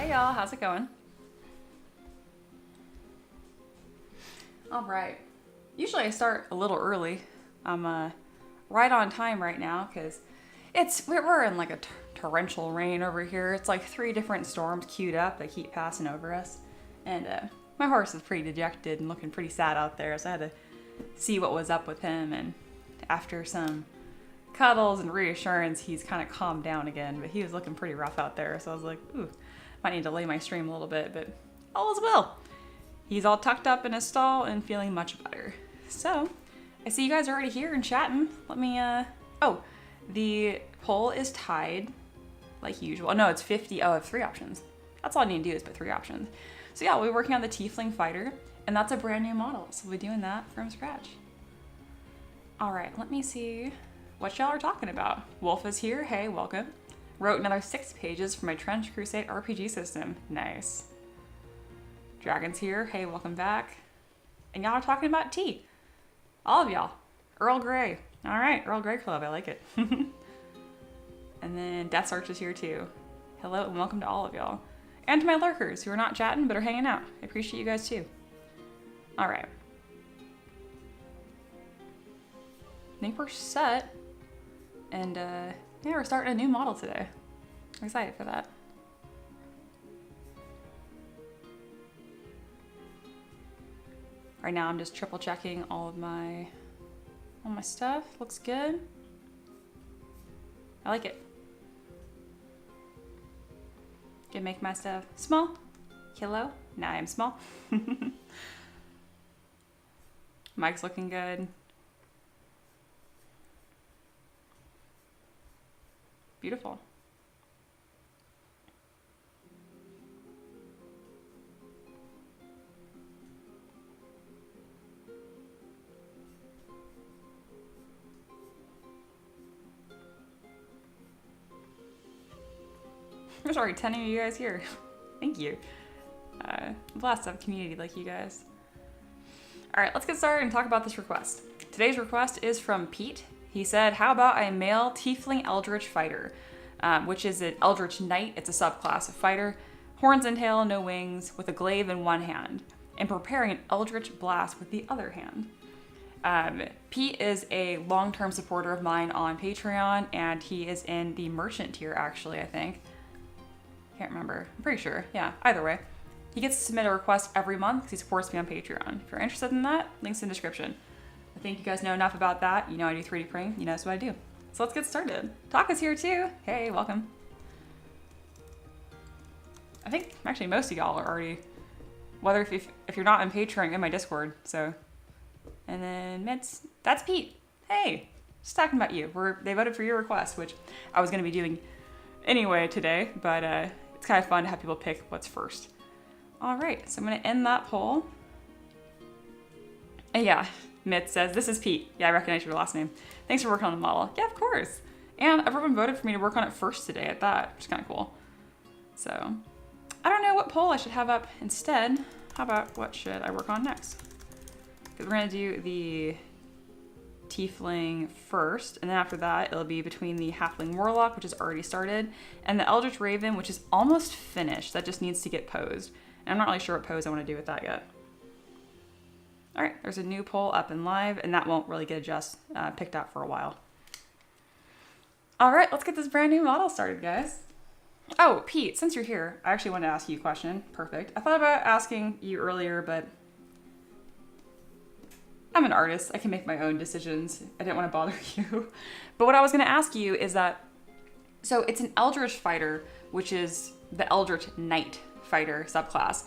Hey y'all, how's it going? All right. Usually I start a little early. I'm right on time right now because we're in like a torrential rain over here. It's like 3 different storms queued up that keep passing over us, and my horse is pretty dejected and looking pretty sad out there. So I had to see what was up with him, and after some cuddles and reassurance, he's kind of calmed down again. But he was looking pretty rough out there, so I was like, ooh, might need to lay my stream a little bit, but all is well. He's all tucked up in his stall and feeling much better. So, I see you guys are already here and chatting. Let me, oh, the poll is tied like usual. No, it's 50. Oh, I have 3 options. That's all I need to do is put 3 options. So yeah, we'll be working on the Tiefling Fighter, and that's a brand new model. So we'll be doing that from scratch. All right, let me see what y'all are talking about. Wolf is here. Hey, welcome. Wrote another 6 pages for my Trench Crusade RPG system. Nice. Dragon's here. Hey, welcome back. And y'all are talking about tea. All of y'all. Earl Grey. All right, Earl Grey Club. I like it. And then Death Arch is here too. Hello and welcome to all of y'all. And to my lurkers who are not chatting but are hanging out. I appreciate you guys too. All right. I think we're set. And yeah, we're starting a new model today. I'm excited for that. Right now I'm just triple checking all my stuff. Looks good. I like it. Can make my stuff small. Hello. Now I am small. Mike's looking good. Beautiful. There's already 10 of you guys here. Thank you. Blessed to have a community like you guys. All right, let's get started and talk about this request. Today's request is from Pete. He said, how about a male Tiefling Eldritch fighter, which is an Eldritch Knight. It's a subclass of fighter. Horns and tail, no wings, with a glaive in one hand, and preparing an Eldritch blast with the other hand. Pete is a long-term supporter of mine on Patreon, and he is in the merchant tier, actually, I think. Can't remember. I'm pretty sure. Yeah, either way. He gets to submit a request every month because he supports me on Patreon. If you're interested in that, links in the description. I think you guys know enough about that. You know I do 3D printing. You know that's what I do. So let's get started. Taka's here too. Hey, welcome. I think actually most of y'all are already, whether if you're not in Patreon, in my Discord. So, and then Mitz, that's Pete. Hey, just talking about you. They voted for your request, which I was going to be doing anyway today, but it's kind of fun to have people pick what's first. All right, so I'm going to end that poll. And yeah, Mitz says, this is Pete. Yeah, I recognize your last name. Thanks for working on the model. Yeah, of course. And everyone voted for me to work on it first today at that, which is kind of cool. So, I don't know what poll I should have up instead. How about what should I work on next? Because we're going to do the Tiefling first, and then after that, it'll be between the Halfling Warlock, which has already started, and the Eldritch Raven, which is almost finished. That just needs to get posed. And I'm not really sure what pose I want to do with that yet. All right, there's a new poll up and live, and that won't really get picked out for a while. All right, let's get this brand new model started, guys. Oh, Pete, since you're here, I actually wanted to ask you a question. Perfect. I thought about asking you earlier, but I'm an artist. I can make my own decisions. I didn't want to bother you. But what I was going to ask you is that, so it's an Eldritch fighter, which is the Eldritch Knight fighter subclass.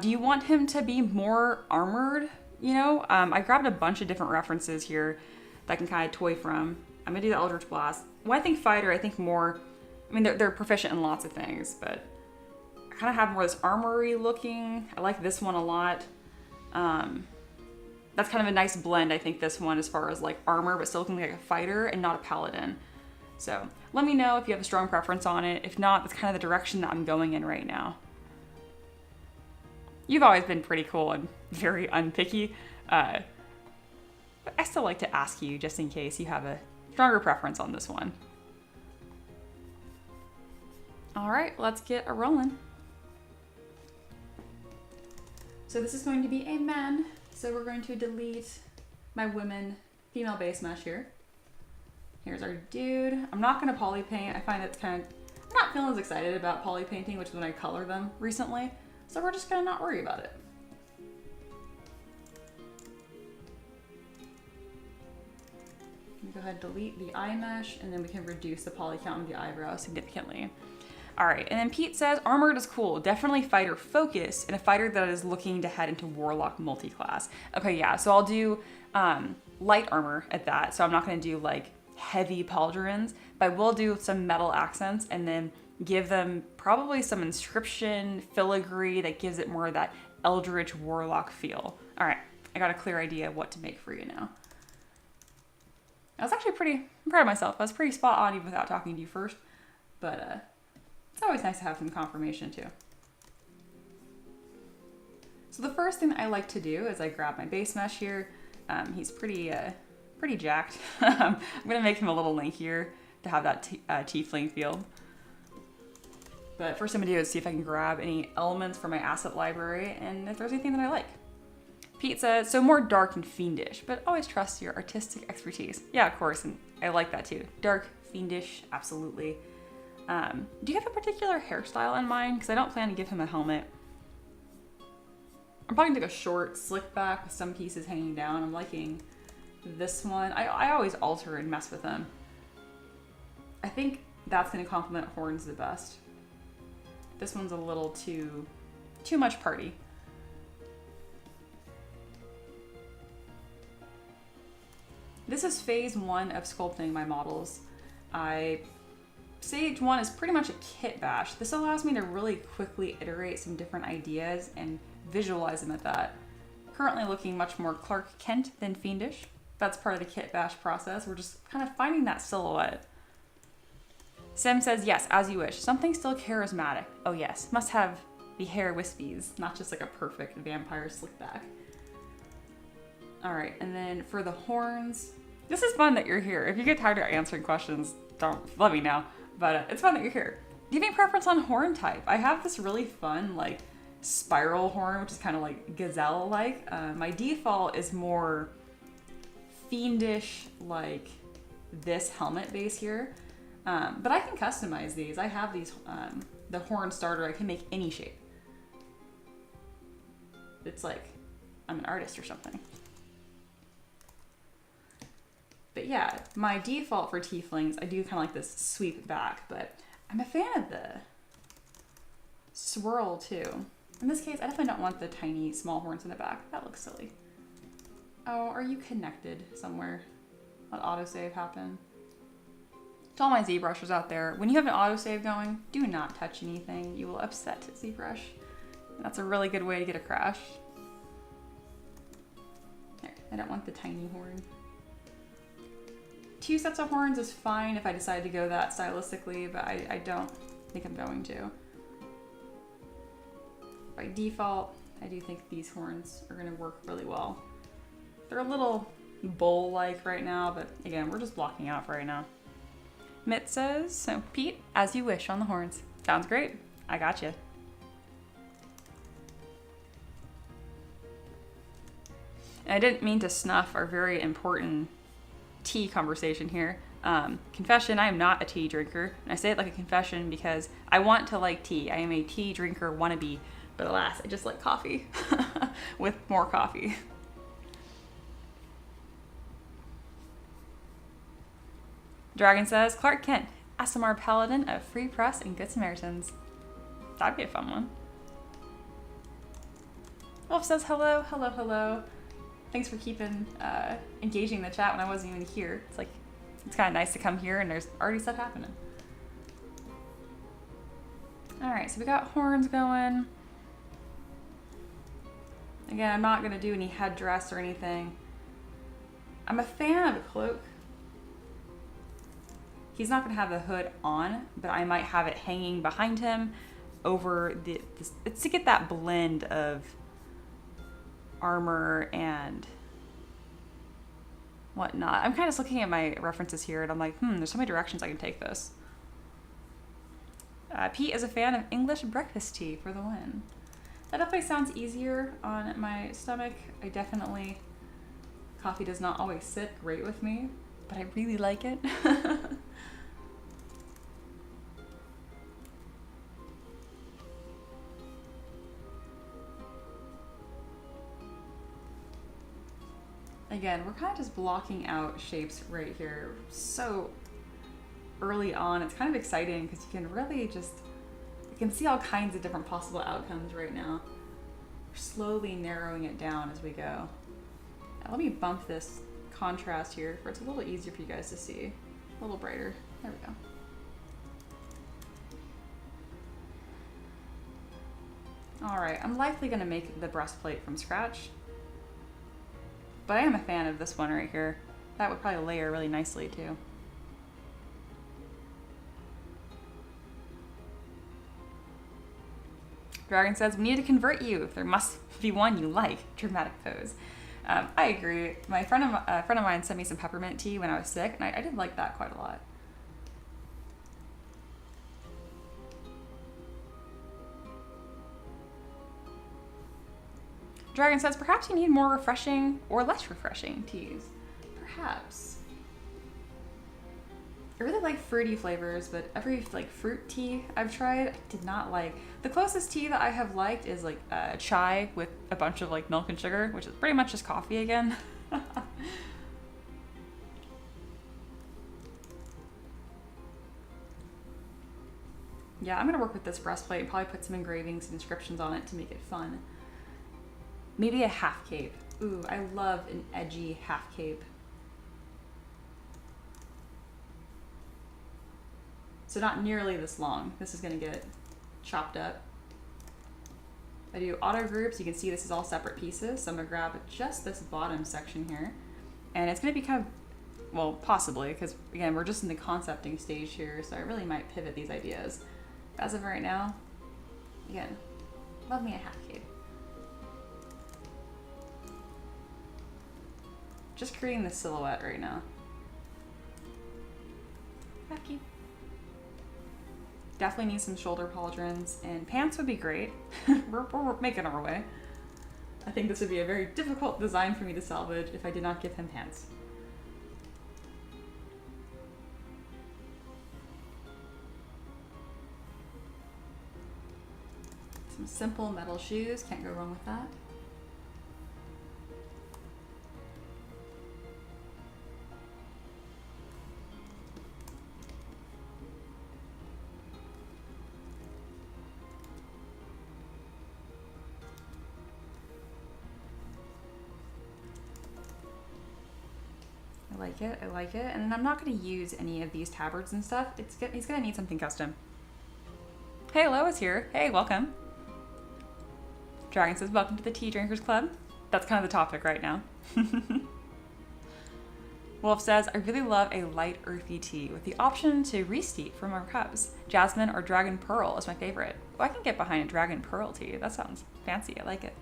Do you want him to be more armored? You know, I grabbed a bunch of different references here that I can kind of toy from. I'm going to do the Eldritch Blast. When I think fighter, I think more, I mean, they're proficient in lots of things, but I kind of have more of this armory looking. I like this one a lot. That's kind of a nice blend, I think, this one, as far as like armor, but still looking like a fighter and not a paladin. So let me know if you have a strong preference on it. If not, that's kind of the direction that I'm going in right now. You've always been pretty cool and very unpicky. But I still like to ask you just in case you have a stronger preference on this one. All right, let's get a rolling. So this is going to be a man. So we're going to delete my women female base mesh here. Here's our dude. I'm not going to poly paint. I find it's kind of, I'm not feeling as excited about poly painting, which is when I color them recently. So we're just going to not worry about it. Go ahead and delete the eye mesh, and then we can reduce the poly count on the eyebrow significantly. All right, and then Pete says, armored is cool. Definitely fighter focus and a fighter that is looking to head into warlock multi-class. Okay, yeah, so I'll do light armor at that. So I'm not gonna do like heavy pauldrons, but I will do some metal accents and then give them probably some inscription filigree that gives it more of that Eldritch warlock feel. All right, I got a clear idea of what to make for you now. I was actually I'm proud of myself. I was pretty spot on even without talking to you first, but it's always nice to have some confirmation too. So the first thing I like to do is I grab my base mesh here. He's pretty jacked. I'm gonna make him a little lankier to have that tiefling feel. But first I'm gonna do is see if I can grab any elements from my asset library and if there's anything that I like. Pete says, so more dark and fiendish, but always trust your artistic expertise. Yeah, of course, and I like that too. Dark, fiendish, absolutely. Do you have a particular hairstyle in mind? Because I don't plan to give him a helmet. I'm probably gonna take a short slick back with some pieces hanging down. I'm liking this one. I always alter and mess with them. I think that's gonna complement horns the best. This one's a little too much party. This is phase 1 of sculpting my models. Stage 1 is pretty much a kit bash. This allows me to really quickly iterate some different ideas and visualize them at that. Currently looking much more Clark Kent than fiendish. That's part of the kit bash process. We're just kind of finding that silhouette. Sim says, yes, as you wish. Something still charismatic. Oh yes, must have the hair wispies, not just like a perfect vampire slick back. All right, and then for the horns, this is fun that you're here. If you get tired of answering questions, don't let me know. But it's fun that you're here. Do you have any preference on horn type? I have this really fun like spiral horn, which is kind of like gazelle-like. My default is more fiendish, like this helmet base here. But I can customize these. I have these, the horn starter. I can make any shape. It's like I'm an artist or something. But yeah, my default for tieflings, I do kind of like this sweep back, but I'm a fan of the swirl too. In this case, I definitely don't want the tiny small horns in the back. That looks silly. Oh, are you connected somewhere? Let autosave happen. To all my ZBrushers out there, when you have an autosave going, do not touch anything. You will upset ZBrush. That's a really good way to get a crash. There, I don't want the tiny horn. 2 sets of horns is fine if I decide to go that stylistically, but I don't think I'm going to. By default, I do think these horns are gonna work really well. They're a little bull-like right now, but again, we're just blocking out for right now. Mitt says, so Pete, as you wish on the horns. Sounds great. I got you. And I didn't mean to snuff our very important tea conversation here. Confession, I am not a tea drinker. And I say it like a confession because I want to like tea. I am a tea drinker wannabe, but alas, I just like coffee with more coffee. Dragon says, Clark Kent, SMR Paladin of Free Press and Good Samaritans. That'd be a fun one. Wolf says, hello, hello, hello. Thanks for keeping engaging the chat when I wasn't even here. It's like, it's kind of nice to come here and there's already stuff happening. All right, so we got horns going. Again, I'm not gonna do any headdress or anything. I'm a fan of a cloak. He's not gonna have the hood on, but I might have it hanging behind him over it's to get that blend of armor and whatnot. I'm kind of just looking at my references here and I'm like, there's so many directions I can take this. Pete is a fan of English breakfast tea for the win. That definitely sounds easier on my stomach. Coffee does not always sit great with me, but I really like it. Again, we're kind of just blocking out shapes right here so early on. It's kind of exciting because you can really you can see all kinds of different possible outcomes right now. We're slowly narrowing it down as we go. Now, let me bump this contrast here where it's a little easier for you guys to see. A little brighter. There we go. All right, I'm likely gonna make the breastplate from scratch, but I am a fan of this one right here. That would probably layer really nicely too. Dragon says, we need to convert you. There must be one you like. Dramatic pose. I agree. A friend of mine sent me some peppermint tea when I was sick, and I did like that quite a lot. Dragon says, perhaps you need more refreshing or less refreshing teas. Perhaps. I really like fruity flavors, but every fruit tea I've tried, I did not like. The closest tea that I have liked is chai with a bunch of milk and sugar, which is pretty much just coffee again. Yeah, I'm gonna work with this breastplate and probably put some engravings and inscriptions on it to make it fun. Maybe a half cape. Ooh, I love an edgy half cape. So not nearly this long. This is gonna get chopped up. I do auto groups. You can see this is all separate pieces. So I'm gonna grab just this bottom section here. And it's gonna be kind of, well, possibly, because again, we're just in the concepting stage here, so I really might pivot these ideas. As of right now, again, love me a half cape. Just creating the silhouette right now. Half cape. Definitely need some shoulder pauldrons, and pants would be great. we're making our way. I think this would be a very difficult design for me to salvage if I did not give him pants. Some simple metal shoes, can't go wrong with that. I like it. And then I'm not going to use any of these tabards and stuff. He's going to need something custom. Hey, Lois here. Hey, welcome. Dragon says, welcome to the Tea Drinkers Club. That's kind of the topic right now. Wolf says, I really love a light earthy tea with the option to re-steep from our cups. Jasmine or Dragon Pearl is my favorite. Oh, I can get behind a Dragon Pearl tea. That sounds fancy. I like it.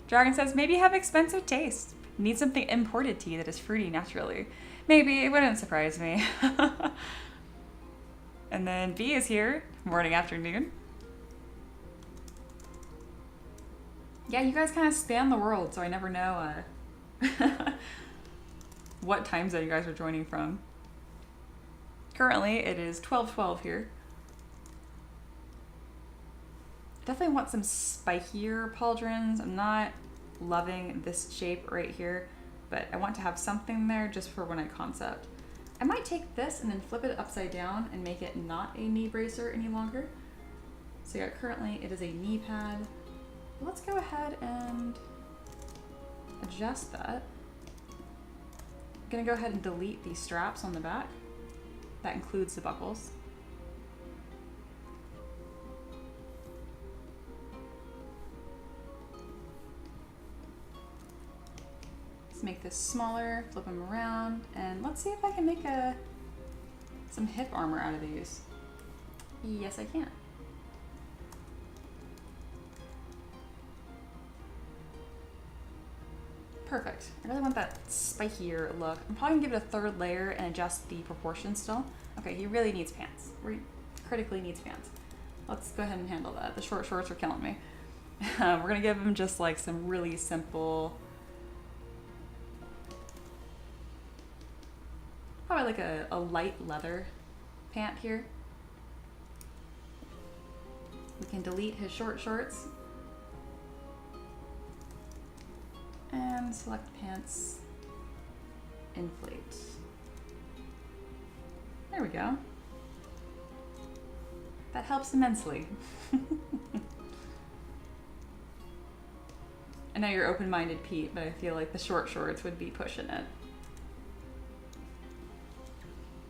Dragon says, maybe you have expensive taste. Need something imported tea that is fruity naturally. Maybe, it wouldn't surprise me. And then B is here, morning, afternoon. Yeah, you guys kind of span the world, so I never know what time zone you guys are joining from. Currently, it is 12:12 here. Definitely want some spikier pauldrons. I'm not loving this shape right here, but I want to have something there just for when I concept. I might take this and then flip it upside down and make it not a knee bracer any longer. So yeah, currently it is a knee pad. Let's go ahead and adjust that. I'm gonna go ahead and delete these straps on the back. That includes the buckles. Make this smaller, flip them around, and let's see if I can make some hip armor out of these. Yes, I can. Perfect. I really want that spikier look. I'm probably gonna give it a third layer and adjust the proportions still. Okay, he really needs pants. Critically needs pants. Let's go ahead and handle that. The short shorts are killing me. We're gonna give him just like some really simple, probably like a light leather pant here. We can delete his short shorts and select pants, inflate. There we go. That helps immensely. I know you're open-minded, Pete, but I feel like the short shorts would be pushing it.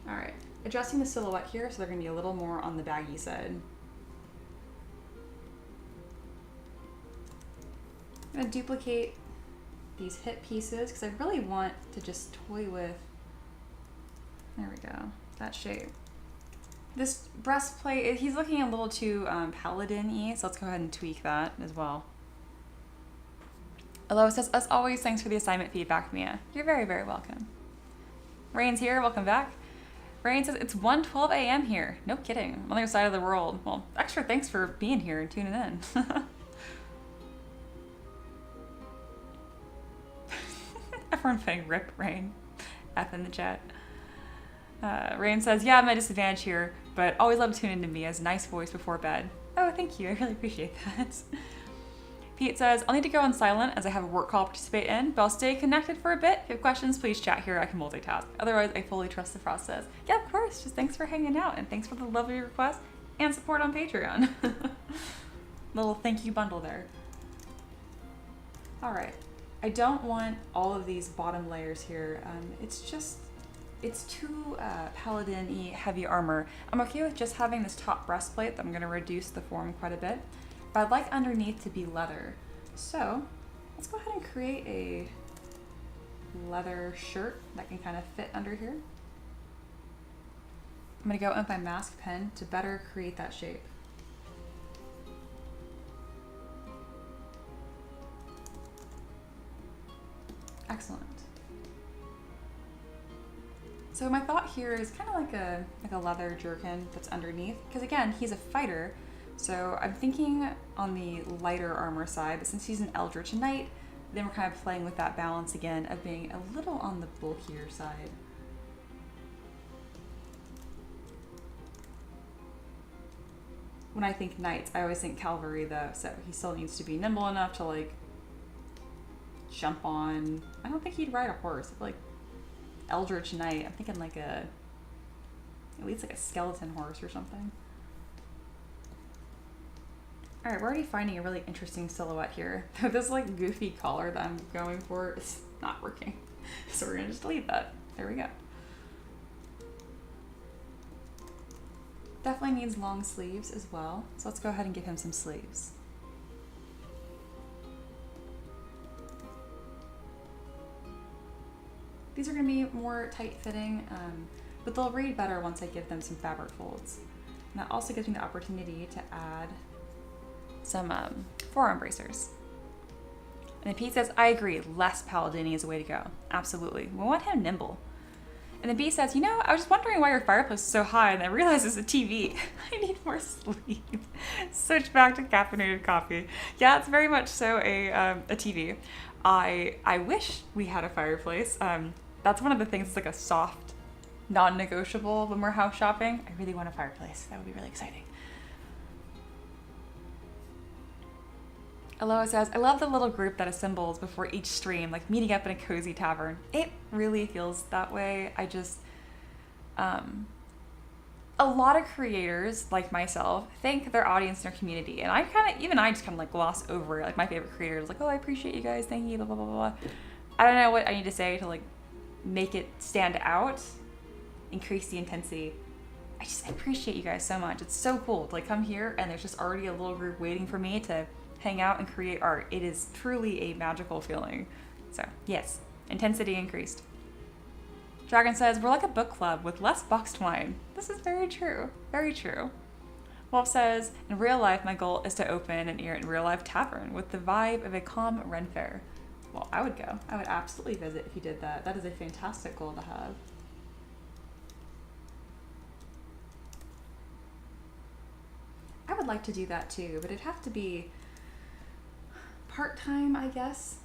All right, adjusting the silhouette here, so they're gonna be a little more on the baggy side. I'm gonna duplicate these hip pieces because I really want to just toy with, there we go, that shape. This breastplate, he's looking a little too paladin-y, so let's go ahead and tweak that as well. Aloha says, as always, thanks for the assignment feedback, Mia. You're very, very welcome. Rain's here, welcome back. Rain says, it's 1:12 a.m. here. No kidding, on the other side of the world. Well, extra thanks for being here and tuning in. Everyone putting rip Rain. F in the chat. Rain says, yeah, I'm at a disadvantage here, but always love to tune into Mia's nice voice before bed. Oh, thank you. I really appreciate that. Pete says, I'll need to go on silent as I have a work call to participate in, but I'll stay connected for a bit. If you have questions, please chat here. I can multitask. Otherwise, I fully trust the process. Yeah, of course. Just thanks for hanging out, and thanks for the lovely request and support on Patreon. Little thank you bundle there. All right. I don't want all of these bottom layers here. It's too paladin-y heavy armor. I'm okay with just having this top breastplate that I'm gonna reduce the form quite a bit, but I'd like underneath to be leather. So let's go ahead and create a leather shirt that can kind of fit under here. I'm gonna go with my mask pen to better create that shape. Excellent. So my thought here is kind of like a leather jerkin that's underneath, because again, he's a fighter, so I'm thinking on the lighter armor side, but since he's an Eldritch Knight, then we're kind of playing with that balance again of being a little on the bulkier side. When I think knights, I always think cavalry though, so he still needs to be nimble enough to like jump on. I don't think he'd ride a horse. I feel like Eldritch Knight, I'm thinking like at least like a skeleton horse or something. All right, we're already finding a really interesting silhouette here. This like goofy collar that I'm going for is not working. So we're gonna just delete that. There we go. Definitely needs long sleeves as well. So let's go ahead and give him some sleeves. These are going to be more tight-fitting, but they'll read better once I give them some fabric folds. And that also gives me the opportunity to add some forearm bracers. And then Pete says, I agree, less paladini is the way to go. Absolutely. We want him nimble. And then B says, you know, I was just wondering why your fireplace is so high, and I realized it's a TV. I need more sleep. Switch back to caffeinated coffee. Yeah, it's very much so a TV. I wish we had a fireplace. That's one of the things that's like a soft, non-negotiable when we're house shopping. I really want a fireplace. That would be really exciting. Aloha says, I love the little group that assembles before each stream, like meeting up in a cozy tavern. It really feels that way. I just, a lot of creators like myself thank their audience and their community. And I just kind of like gloss over it. Like my favorite creator is like, oh, I appreciate you guys. Thank you, blah, blah, blah, blah. I don't know what I need to say to like make it stand out, increase the intensity. I appreciate you guys so much. It's so cool to like come here and there's just already a little group waiting for me to hang out and create art. It is truly a magical feeling. So yes, intensity increased. Dragon says, we're like a book club with less boxed wine. This is very true. Very true. Wolf says, in real life, my goal is to open an in real life tavern with the vibe of a calm Ren fair. Well, I would go. I would absolutely visit if you did that. That is a fantastic goal to have. I would like to do that too, but it'd have to be part-time, I guess.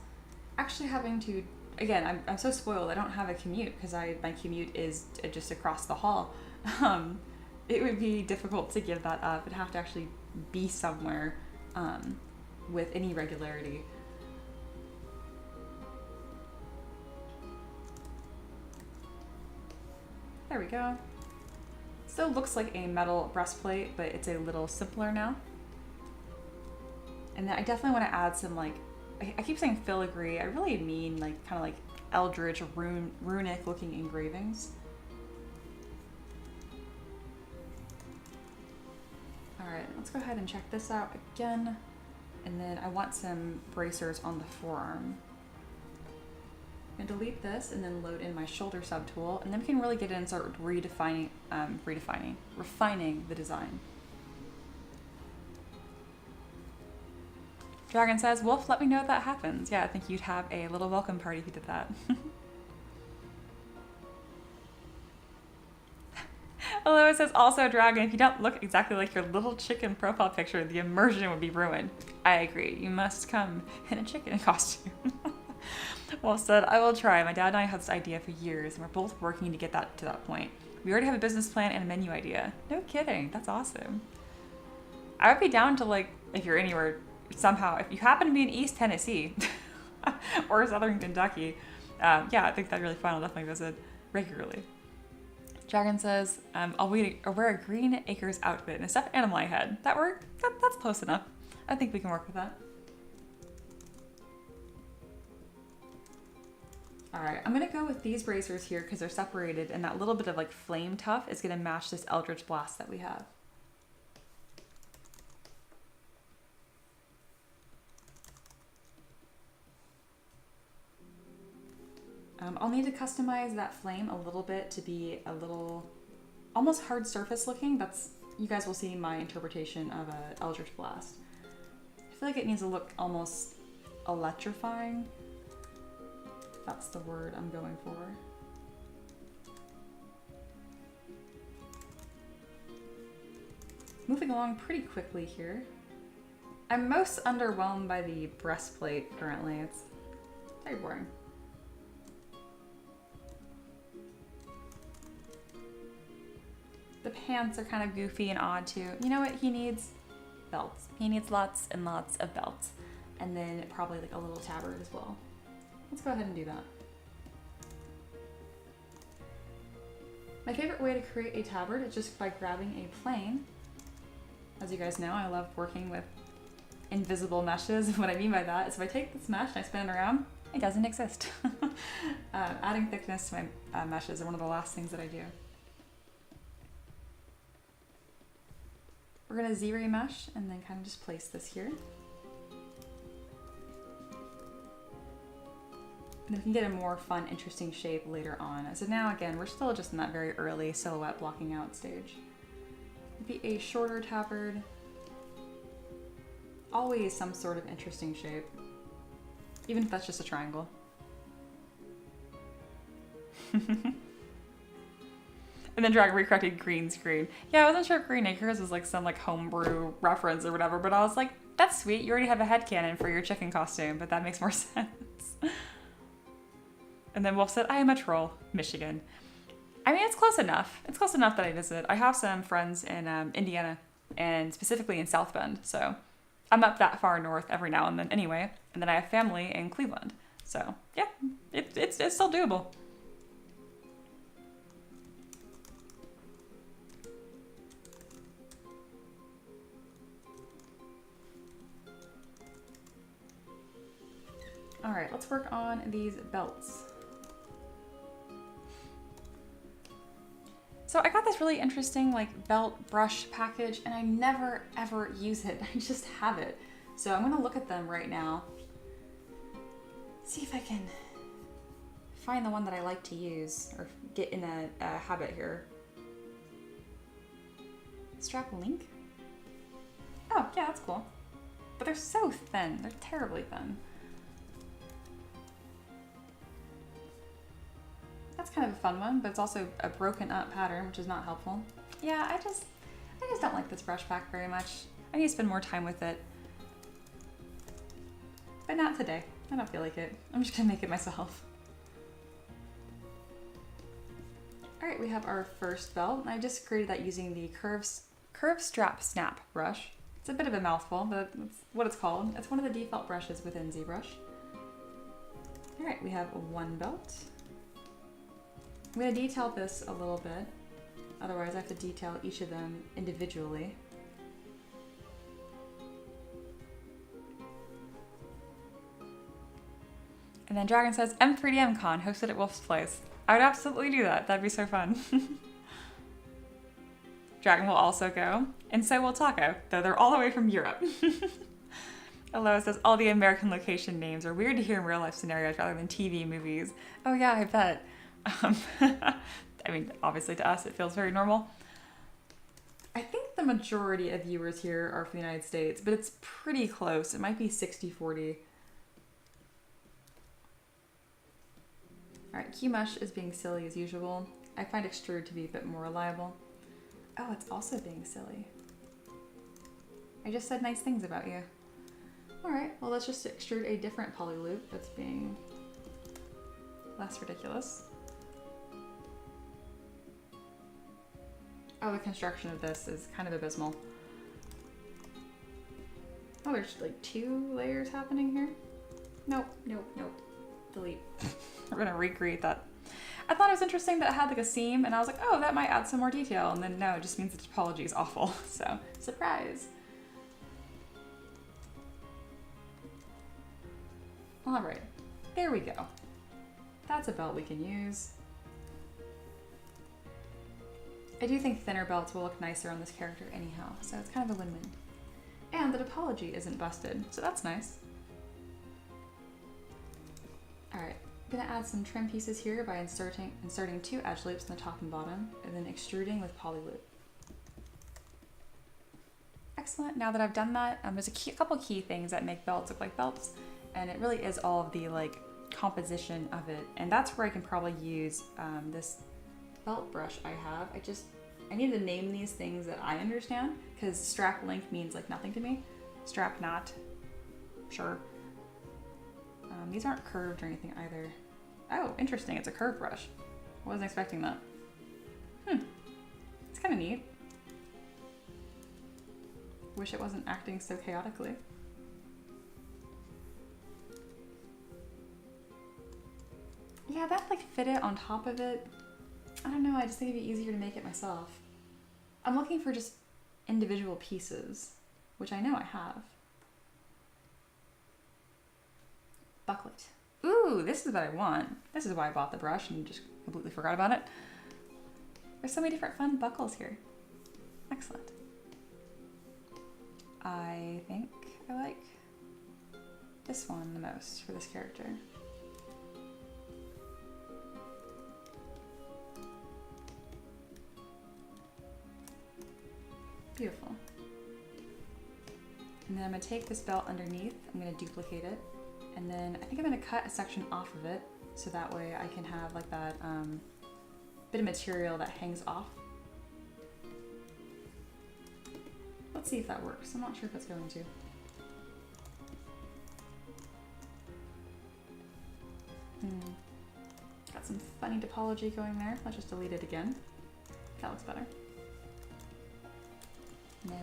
Actually having to, again, I'm so spoiled. I don't have a commute because my commute is just across the hall. It would be difficult to give that up. I'd have to actually be somewhere with any regularity. There we go. Still looks like a metal breastplate, but it's a little simpler now. And then I definitely want to add some, like, I keep saying filigree. I really mean like kind of like Eldritch runic looking engravings. All right, let's go ahead and check this out again. And then I want some bracers on the forearm. I'm gonna delete this and then load in my shoulder subtool, and then we can really get in and start refining the design. Dragon says, Wolf, let me know if that happens. Yeah, I think you'd have a little welcome party if you did that. Although it says, also, Dragon, if you don't look exactly like your little chicken profile picture, the immersion would be ruined. I agree. You must come in a chicken costume. Well said. I will try. My dad and I had this idea for years, and we're both working to get that to that point. We already have a business plan and a menu idea. No kidding. That's awesome. I would be down to, like, if you're anywhere, somehow, if you happen to be in East Tennessee or Southern Kentucky, yeah, I think that'd be really fun. I'll definitely visit regularly. Dragon says, I'll wear a Green Acres outfit and a stuffed animal I had. That work? That's close enough. I think we can work with that. All right, I'm gonna go with these bracers here because they're separated, and that little bit of like flame tuff is gonna match this Eldritch Blast that we have. I'll need to customize that flame a little bit to be a little almost hard surface looking. That's, you guys will see my interpretation of a Eldritch Blast. I feel like it needs to look almost electrifying. That's the word I'm going for. Moving along pretty quickly here. I'm most underwhelmed by the breastplate currently. It's very boring. The pants are kind of goofy and odd too. You know what he needs? Belts. He needs lots and lots of belts. And then probably like a little tabard as well. Let's go ahead and do that. My favorite way to create a tabard is just by grabbing a plane. As you guys know, I love working with invisible meshes. What I mean by that is if I take this mesh and I spin it around, it doesn't exist. Adding thickness to my meshes are one of the last things that I do. We're gonna Z-ray mesh and then kind of just place this here. And then we can get a more fun, interesting shape later on. So now, again, we're still just in that very early silhouette blocking out stage. It'd be a shorter tabard. Always some sort of interesting shape. Even if that's just a triangle. And then Dragon recorrected green screen. Yeah, I wasn't sure if Green Acres was like some like homebrew reference or whatever, but I was like, that's sweet. You already have a headcanon for your chicken costume, but that makes more sense. And then Wolf said, I am a troll, Michigan. I mean, it's close enough. It's close enough that I visit. I have some friends in Indiana and specifically in South Bend. So I'm up that far north every now and then anyway. And then I have family in Cleveland. So yeah, it's still doable. All right, let's work on these belts. So I got this really interesting like belt brush package and I never ever use it. I just have it. So I'm gonna look at them right now. See if I can find the one that I like to use or get in a habit here. Strap link? Oh yeah, that's cool. But they're so thin, they're terribly thin. That's kind of a fun one, but it's also a broken up pattern, which is not helpful. Yeah, I just don't like this brush pack very much. I need to spend more time with it. but not today. I don't feel like it. I'm just gonna make it myself. All right, we have our first belt, and I just created that using the curve strap snap brush. It's a bit of a mouthful, but that's what it's called. It's one of the default brushes within ZBrush. All right, we have one belt. I'm gonna detail this a little bit. Otherwise, I have to detail each of them individually. And then Dragon says, M3DM Con hosted at Wolf's Place. I would absolutely do that. That'd be so fun. Dragon will also go, and so will Taco, though they're all the way from Europe. Aloha says, all the American location names are weird to hear in real life scenarios rather than TV movies. Oh yeah, I bet. I mean, obviously to us, it feels very normal. I think the majority of viewers here are from the United States, but it's pretty close. It might be 60-40. All right, Qmush is being silly as usual. I find extrude to be a bit more reliable. Oh, it's also being silly. I just said nice things about you. All right, well, let's just extrude a different poly loop that's being less ridiculous. Oh, the construction of this is kind of abysmal. Oh, there's like 2 layers happening here. Nope, nope, nope. Delete. We're gonna recreate that. I thought it was interesting that it had like a seam, and I was like, oh, that might add some more detail. And then no, it just means the topology is awful. So, surprise. All right, there we go. That's a belt we can use. I do think thinner belts will look nicer on this character anyhow, so it's kind of a win-win. And the topology isn't busted, so that's nice. All right, I'm gonna add some trim pieces here by inserting 2 edge loops in the top and bottom, and then extruding with poly loop. Excellent, now that I've done that, there's a couple key things that make belts look like belts, and it really is all of the like composition of it, and that's where I can probably use this belt brush I have. I need to name these things that I understand, because strap length means like nothing to me. Strap knot, sure. These aren't curved or anything either. Oh, interesting, it's a curved brush. I wasn't expecting that. It's kind of neat. Wish it wasn't acting so chaotically. Yeah, that like fitted on top of it. I don't know, I just think it'd be easier to make it myself. I'm looking for just individual pieces, which I know I have. Bucklet. Ooh, this is what I want. This is why I bought the brush and just completely forgot about it. There's so many different fun buckles here. Excellent. I think I like this one the most for this character. Beautiful. And then I'm gonna take this belt underneath, I'm gonna duplicate it, and then I think I'm gonna cut a section off of it so that way I can have like that bit of material that hangs off. Let's see if that works. I'm not sure if it's going to. Got some funny topology going there. Let's just delete it again. That looks better. No.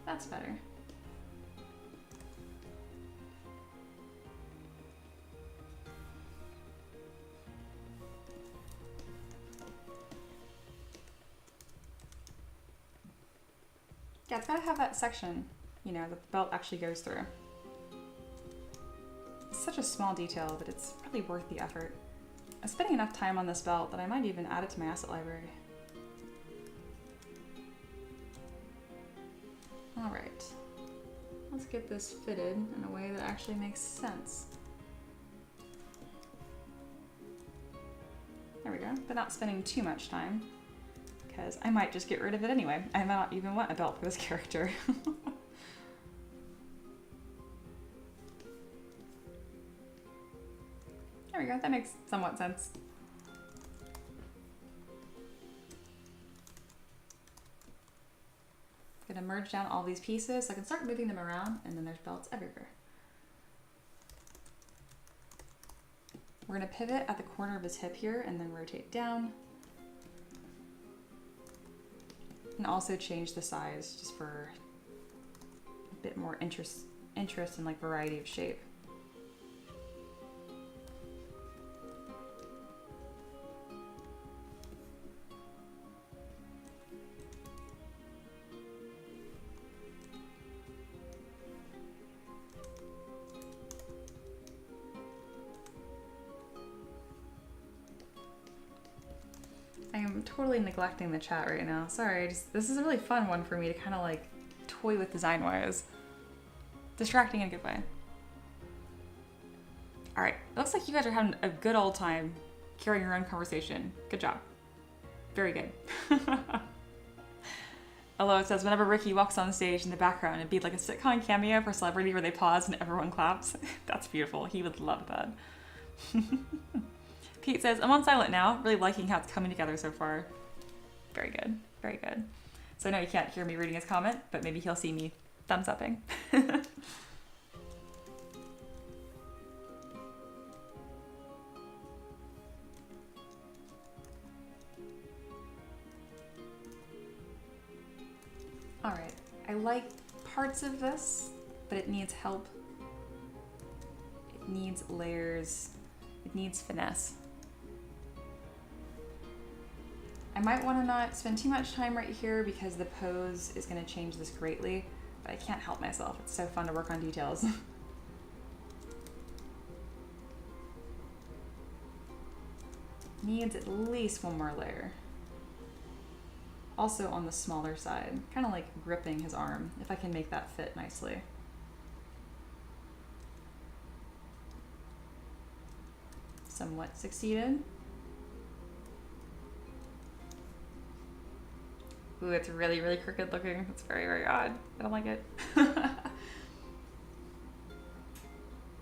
That's better. Yeah, it's gotta have that section, you know, that the belt actually goes through. It's such a small detail, but it's really worth the effort. I'm spending enough time on this belt that I might even add it to my asset library. All right, let's get this fitted in a way that actually makes sense. There we go, but not spending too much time, because I might just get rid of it anyway. I might not even want a belt for this character. There we go, that makes somewhat sense. Gonna merge down all these pieces so I can start moving them around, and then there's belts everywhere. We're gonna pivot at the corner of his hip here and then rotate down. And also change the size just for a bit more interest and like variety of shape. I am totally neglecting the chat right now. Sorry, this is a really fun one for me to kind of like toy with design-wise. Distracting in a good way. All right, it looks like you guys are having a good old time carrying your own conversation. Good job. Very good. Although it says, whenever Ricky walks on stage in the background, it'd be like a sitcom cameo for Celebrity where they pause and everyone claps. That's beautiful. He would love that. Pete says, I'm on silent now, really liking how it's coming together so far. Very good, very good. So I know you can't hear me reading his comment, but maybe he'll see me thumbs upping. All right, I like parts of this, but it needs help. It needs layers, it needs finesse. I might want to not spend too much time right here because the pose is going to change this greatly, but I can't help myself. It's so fun to work on details. Needs at least one more layer. Also on the smaller side, kind of like gripping his arm, if I can make that fit nicely. Somewhat succeeded. Ooh, it's really, really crooked looking. It's very, very odd. I don't like it.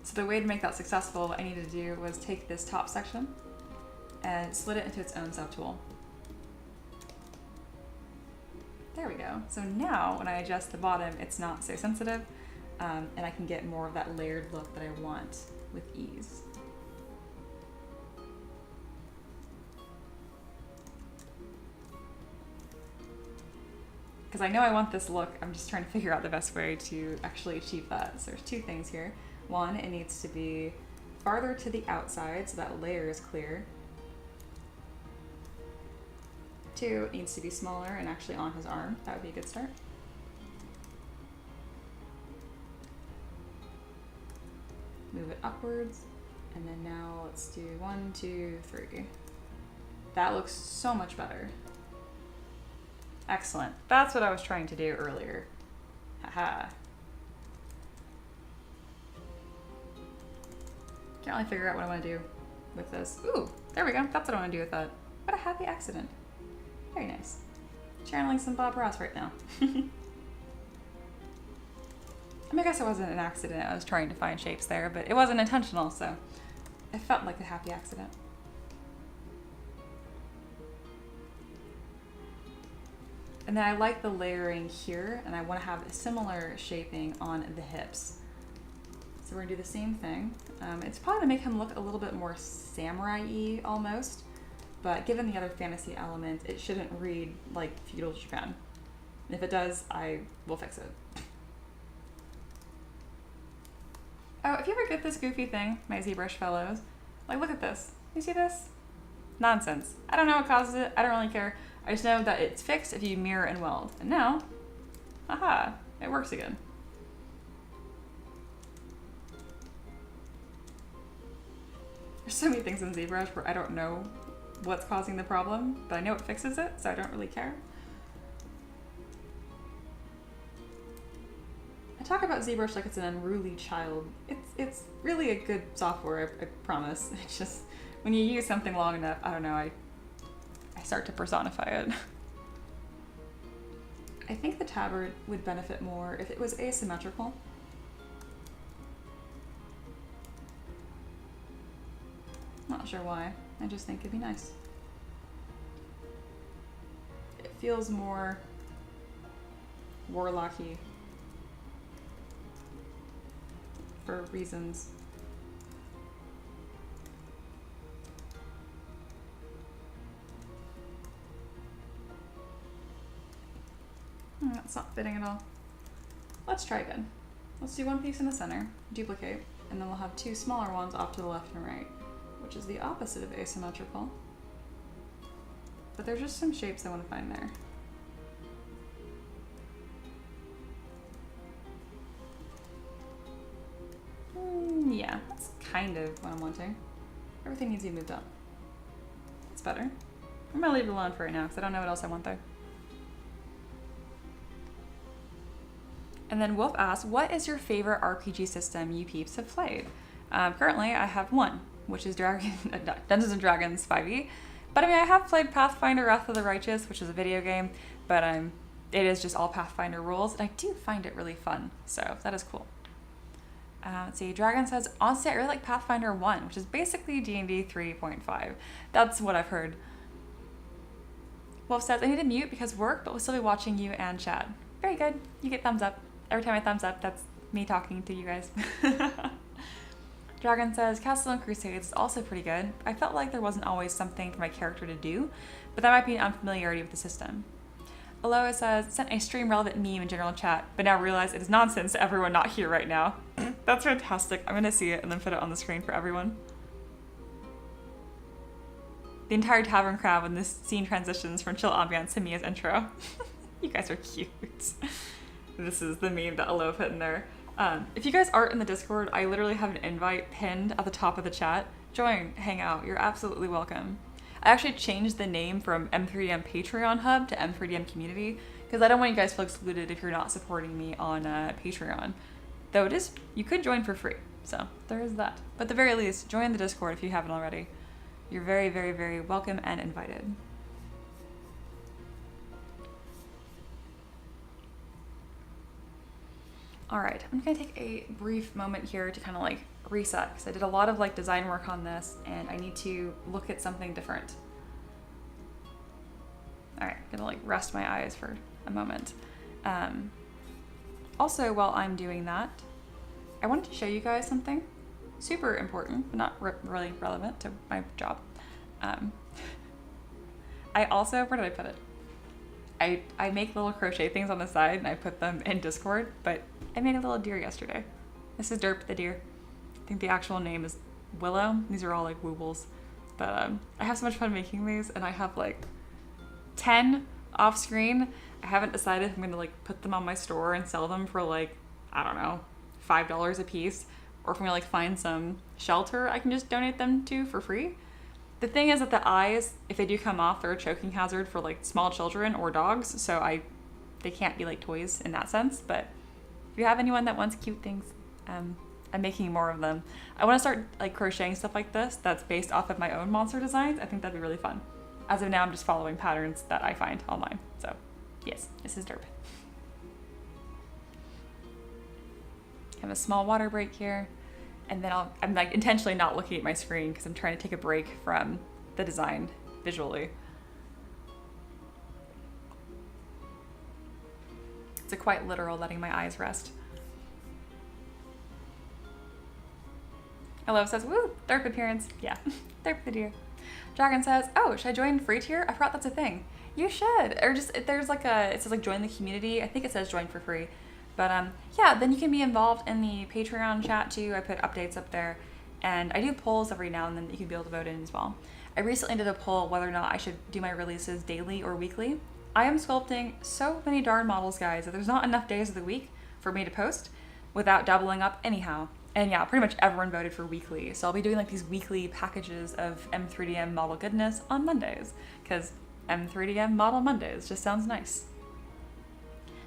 So the way to make that successful, what I needed to do was take this top section and split it into its own subtool. There we go. So now when I adjust the bottom, it's not so sensitive, and I can get more of that layered look that I want with ease. Because I know I want this look, I'm just trying to figure out the best way to actually achieve that. So there's two things here. One, it needs to be farther to the outside so that layer is clear. Two, it needs to be smaller and actually on his arm. That would be a good start. Move it upwards. And then now let's do 1, 2, 3. That looks so much better. Excellent. That's what I was trying to do earlier. Haha. Can't really figure out what I want to do with this. Ooh, there we go. That's what I want to do with that. What a happy accident. Very nice. Channeling some Bob Ross right now. I mean, I guess it wasn't an accident. I was trying to find shapes there, but it wasn't intentional, so it felt like a happy accident. And then I like the layering here, and I want to have a similar shaping on the hips. So we're gonna do the same thing. It's probably gonna make him look a little bit more samurai-y almost, but given the other fantasy element, it shouldn't read like feudal Japan. And if it does, I will fix it. Oh, if you ever get this goofy thing, my ZBrush fellows, like look at this. You see this? Nonsense. I don't know what causes it. I don't really care. I just know that it's fixed if you mirror and weld. And now, aha, it works again. There's so many things in ZBrush where I don't know what's causing the problem, but I know it fixes it, so I don't really care. I talk about ZBrush like it's an unruly child. It's really a good software, I promise. It's just, when you use something long enough, I don't know, I start to personify it. I think the tabard would benefit more if it was asymmetrical. Not sure why. I just think it'd be nice. It feels more warlocky for reasons. That's not fitting at all. Let's try again. Let's do one piece in the center, duplicate, and then we'll have two smaller ones off to the left and right, which is the opposite of asymmetrical. But there's just some shapes I want to find there. Yeah, that's kind of what I'm wanting. Everything needs to be moved up. It's better. I'm gonna leave it alone for right now because I don't know what else I want there. And then Wolf asks, what is your favorite RPG system you peeps have played? Currently, I have one, which is Dungeons & Dragons 5e. But I mean, I have played Pathfinder Wrath of the Righteous, which is a video game, but it is just all Pathfinder rules, and I do find it really fun, so that is cool. Let's see, Dragon says, honestly, I really like Pathfinder 1, which is basically D&D 3.5. That's what I've heard. Wolf says, I need to mute because work, but we'll still be watching you and chat. Very good. You get thumbs up. Every time I thumbs up, that's me talking to you guys. Dragon says, Castle and Crusades is also pretty good. I felt like there wasn't always something for my character to do, but that might be an unfamiliarity with the system. Aloha says, sent a stream relevant meme in general chat, but now realize it is nonsense to everyone not here right now. That's fantastic. I'm gonna see it and then put it on the screen for everyone. The entire tavern crowd when this scene transitions from chill ambiance to Mia's intro. You guys are cute. This is the meme that Aloha put in there. If you guys aren't in the Discord, I literally have an invite pinned at the top of the chat. Join, hang out, you're absolutely welcome. I actually changed the name from M3DM Patreon Hub to M3DM Community because I don't want you guys to feel excluded if you're not supporting me on Patreon. Though it is, you could join for free, so there is that. But at the very least, join the Discord if you haven't already. You're very, very, very welcome and invited. All right, I'm gonna take a brief moment here to kind of like reset because I did a lot of like design work on this and I need to look at something different. All right, gonna like rest my eyes for a moment. Also, while I'm doing that, I wanted to show you guys something super important, but not really relevant to my job. I also, where did I put it? I make little crochet things on the side and I put them in Discord, but I made a little deer yesterday. This is Derp the deer. I think the actual name is Willow. These are all like woobles. But I have so much fun making these and I have like 10 off screen. I haven't decided if I'm gonna like put them on my store and sell them for like, I don't know, $5 a piece, or if I'm gonna like find some shelter I can just donate them to for free. The thing is that the eyes, if they do come off, they're a choking hazard for like small children or dogs, so they can't be like toys in that sense. But if you have anyone that wants cute things, I'm making more of them. I want to start like crocheting stuff like this that's based off of my own monster designs. I think that'd be really fun. As of now, I'm just following patterns that I find online. So yes, this is Derp. I have a small water break here. And then I'm like intentionally not looking at my screen because I'm trying to take a break from the design visually. It's a quite literal letting my eyes rest. Hello says, woo, Derp appearance. Yeah, Derp the deer. Dragon says, oh, should I join free tier? I forgot that's a thing. You should. Or just, there's like it says like join the community. I think it says join for free. But yeah, then you can be involved in the Patreon chat too. I put updates up there and I do polls every now and then that you can be able to vote in as well. I recently did a poll whether or not I should do my releases daily or weekly. I am sculpting so many darn models, guys, that there's not enough days of the week for me to post without doubling up anyhow. And yeah, pretty much everyone voted for weekly. So I'll be doing like these weekly packages of M3DM model goodness on Mondays because M3DM model Mondays just sounds nice.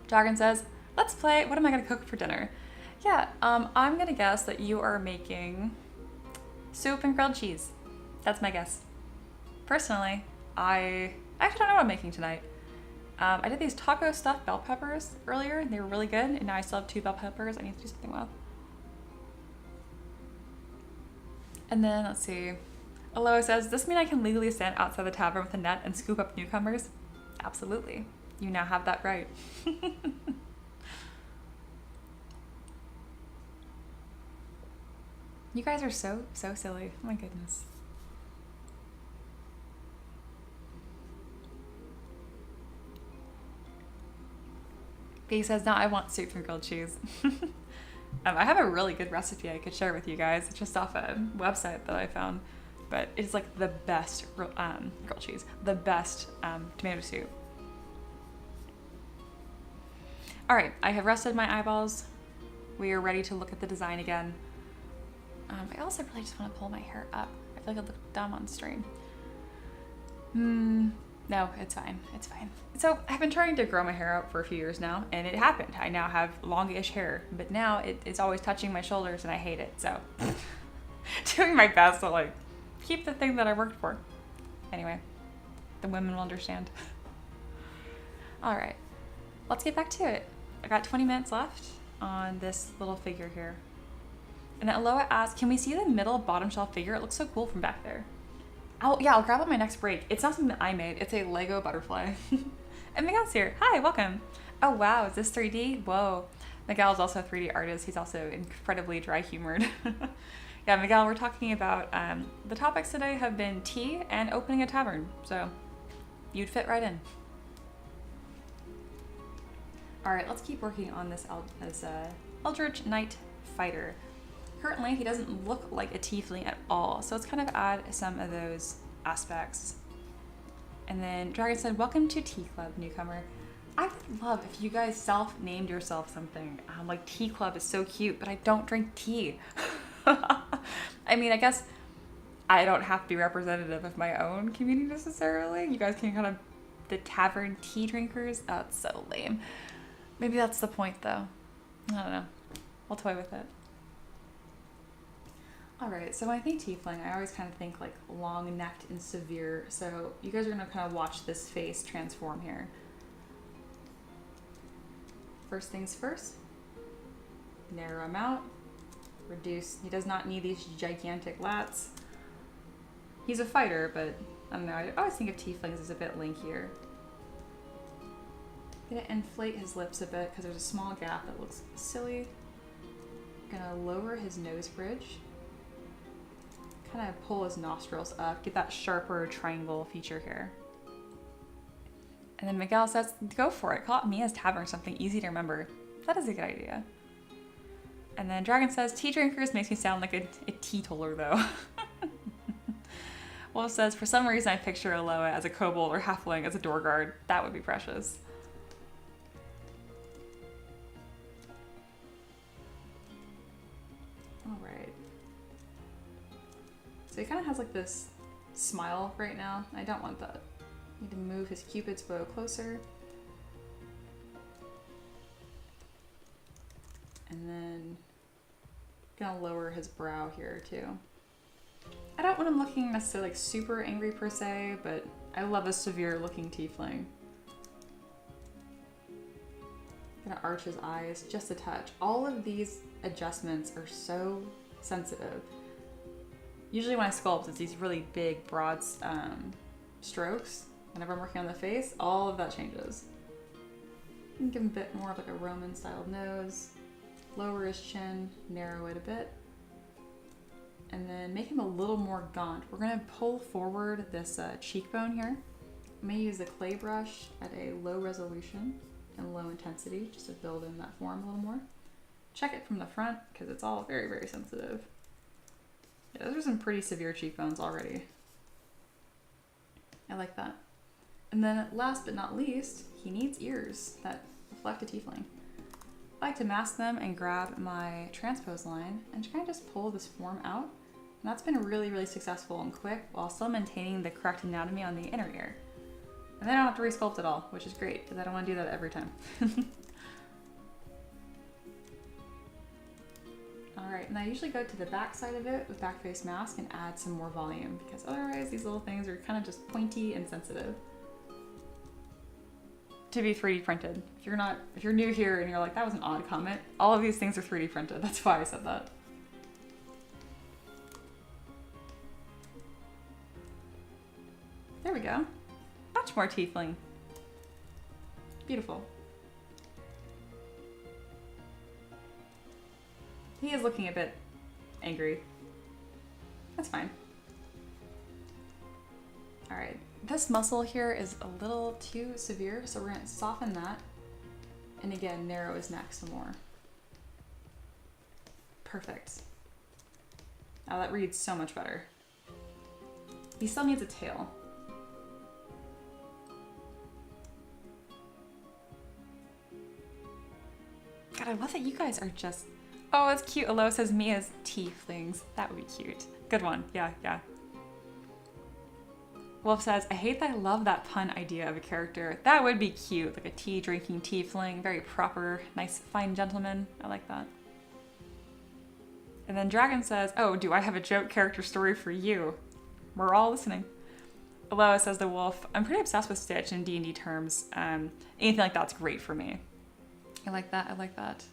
Dragon says, let's play, what am I gonna cook for dinner? Yeah, I'm gonna guess that you are making soup and grilled cheese. That's my guess. Personally, I actually don't know what I'm making tonight. I did these taco stuffed bell peppers earlier and they were really good, and now I still have 2 bell peppers I need to do something with. And then, let's see. Aloha says, does this mean I can legally stand outside the tavern with a net and scoop up newcomers? Absolutely. You now have that right. You guys are so silly. Oh my goodness. B says, now I want soup from grilled cheese. I have a really good recipe I could share with you guys. It's just off a website that I found. But it's like the best grilled cheese. The best tomato soup. All right, I have rested my eyeballs. We are ready to look at the design again. I also really just want to pull my hair up. I feel like I look dumb on stream. No, it's fine. It's fine. So I've been trying to grow my hair out for a few years now, and it happened. I now have longish hair, but now it's always touching my shoulders, and I hate it. So doing my best to like keep the thing that I worked for. Anyway, the women will understand. All right, let's get back to it. I got 20 minutes left on this little figure here. And Aloha asks, can we see the middle bottom shelf figure? It looks so cool from back there. I'll grab it my next break. It's not something that I made. It's a Lego butterfly. And Miguel's here. Hi, welcome. Oh, wow. Is this 3D? Whoa. Miguel's also a 3D artist. He's also incredibly dry humored. Yeah, Miguel, we're talking about, the topics today have been tea and opening a tavern. So you'd fit right in. All right, let's keep working on this Eldritch Knight Fighter. Currently, he doesn't look like a tiefling at all, so let's kind of add some of those aspects. And then Dragon said, welcome to Tea Club, newcomer. I would love if you guys self-named yourself something. Like Tea Club is so cute, but I don't drink tea. I mean, I guess I don't have to be representative of my own community necessarily. You guys can kind of, the tavern tea drinkers, oh, it's so lame. Maybe that's the point though. I don't know. We'll toy with it. All right, so when I think tiefling, I always kind of think like long-necked and severe. So you guys are gonna kind of watch this face transform here. First things first, narrow him out, reduce. He does not need these gigantic lats. He's a fighter, but I don't know, I always think of tieflings as a bit linkier. Gonna inflate his lips a bit because there's a small gap that looks silly. Gonna lower his nose bridge. Kind of pull his nostrils up, get that sharper triangle feature here. And then Miguel says, go for it. Call it Mia's Tavern, something easy to remember. That is a good idea. And then Dragon says, tea drinkers makes me sound like a teetotaler though. Wolf says, for some reason I picture Aloha as a kobold or halfling as a door guard. That would be precious. All right. So he kind of has like this smile right now. I don't want that. Need to move his cupid's bow closer. And then gonna lower his brow here too. I don't want him looking necessarily like super angry per se, but I love a severe looking tiefling. Gonna arch his eyes just a touch. All of these adjustments are so sensitive. Usually when I sculpt, it's these really big, broad strokes. Whenever I'm working on the face, all of that changes. Give him a bit more of like a Roman-styled nose. Lower his chin, narrow it a bit. And then make him a little more gaunt. We're gonna pull forward this cheekbone here. I'm gonna use the clay brush at a low resolution and low intensity just to build in that form a little more. Check it from the front because it's all very, very sensitive. Yeah, those are some pretty severe cheekbones already. I like that. And then last but not least, he needs ears that reflect a tiefling. I like to mask them and grab my transpose line and kind of just pull this form out. And that's been really, really successful and quick while still maintaining the correct anatomy on the inner ear. And then I don't have to resculpt at all, which is great because I don't want to do that every time. All right, and I usually go to the back side of it with back face mask and add some more volume because otherwise these little things are kind of just pointy and sensitive. To be 3D printed. If you're new here and you're like, that was an odd comment, all of these things are 3D printed. That's why I said that. There we go. Much more tiefling. Beautiful. He is looking a bit angry. That's fine. All right, this muscle here is a little too severe, so we're gonna soften that. And again, narrow his neck some more. Perfect. Oh, that reads so much better. He still needs a tail. God, I love that you guys are just... Oh, it's cute. Alo says Mia's tieflings. That would be cute. Good one. Yeah, yeah. Wolf says, I hate that I love that pun idea of a character. That would be cute. Like a tea drinking tiefling. Very proper, nice, fine gentleman. I like that. And then Dragon says, oh, do I have a joke character story for you? We're all listening. Aloha says the wolf, I'm pretty obsessed with Stitch in D&D terms. Anything like that's great for me. I like that. I like that.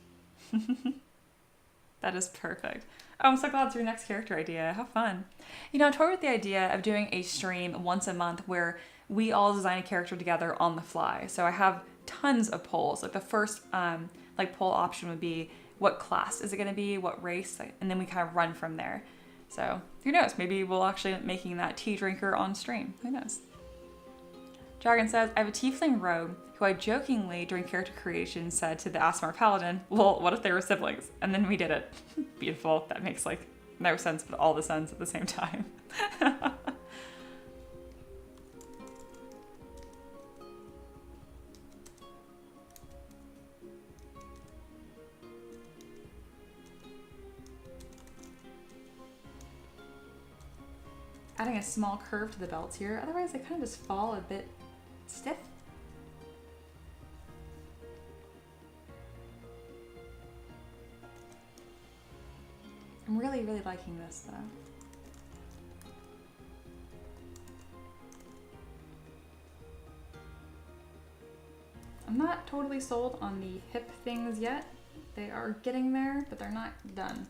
That is perfect. Oh, I'm so glad it's your next character idea. How fun. You know, I'm toying with the idea of doing a stream once a month where we all design a character together on the fly. So I have tons of polls. Like the first poll option would be, what class is it going to be? What race? And then we kind of run from there. So who knows? Maybe we'll actually end up making that tea drinker on stream. Who knows? Dragon says, I have a tiefling rogue who I jokingly during character creation said to the Asmar Paladin, well, what if they were siblings? And then we did it. Beautiful. That makes like no sense, but all the sense at the same time. Adding a small curve to the belts here, otherwise they kind of just fall a bit stiff. I'm really, really liking this though. I'm not totally sold on the hip things yet. They are getting there, but they're not done.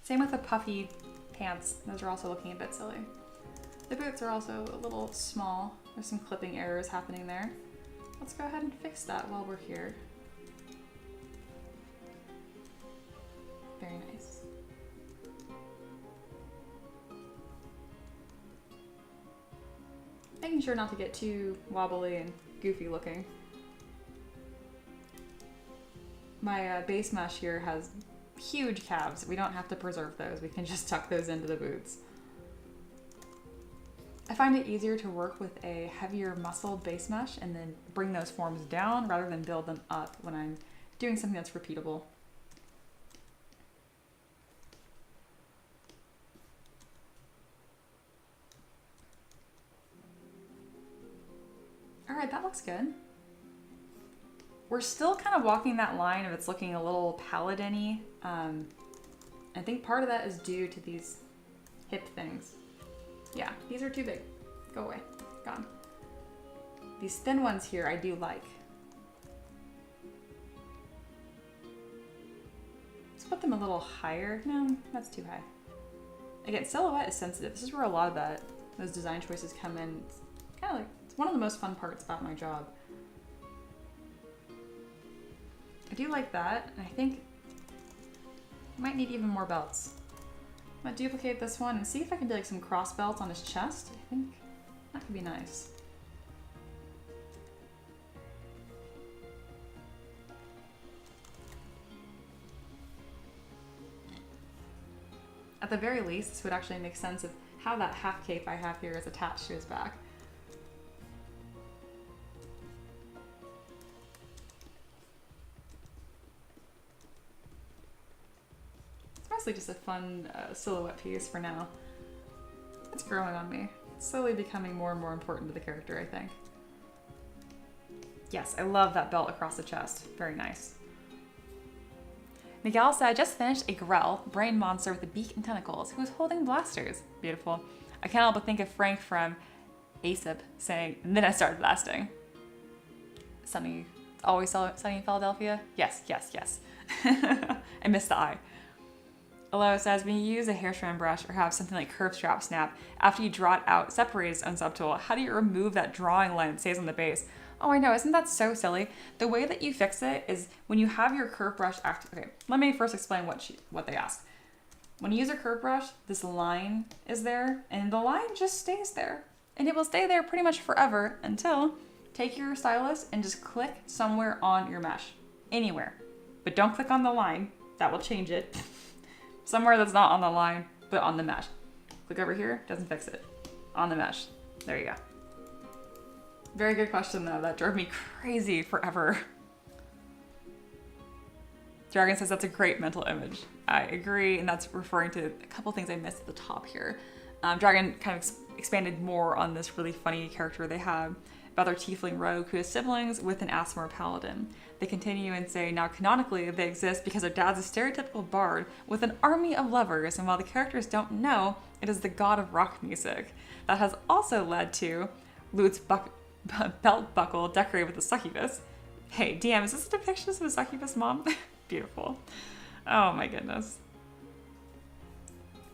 Same with the puffy pants. Those are also looking a bit silly. The boots are also a little small. There's some clipping errors happening there. Let's go ahead and fix that while we're here. Very nice. Making sure not to get too wobbly and goofy looking. My base mesh here has huge calves. We don't have to preserve those. We can just tuck those into the boots. I find it easier to work with a heavier muscled base mesh and then bring those forms down rather than build them up when I'm doing something that's repeatable. All right, that looks good. We're still kind of walking that line of it's looking a little paladin-y. I think part of that is due to these hip things. Yeah, these are too big. Go away. Gone. These thin ones here I do like. Let's put them a little higher. No, that's too high. Again, silhouette is sensitive. This is where a lot of those design choices come in. It's kind of like, it's one of the most fun parts about my job. I do like that, and I think I might need even more belts. I'm gonna duplicate this one and see if I can do like some cross belts on his chest. I think that could be nice. At the very least, this would actually make sense of how that half cape I have here is attached to his back. Mostly just a fun silhouette piece for now. It's growing on me. It's slowly becoming more and more important to the character, I think. Yes, I love that belt across the chest. Very nice. Miguel said, I just finished a Grell, brain monster with a beak and tentacles, who was holding blasters. Beautiful. I can't help but think of Frank from ASAP saying, and then I started blasting. Sunny, always sunny in Philadelphia? Yes, yes, yes. I missed the I. Aloha says, when you use a hair strand brush or have something like curve strap snap, after you draw it out, separate its own subtool, how do you remove that drawing line that stays on the base? Oh, I know. Isn't that so silly? The way that you fix it is when you have your curve brush active. Okay, let me first explain what they asked. When you use a curve brush, this line is there, and the line just stays there. And it will stay there pretty much forever until take your stylus and just click somewhere on your mesh. Anywhere. But don't click on the line. That will change it. Somewhere that's not on the line, but on the mesh. Click over here, doesn't fix it. On the mesh. There you go. Very good question though. That drove me crazy forever. Dragon says that's a great mental image. I agree, and that's referring to a couple things I missed at the top here. Dragon kind of expanded more on this really funny character they have about their tiefling rogue who has siblings with an Asmar paladin. They continue and say, now canonically they exist because their dad's a stereotypical bard with an army of lovers, and while the characters don't know, it is the god of rock music. That has also led to Lut's belt buckle decorated with a succubus. Hey, DM, is this a depiction of a succubus mom? Beautiful. Oh my goodness.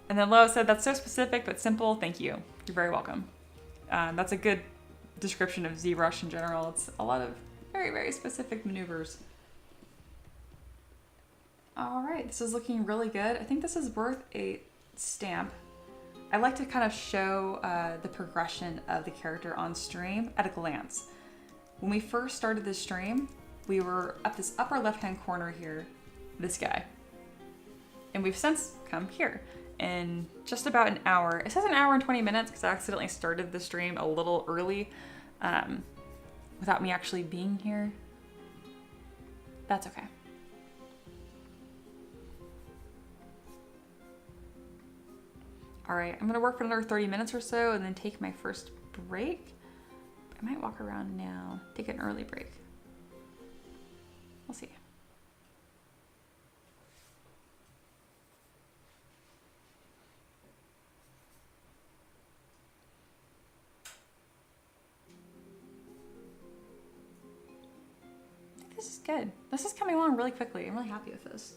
And then Lo said, that's so specific but simple. Thank you. You're very welcome. That's a good description of ZBrush in general. It's a lot of very, very specific maneuvers. All right, this is looking really good. I think this is worth a stamp. I like to kind of show the progression of the character on stream at a glance. When we first started this stream, we were up this upper left-hand corner here, this guy. And we've since come here in just about an hour. It says an hour and 20 minutes because I accidentally started the stream a little early without me actually being here. That's okay. All right, I'm gonna work for another 30 minutes or so and then take my first break. I might walk around now, take an early break. We'll see. I think this is good. This is coming along really quickly. I'm really happy with this.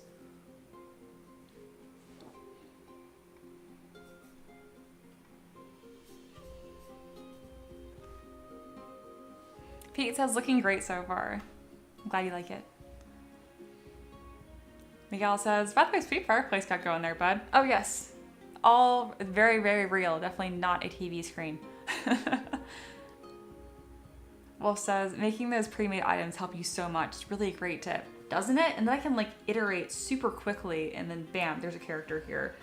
Pete says, looking great so far. I'm glad you like it. Miguel says, by the way, sweet fireplace got going there, bud. Oh yes, all very, very real. Definitely not a TV screen. Wolf says, making those pre-made items help you so much. It's really a great tip, doesn't it? And then I can like iterate super quickly and then bam, there's a character here.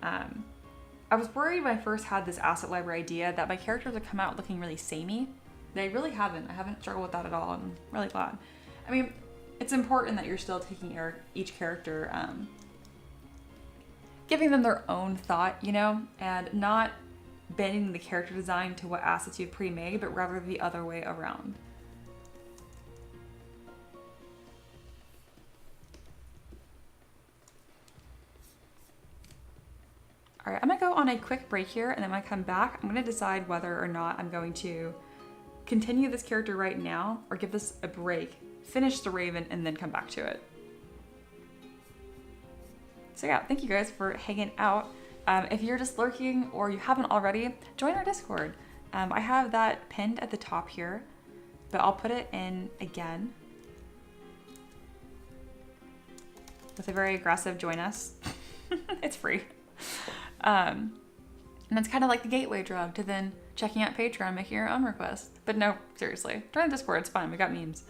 I was worried when I first had this asset library idea that my characters would come out looking really samey. They really haven't. I haven't struggled with that at all. I'm really glad. I mean, it's important that you're still taking each character, giving them their own thought, you know, and not bending the character design to what assets you've pre-made, but rather the other way around. All right, I'm gonna go on a quick break here, and then when I come back, I'm gonna decide whether or not I'm going to continue this character right now or give this a break, finish the Raven, and then come back to it. So yeah, thank you guys for hanging out. If you're just lurking or you haven't already, join our Discord. I have that pinned at the top here, but I'll put it in again with a very aggressive join us. It's free. And it's kind of like the gateway drug to then checking out Patreon, making your own request. But no, seriously, join the Discord, it's fine, we got memes.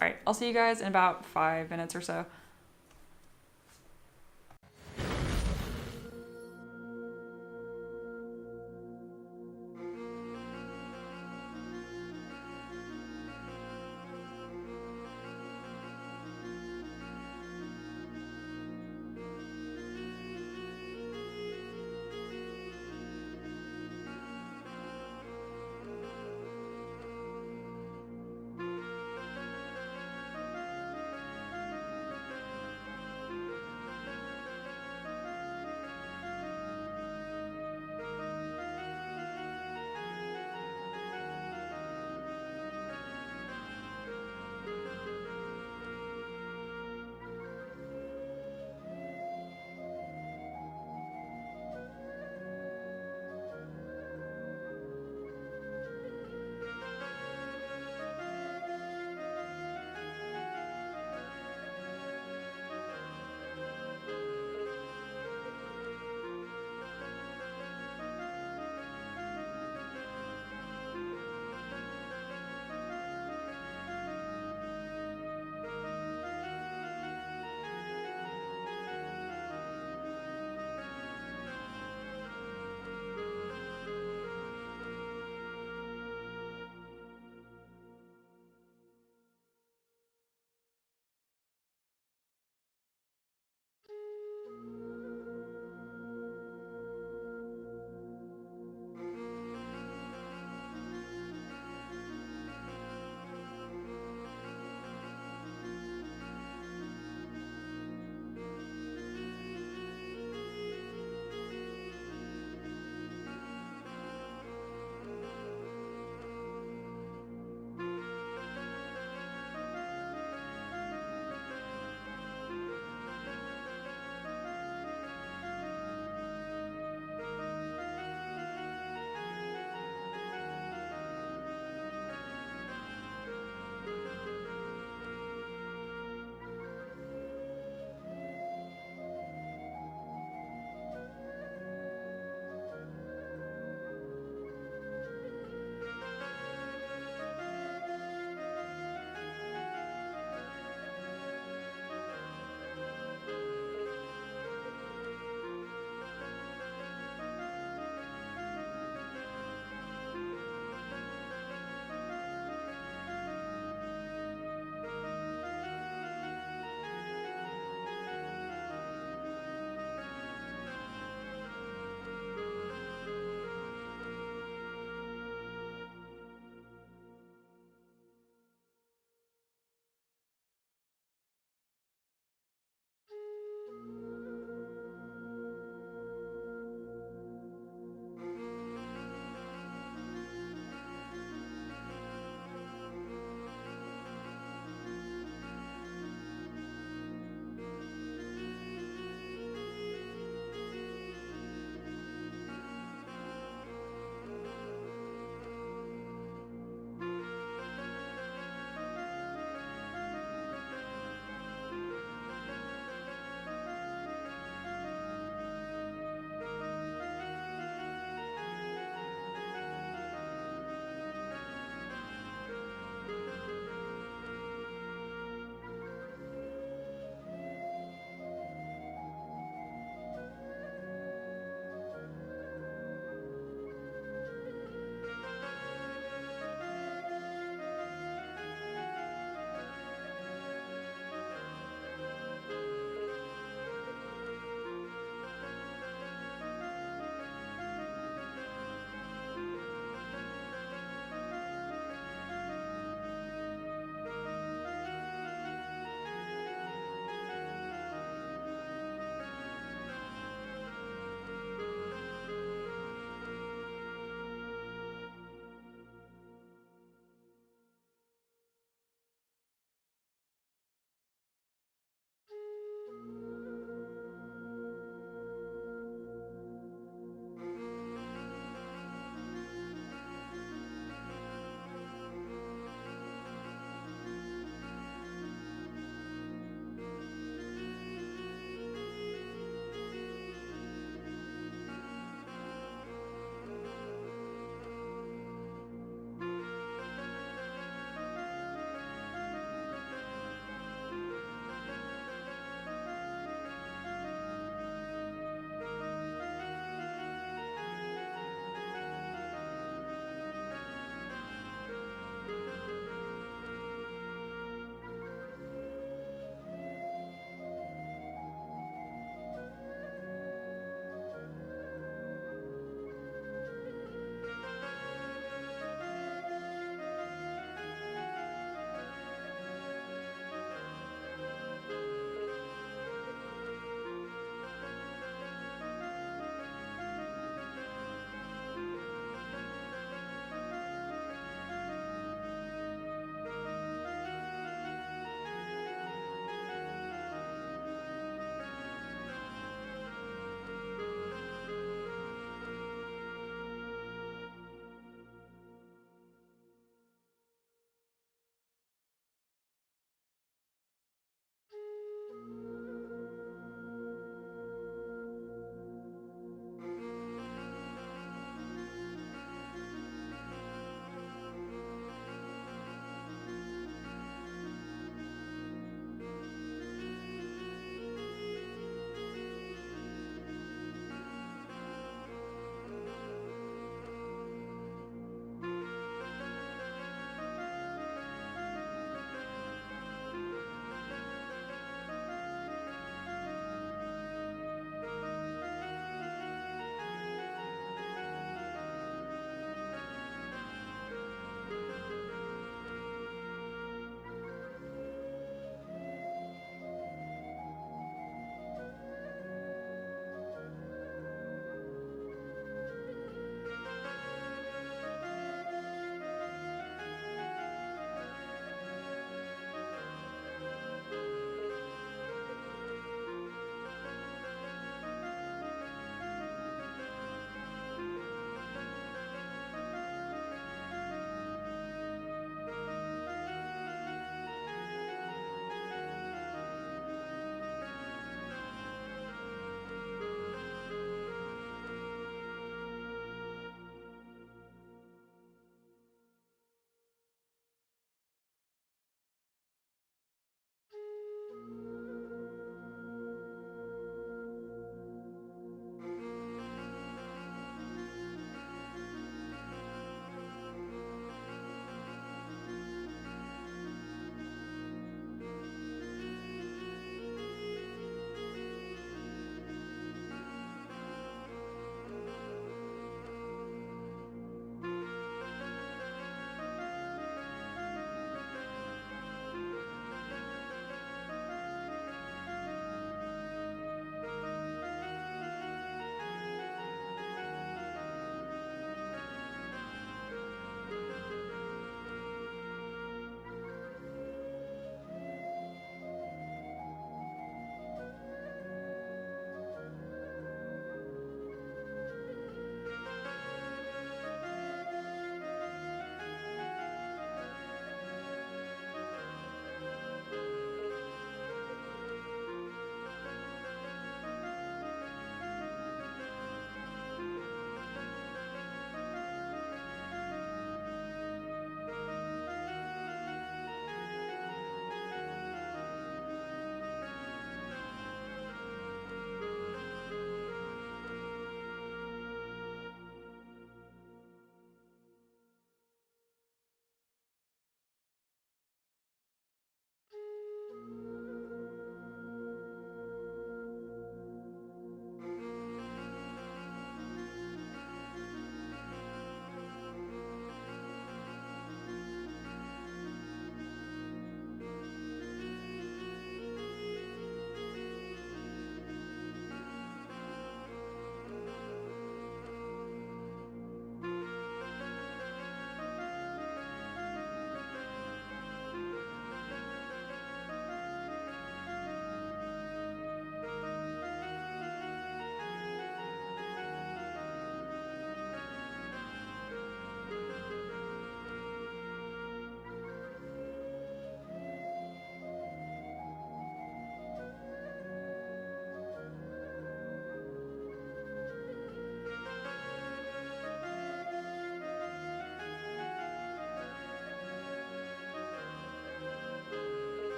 All right, I'll see you guys in about 5 minutes or so.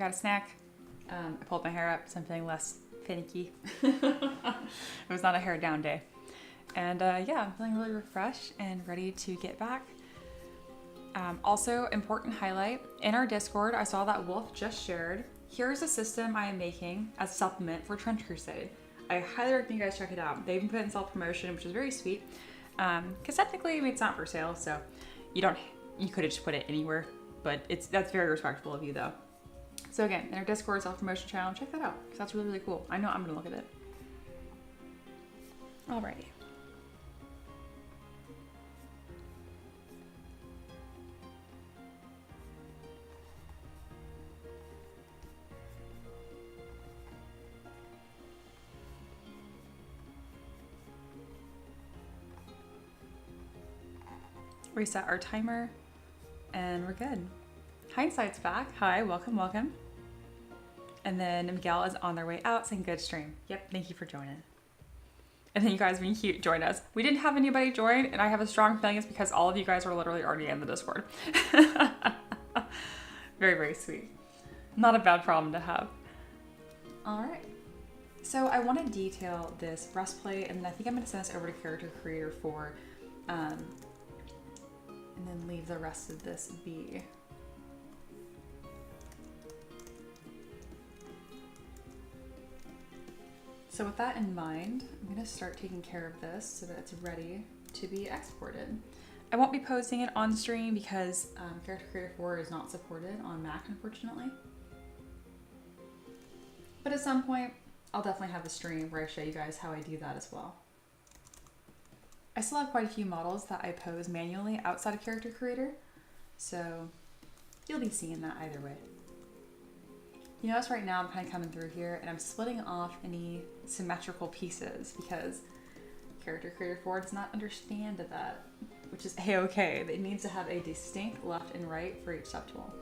got a snack. I pulled my hair up, so I'm feeling less finicky. It was not a hair down day. And yeah, I'm feeling really refreshed and ready to get back. Also, important highlight, in our Discord, I saw that Wolf just shared, here's a system I am making as a supplement for Trench Crusade. I highly recommend you guys check it out. They even put it in self-promotion, which is very sweet. Because technically it's not for sale, so you could have just put it anywhere, but that's very respectful of you though. So again, in our Discord self-promotion channel, check that out, because that's really, really cool. I know I'm gonna look at it. Alrighty. Reset our timer, and we're good. Hindsight's back. Hi, welcome, welcome. And then Miguel is on their way out saying good stream. Yep, thank you for joining. And then you guys being cute join us. We didn't have anybody join, and I have a strong feeling it's because all of you guys were literally already in the Discord. Very, very sweet. Not a bad problem to have. All right. So I want to detail this breastplate, and then I think I'm going to send this over to Character Creator 4, and then leave the rest of this be. So with that in mind, I'm going to start taking care of this so that it's ready to be exported. I won't be posting it on stream because Character Creator 4 is not supported on Mac, unfortunately. But at some point, I'll definitely have a stream where I show you guys how I do that as well. I still have quite a few models that I pose manually outside of Character Creator, so you'll be seeing that either way. You notice right now I'm kind of coming through here and I'm splitting off any symmetrical pieces because Character Creator 4 does not understand that, which is a-okay. It needs to have a distinct left and right for each subtool.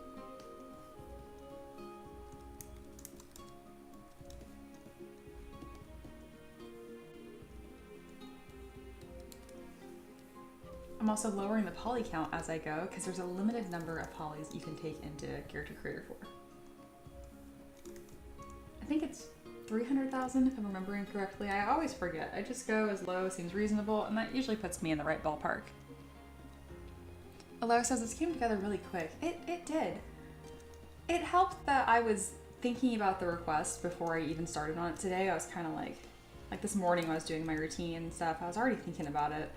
I'm also lowering the poly count as I go because there's a limited number of polys you can take into Character Creator 4. I think it's 300,000 if I'm remembering correctly. I always forget. I just go as low as seems reasonable, and that usually puts me in the right ballpark. Alo says this came together really quick. It did. It helped that I was thinking about the request before I even started on it today. I was kind of like this morning when I was doing my routine and stuff, I was already thinking about it.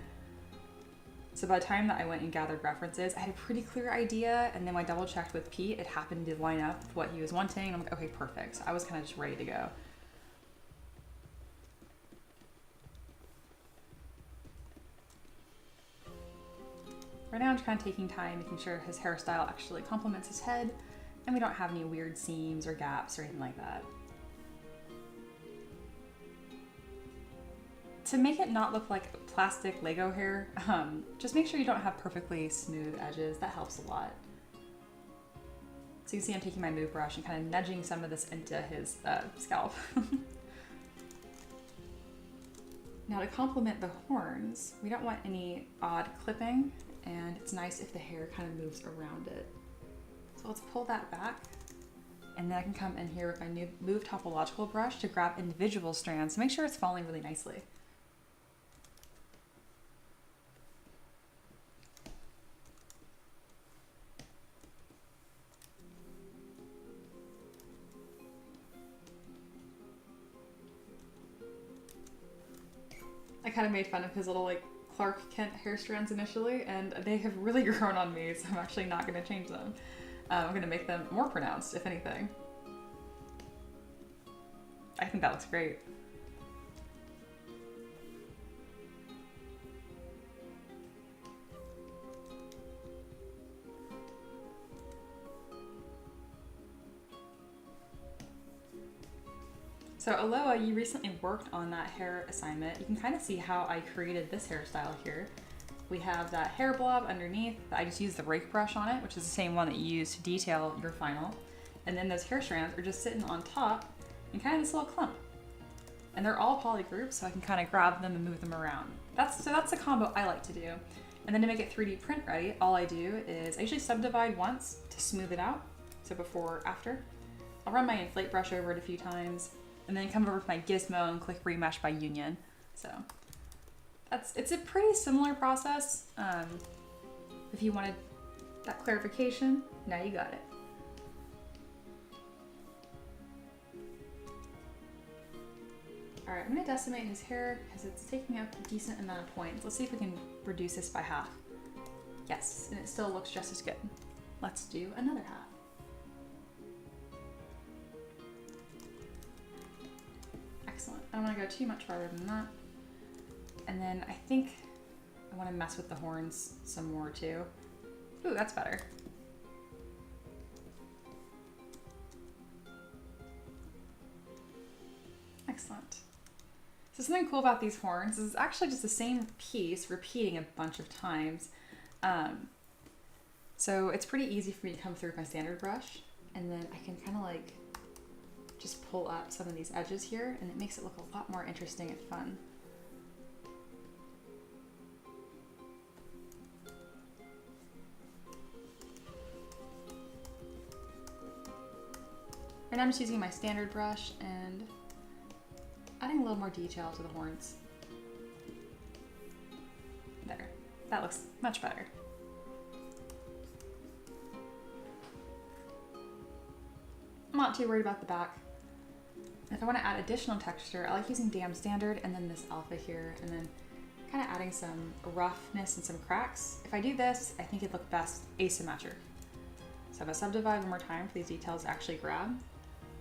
So by the time that I went and gathered references, I had a pretty clear idea, and then when I double checked with Pete, it happened to line up with what he was wanting, and I'm like, okay, perfect. So I was kind of just ready to go. Right now I'm just kind of taking time, making sure his hairstyle actually complements his head, and we don't have any weird seams or gaps or anything like that. To make it not look like plastic Lego hair, just make sure you don't have perfectly smooth edges. That helps a lot. So you can see I'm taking my move brush and kind of nudging some of this into his scalp. Now to complement the horns, we don't want any odd clipping, and it's nice if the hair kind of moves around it. So let's pull that back, and then I can come in here with my new Move Topological brush to grab individual strands to make sure it's falling really nicely. I kind of made fun of his little like Clark Kent hair strands initially, and they have really grown on me, so I'm actually not going to change them. I'm going to make them more pronounced, if anything. I think that looks great. So Aloha, you recently worked on that hair assignment. You can kind of see how I created this hairstyle here. We have that hair blob underneath. I just used the rake brush on it, which is the same one that you use to detail your final. And then those hair strands are just sitting on top in kind of this little clump. And they're all poly groups, so I can kind of grab them and move them around. That's the combo I like to do. And then to make it 3D print ready, all I do is I usually subdivide once to smooth it out. So before, after. I'll run my inflate brush over it a few times and then come over to my gizmo and click remesh by union. So it's a pretty similar process. If you wanted that clarification, now you got it. All right, I'm gonna decimate his hair because it's taking up a decent amount of points. Let's see if we can reduce this by half. Yes, and it still looks just as good. Let's do another half. Excellent. I don't want to go too much farther than that. And then I think I want to mess with the horns some more too. Ooh, that's better. Excellent. So something cool about these horns is it's actually just the same piece repeating a bunch of times. So it's pretty easy for me to come through with my standard brush, and then I can kind of like just pull up some of these edges here, and it makes it look a lot more interesting and fun. And I'm just using my standard brush and adding a little more detail to the horns. There, that looks much better. I'm not too worried about the back. If I want to add additional texture, I like using Dam Standard and then this alpha here, and then kind of adding some roughness and some cracks. If I do this, I think it'd look best asymmetric. So if I subdivide one more time for these details to actually grab,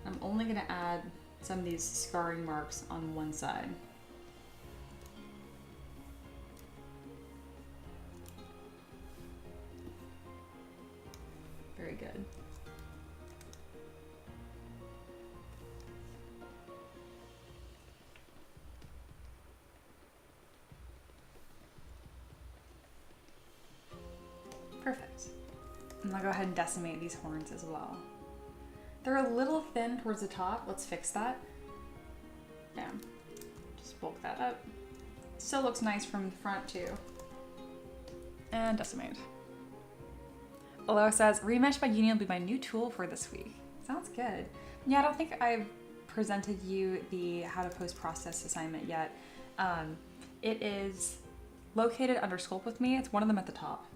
I'm only going to add some of these scarring marks on one side. Very good. Perfect. And I'll go ahead and decimate these horns as well. They're a little thin towards the top. Let's fix that. Yeah, just bulk that up. Still looks nice from the front too. And decimate. Aloha says, remesh by union will be my new tool for this week. Sounds good. Yeah, I don't think I've presented you the how to post process assignment yet. It is located under Sculpt with me. It's one of them at the top.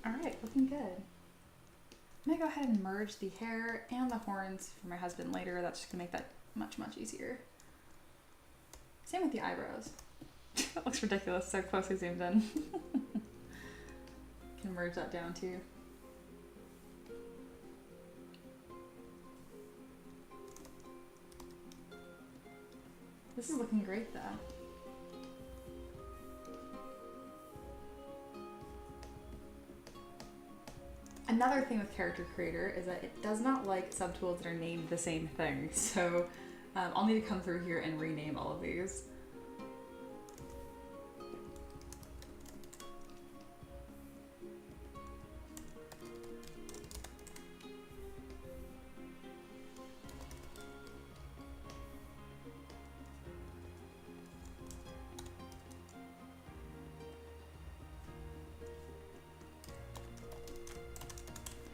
All right, looking good. I'm gonna go ahead and merge the hair and the horns for my husband later. That's just gonna make that much, much easier. Same with the eyebrows. That looks ridiculous, so closely zoomed in. Can merge that down too. This is looking great though. Another thing with Character Creator is that it does not like subtools that are named the same thing. So I'll need to come through here and rename all of these.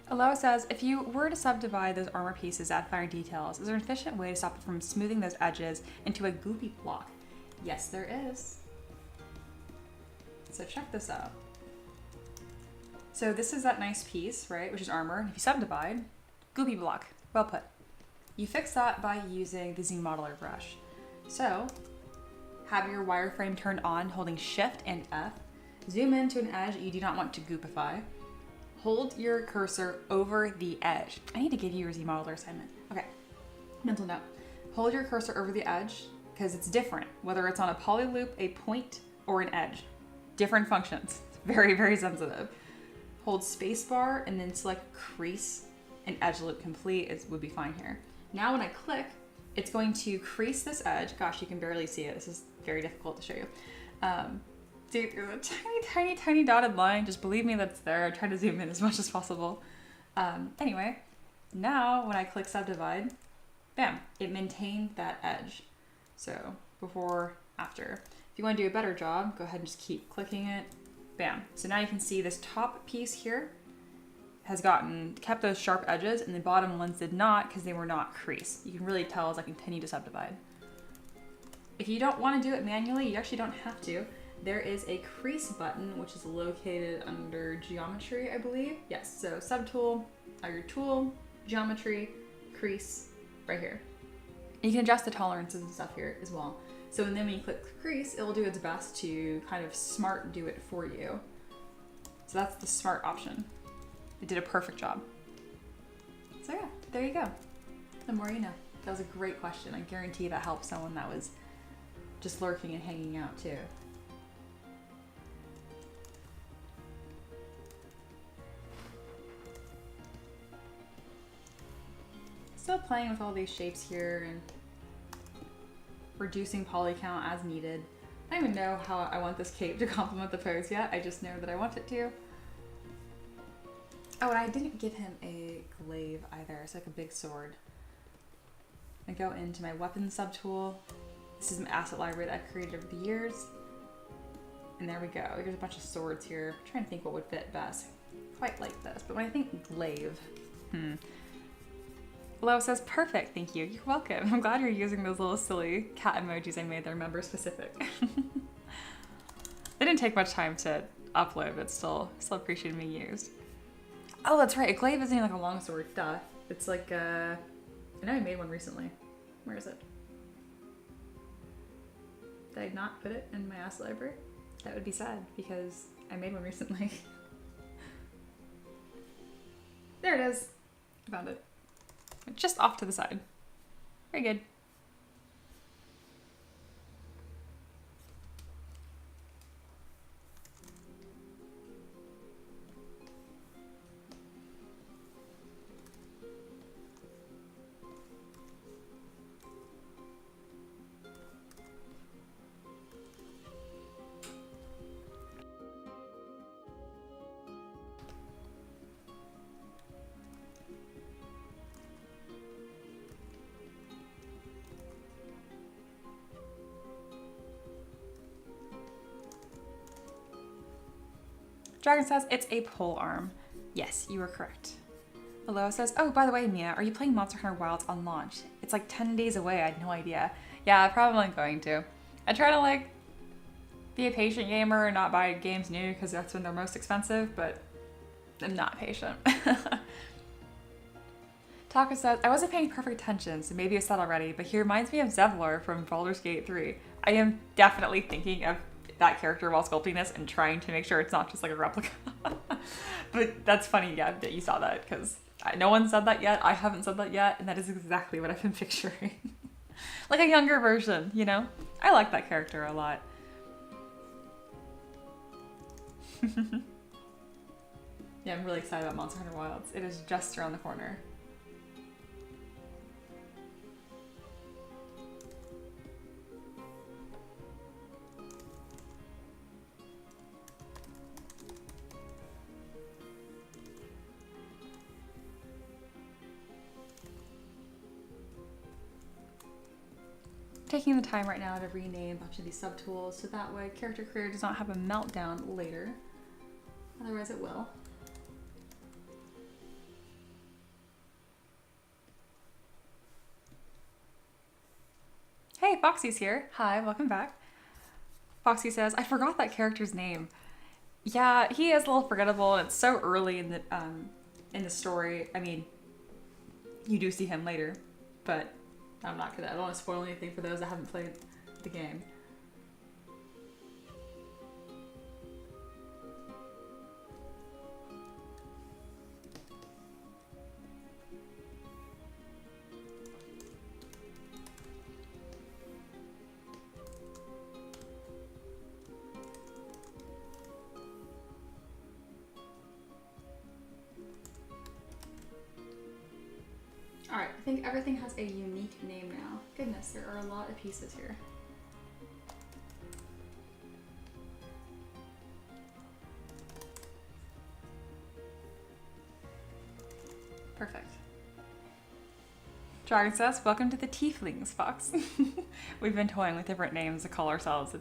Aloha says, if you were to subdivide those armor pieces, add finer details, is there an efficient way to stop it from smoothing those edges into a goopy block? Yes, there is. So check this out. So this is that nice piece, right, which is armor. If you subdivide, goopy block, well put. You fix that by using the Z Modeler brush. So have your wireframe turned on, holding Shift and F. Zoom into an edge you do not want to goopify. Hold your cursor over the edge. I need to give you a Z Modeler assignment. Okay, mental note. Hold your cursor over the edge because it's different, whether it's on a poly loop, a point, or an edge. Different functions. It's very, very sensitive. Hold spacebar and then select crease and edge loop complete would be fine here. Now when I click, it's going to crease this edge. Gosh, you can barely see it. This is very difficult to show you. See through the tiny, tiny, tiny dotted line. Just believe me, that's there. I try to zoom in as much as possible. Anyway, now when I click subdivide, bam, it maintained that edge. So before, after. If you want to do a better job, go ahead and just keep clicking it. Bam. So now you can see this top piece here has kept those sharp edges, and the bottom ones did not because they were not creased. You can really tell as I continue to subdivide. If you don't want to do it manually, you actually don't have to. There is a crease button, which is located under geometry, I believe. Yes, so subtool, your tool, geometry, crease, right here. And you can adjust the tolerances and stuff here as well. So then when you click crease, it will do its best to kind of smart do it for you. So that's the smart option. It did a perfect job. So yeah, there you go. The more you know. That was a great question. I guarantee that helped someone that was just lurking and hanging out too. Still playing with all these shapes here and reducing poly count as needed. I don't even know how I want this cape to complement the pose yet. I just know that I want it to. Oh, and I didn't give him a glaive either. It's like a big sword. I go into my weapon subtool. This is an asset library that I've created over the years. And there we go. There's a bunch of swords here. I'm trying to think what would fit best. Quite like this, but when I think glaive, Lo says, perfect, thank you. You're welcome. I'm glad you're using those little silly cat emojis I made. They're member specific. They didn't take much time to upload, but still appreciated being used. Oh, that's right. A glaive isn't even like a longsword stuff. It's like, I know I made one recently. Where is it? Did I not put it in my asset library? That would be sad because I made one recently. There it is. Found it. Just off to the side. Very good. Dragon says it's a pole arm. Yes, you were correct. Aloha says, oh, by the way, Mia, are you playing Monster Hunter Wilds on launch? It's like 10 days away. I had no idea. Yeah, probably going to. I try to like be a patient gamer and not buy games new because that's when they're most expensive, but I'm not patient. Taka says, I wasn't paying perfect attention, so maybe you said already, but he reminds me of Zevlor from Baldur's Gate 3. I am definitely thinking of that character while sculpting this and trying to make sure it's not just like a replica. But that's funny, yeah, that you saw that because no one said that yet. I haven't said that yet, and that is exactly what I've been picturing. Like a younger version, you know? I like that character a lot. Yeah, I'm really excited about Monster Hunter Wilds. It is just around the corner. Taking the time right now to rename a bunch of these subtools so that way character creator does not have a meltdown later. Otherwise it will. Hey, Foxy's here. Hi, welcome back. Foxy says, I forgot that character's name. Yeah, he is a little forgettable and it's so early in the story. I mean, you do see him later, but I don't want to spoil anything for those that haven't played the game. Alright, I think everything has a unique name now. Goodness, there are a lot of pieces here. Perfect. Dragon says, welcome to the Tieflings, Fox. We've been toying with different names to call ourselves.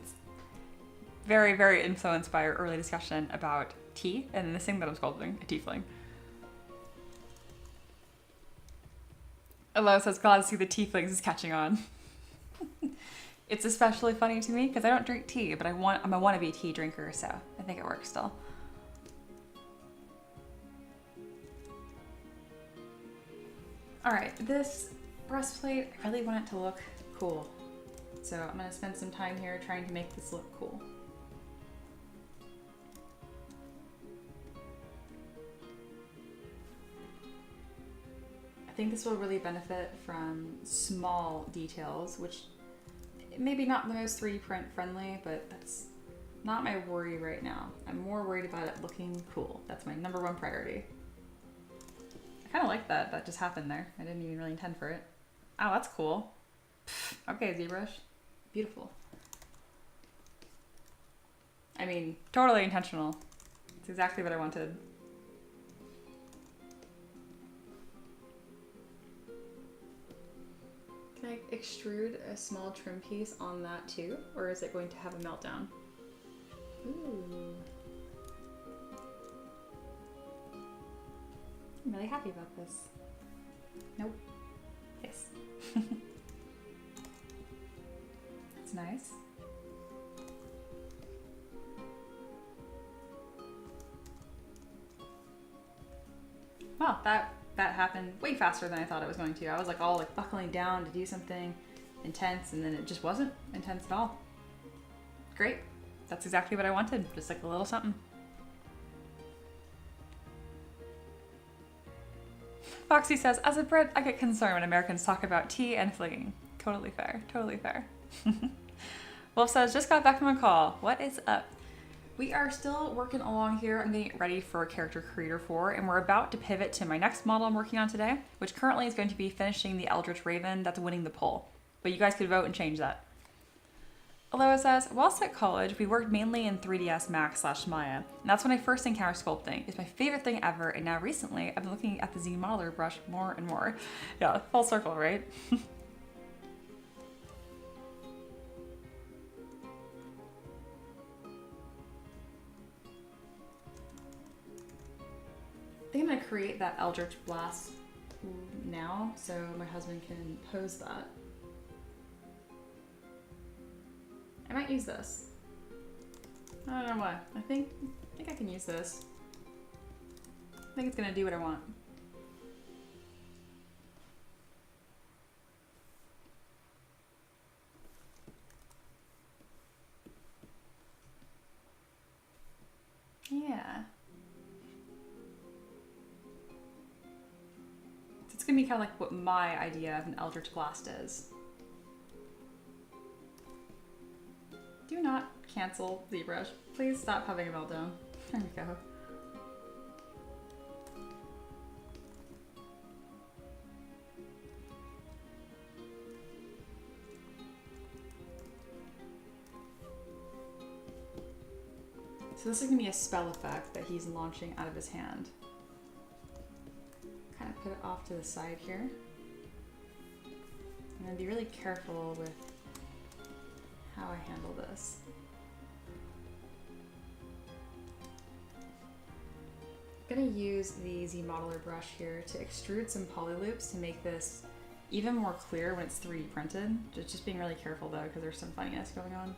very, very influenced by our early discussion about tea and this thing that I'm sculpting, a tiefling. Elo says, glad to see the tieflings is catching on. It's especially funny to me because I don't drink tea, but I'm a wannabe tea drinker, so I think it works still. All right, this breastplate, I really want it to look cool. So I'm gonna spend some time here trying to make this look cool. I think this will really benefit from small details, which maybe not the most 3D print friendly, but that's not my worry right now. I'm more worried about it looking cool. That's my #1 priority. I kind of like that just happened there. I didn't even really intend for it. Oh, that's cool. Okay, ZBrush. Beautiful. I mean, totally intentional. It's exactly what I wanted. Can I extrude a small trim piece on that too? Or is it going to have a meltdown? Ooh. I'm really happy about this. Nope. Yes. That's nice. Wow, that happened way faster than I thought it was going to. I was like all like buckling down to do something intense, and then it just wasn't intense at all. Great. That's exactly what I wanted. Just like a little something. Foxy says, as a Brit, I get concerned when Americans talk about tea and flinging. Totally fair. Totally fair. Wolf says, just got back from a call. What is up? We are still working along here. I'm getting ready for Character Creator 4, and we're about to pivot to my next model I'm working on today, which currently is going to be finishing the Eldritch Raven that's winning the poll. But you guys could vote and change that. Aloha says, whilst at college, we worked mainly in 3ds Max/Maya, and that's when I first encountered sculpting. It's my favorite thing ever, and now recently, I've been looking at the Z modeler brush more and more. Yeah, full circle, right? I think I'm gonna create that Eldritch Blast now, so my husband can pose that. I might use this. I don't know why. I think I can use this. I think it's gonna do what I want. Yeah. It's gonna be kind of like what my idea of an Eldritch Blast is. Do not cancel ZBrush. Please stop having a meltdown. There we go. So this is gonna be a spell effect that he's launching out of his hand. Kind of put it off to the side here. And then be really careful with how I handle this. I'm gonna use the Z modeler brush here to extrude some poly loops to make this even more clear when it's 3D printed. Just being really careful though, because there's some funniness going on.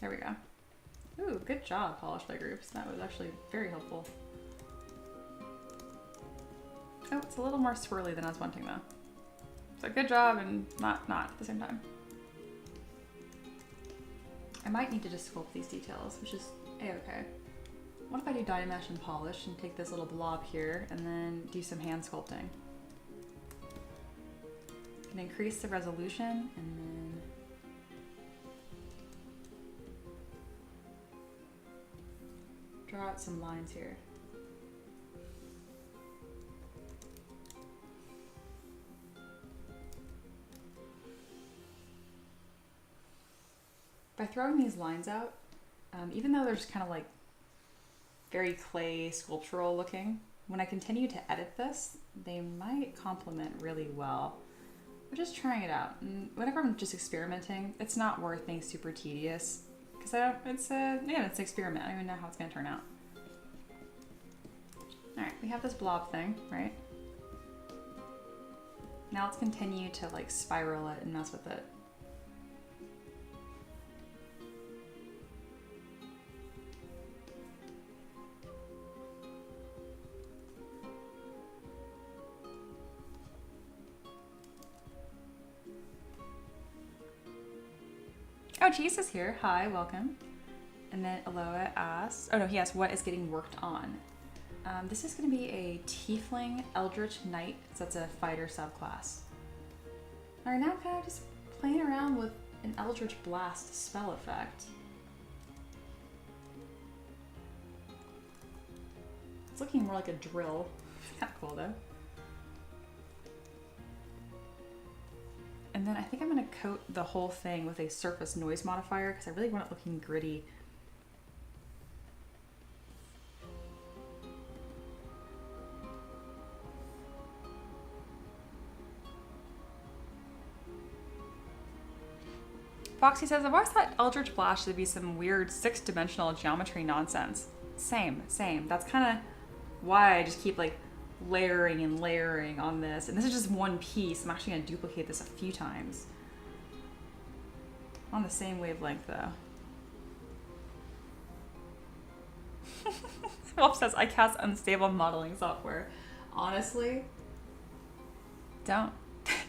There we go. Ooh, good job, Polish by Groups. That was actually very helpful. Oh, it's a little more swirly than I was wanting though. So good job and not at the same time. I might need to just sculpt these details, which is a-okay. What if I do Dynamesh and polish and take this little blob here and then do some hand sculpting? Can increase the resolution and then draw out some lines here. By throwing these lines out, even though there's kind of like very clay sculptural looking. When I continue to edit this, they might complement really well. We're just trying it out. And whenever I'm just experimenting, it's not worth being super tedious because it's an experiment. I don't even know how it's gonna turn out. All right, we have this blob thing, right? Now let's continue to like spiral it and mess with it. Oh, Cheese is here. Hi, welcome. And then Aloha asks, oh no, he asked, what is getting worked on? This is going to be a Tiefling Eldritch Knight, so that's a fighter subclass. Alright, now I'm kind of just playing around with an Eldritch Blast spell effect. It's looking more like a drill. Kind of cool though. And then I think I'm going to coat the whole thing with a surface noise modifier because I really want it looking gritty. Foxy says, I've always thought Eldritch Blast should be some weird 6-dimensional geometry nonsense. Same. That's kind of why I just keep like layering and layering on this. And this is just one piece. I'm actually going to duplicate this a few times. On the same wavelength though. Wolf says, I cast unstable modeling software. Honestly, don't.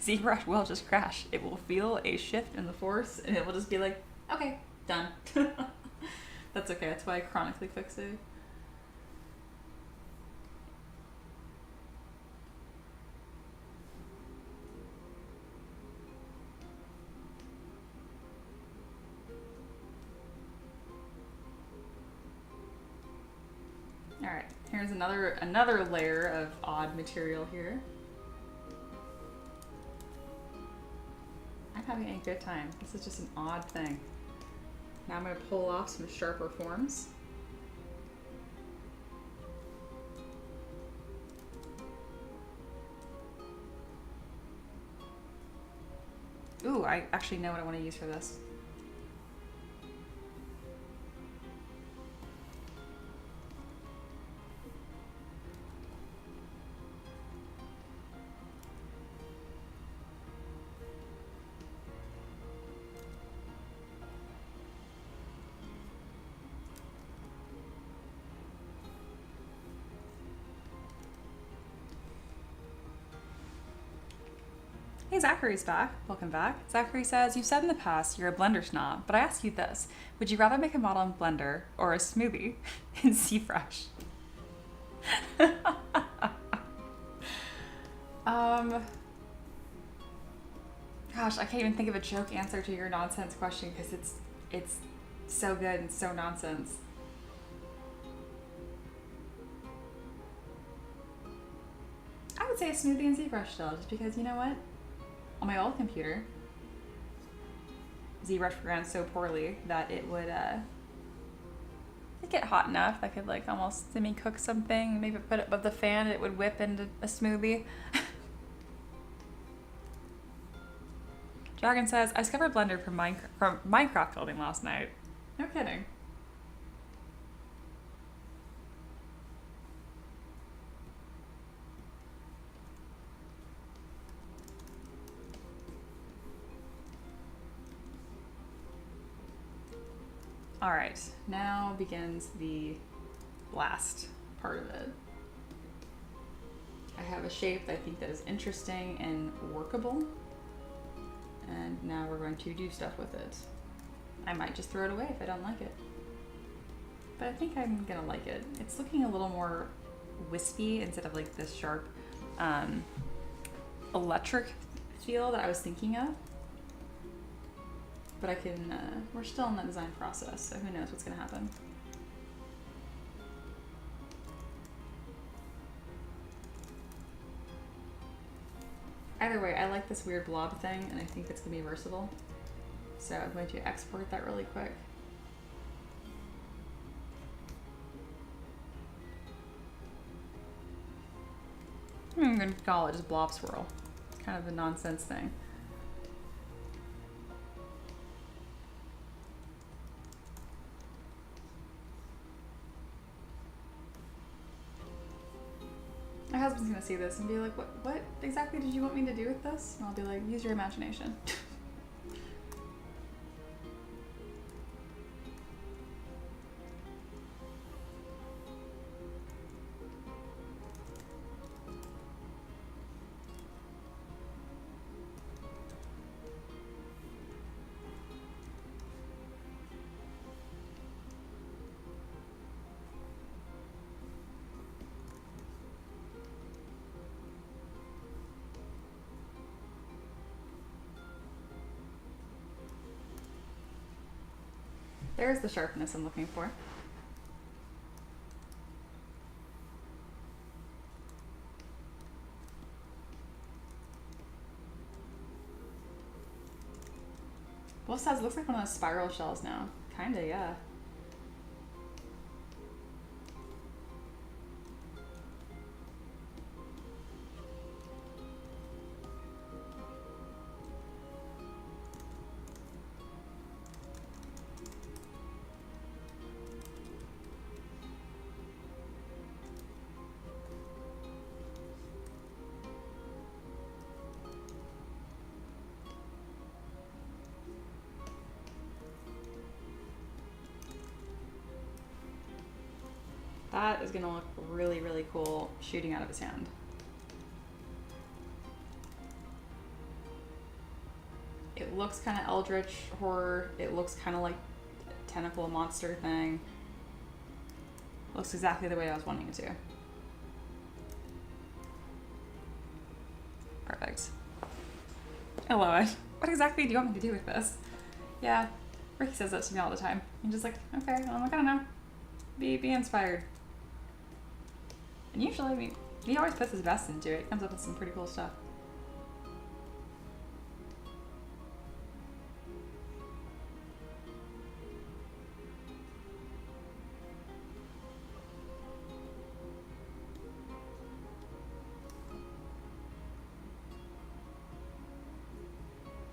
ZBrush will just crash. It will feel a shift in the force and it will just be like, okay, done. That's okay. That's why I chronically fix it. All right, here's another layer of odd material here. I'm having a good time. This is just an odd thing. Now I'm going to pull off some sharper forms. Ooh, I actually know what I want to use for this. Hey, Zachary's back. Welcome back. Zachary says, you've said in the past you're a Blender snob, but I ask you this. Would you rather make a model in Blender or a smoothie in ZBrush? Gosh, I can't even think of a joke answer to your nonsense question because it's so good and so nonsense. I would say a smoothie in ZBrush still, just because, you know what? On my old computer, ZBrush ran so poorly that it would get hot enough I could like almost semi-cook something, maybe put it above the fan and it would whip into a smoothie. Dragon says, I discovered Blender from Minecraft building last night. No kidding. All right, now begins the last part of it. I have a shape that I think that is interesting and workable. And now we're going to do stuff with it. I might just throw it away if I don't like it. But I think I'm gonna like it. It's looking a little more wispy instead of like this sharp electric feel that I was thinking of. But I can, we're still in that design process, so who knows what's gonna happen. Either way, I like this weird blob thing, and I think it's gonna be versatile. So I'm going to export that really quick. I'm going to call it just blob swirl. It's kind of a nonsense thing. My husband's gonna see this and be like, what exactly did you want me to do with this? And I'll be like, use your imagination. There's the sharpness I'm looking for. Both sides looks like one of those spiral shells now. Kinda, yeah. That is gonna look really, really cool shooting out of his hand. It looks kind of Eldritch horror. It looks kind of like a tentacle monster thing. Looks exactly the way I was wanting it to. Perfect. I love it. What exactly do you want me to do with this? Yeah, Ricky says that to me all the time. I'm just like, okay, well, I don't know. Be inspired. And usually, I mean, he always puts his best into it. Comes up with some pretty cool stuff.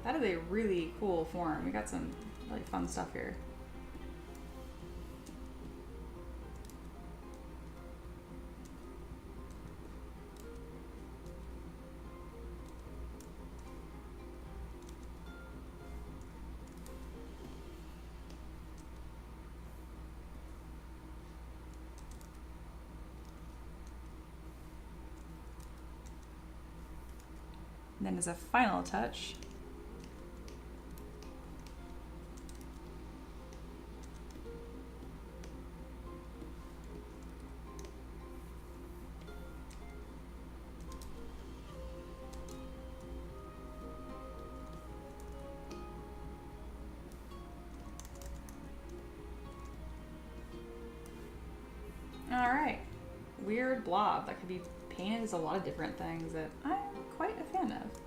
That is a really cool form. We got some really fun stuff here. And then as a final touch, alright, weird blob that could be painted as a lot of different things that I'm quite a fan of.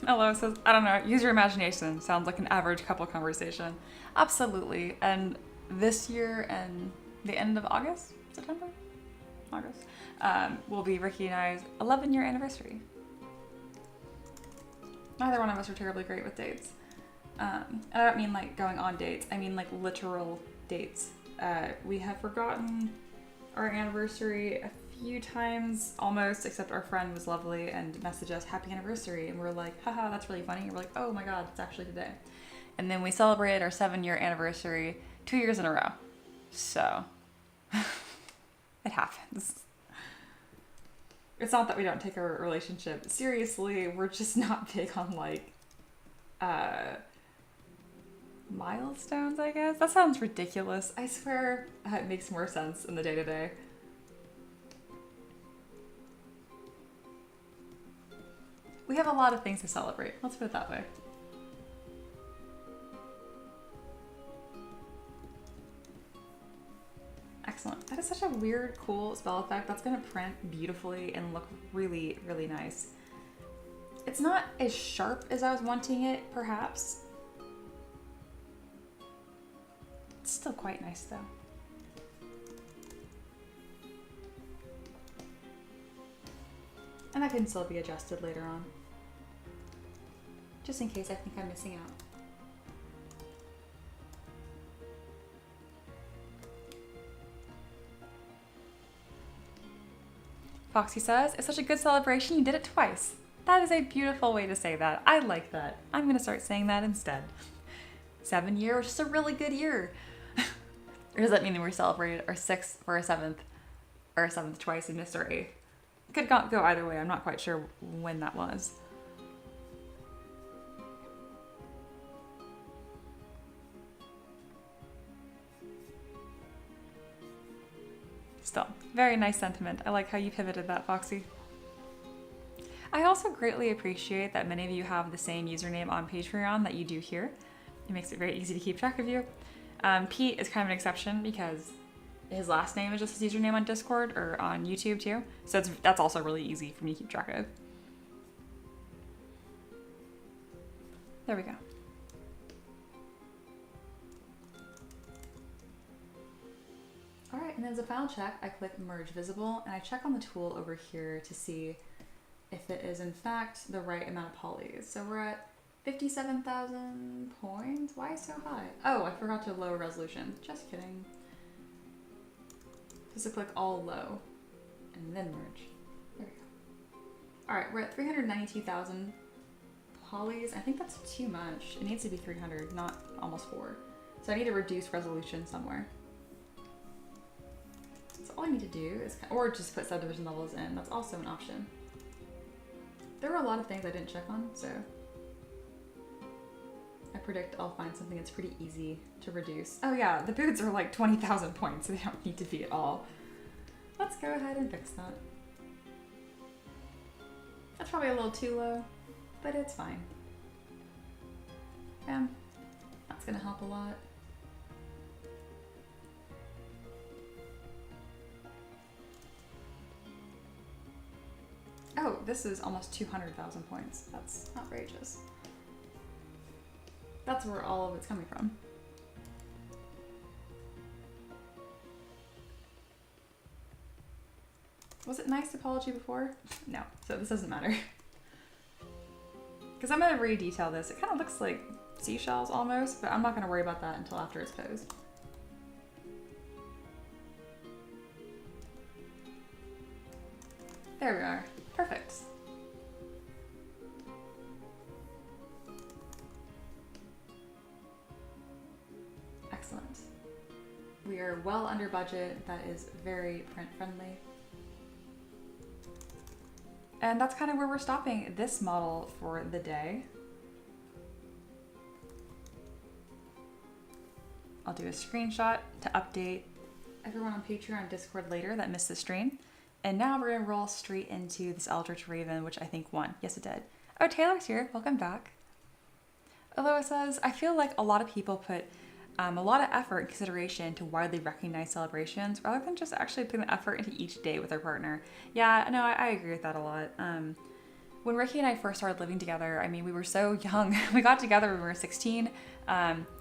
Hello says, I don't know, use your imagination. Sounds like an average couple conversation. Absolutely. And this year and the end of August, September? August, will be Ricky and I's 11-year anniversary. Neither one of us are terribly great with dates. And I don't mean like going on dates, I mean like literal dates. We have forgotten our anniversary a few times almost, except our friend was lovely and messaged us happy anniversary, and we're like, haha, that's really funny. And we're like, oh my god, it's actually today. And then we celebrated our 7-year anniversary 2 years in a row. So it happens. It's not that we don't take our relationship seriously. We're just not big on like milestones, I guess. That sounds ridiculous. I swear it makes more sense in the day-to-day. We have a lot of things to celebrate. Let's put it that way. Excellent. That is such a weird, cool spell effect. That's going to print beautifully and look really, really nice. It's not as sharp as I was wanting it, perhaps. It's still quite nice, though. And that can still be adjusted later on. Just in case I think I'm missing out. Foxy says, it's such a good celebration, you did it twice. That is a beautiful way to say that. I like that. I'm going to start saying that instead. 7 year was just a really good year. Or does that mean that we celebrated our 6th or our 7th? Or our 7th twice and missed our 8th? It could go either way. I'm not quite sure when that was. Still, very nice sentiment. I like how you pivoted that, Foxy. I also greatly appreciate that many of you have the same username on Patreon that you do here. It makes it very easy to keep track of you. Pete is kind of an exception because his last name is just his username on Discord or on YouTube too. So that's also really easy for me to keep track of. There we go. All right, and then as a final check, I click Merge Visible, and I check on the tool over here to see if it is in fact the right amount of polys. So we're at 57,000 points. Why so high? Oh, I forgot to lower resolution. Just kidding. Just to click all low, and then merge. There we go. All right, we're at 392,000 polys. I think that's too much. It needs to be 300, not almost 4. So I need to reduce resolution somewhere. So all I need to do is, or just put subdivision levels in. That's also an option. There were a lot of things I didn't check on, so I predict I'll find something that's pretty easy to reduce. Oh yeah, the boots are like 20,000 points, so they don't need to be at all. Let's go ahead and fix that. That's probably a little too low, but it's fine. Bam. That's gonna help a lot. Oh, this is almost 200,000 points. That's outrageous. That's where all of it's coming from. Was it nice topology before? No, so this doesn't matter. Because I'm going to re-detail this. It kind of looks like seashells almost, but I'm not going to worry about that until after it's posed. There we are. Perfect. Excellent. We are well under budget. That is very print friendly. And that's kind of where we're stopping this model for the day. I'll do a screenshot to update everyone on Patreon and Discord later that missed the stream. And now we're gonna roll straight into this Eldritch Raven, which I think won. Yes, it did. Oh, Taylor's here. Welcome back. Although it says, I feel like a lot of people put a lot of effort and consideration to widely recognized celebrations rather than just actually putting the effort into each day with their partner. Yeah, no, I agree with that a lot. When Ricky and I first started living together, I mean, we were so young. We got together when we were 16.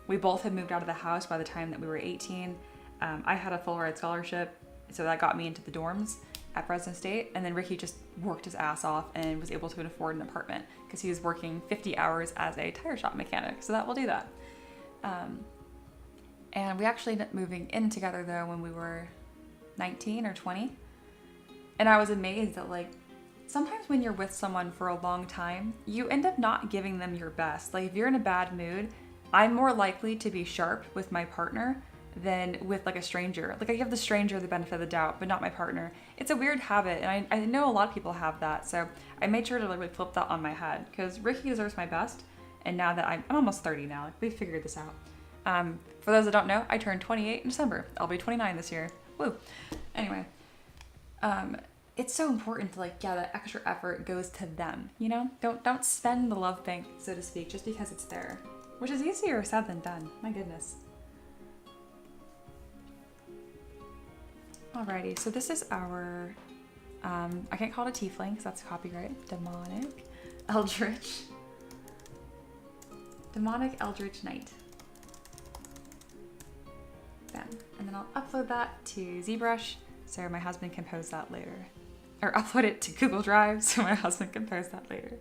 We both had moved out of the house by the time that we were 18. I had a full ride scholarship, so that got me into the dorms at Fresno State, and then Ricky just worked his ass off and was able to afford an apartment because he was working 50 hours as a tire shop mechanic, so that will do that. And we actually ended up moving in together though when we were 19 or 20, and I was amazed that like sometimes when you're with someone for a long time, you end up not giving them your best. Like if you're in a bad mood, I'm more likely to be sharp with my partner than with like a stranger. Like I give the stranger the benefit of the doubt, but not my partner. It's a weird habit, and I know a lot of people have that. So I made sure to like flip that on my head because Ricky deserves my best. And now that I'm almost 30 now, like we figured this out. For those that don't know, I turned 28 in December. I'll be 29 this year. Woo. Anyway, it's so important to like, yeah, that extra effort goes to them, you know? Don't spend the love bank, so to speak, just because it's there, which is easier said than done. My goodness. Alrighty, so this is our, I can't call it a tiefling because that's copyright. Demonic Eldritch. Demonic Eldritch Knight. Bam. And then I'll upload that to ZBrush so my husband can post that later. Or upload it to Google Drive so my husband can post that later.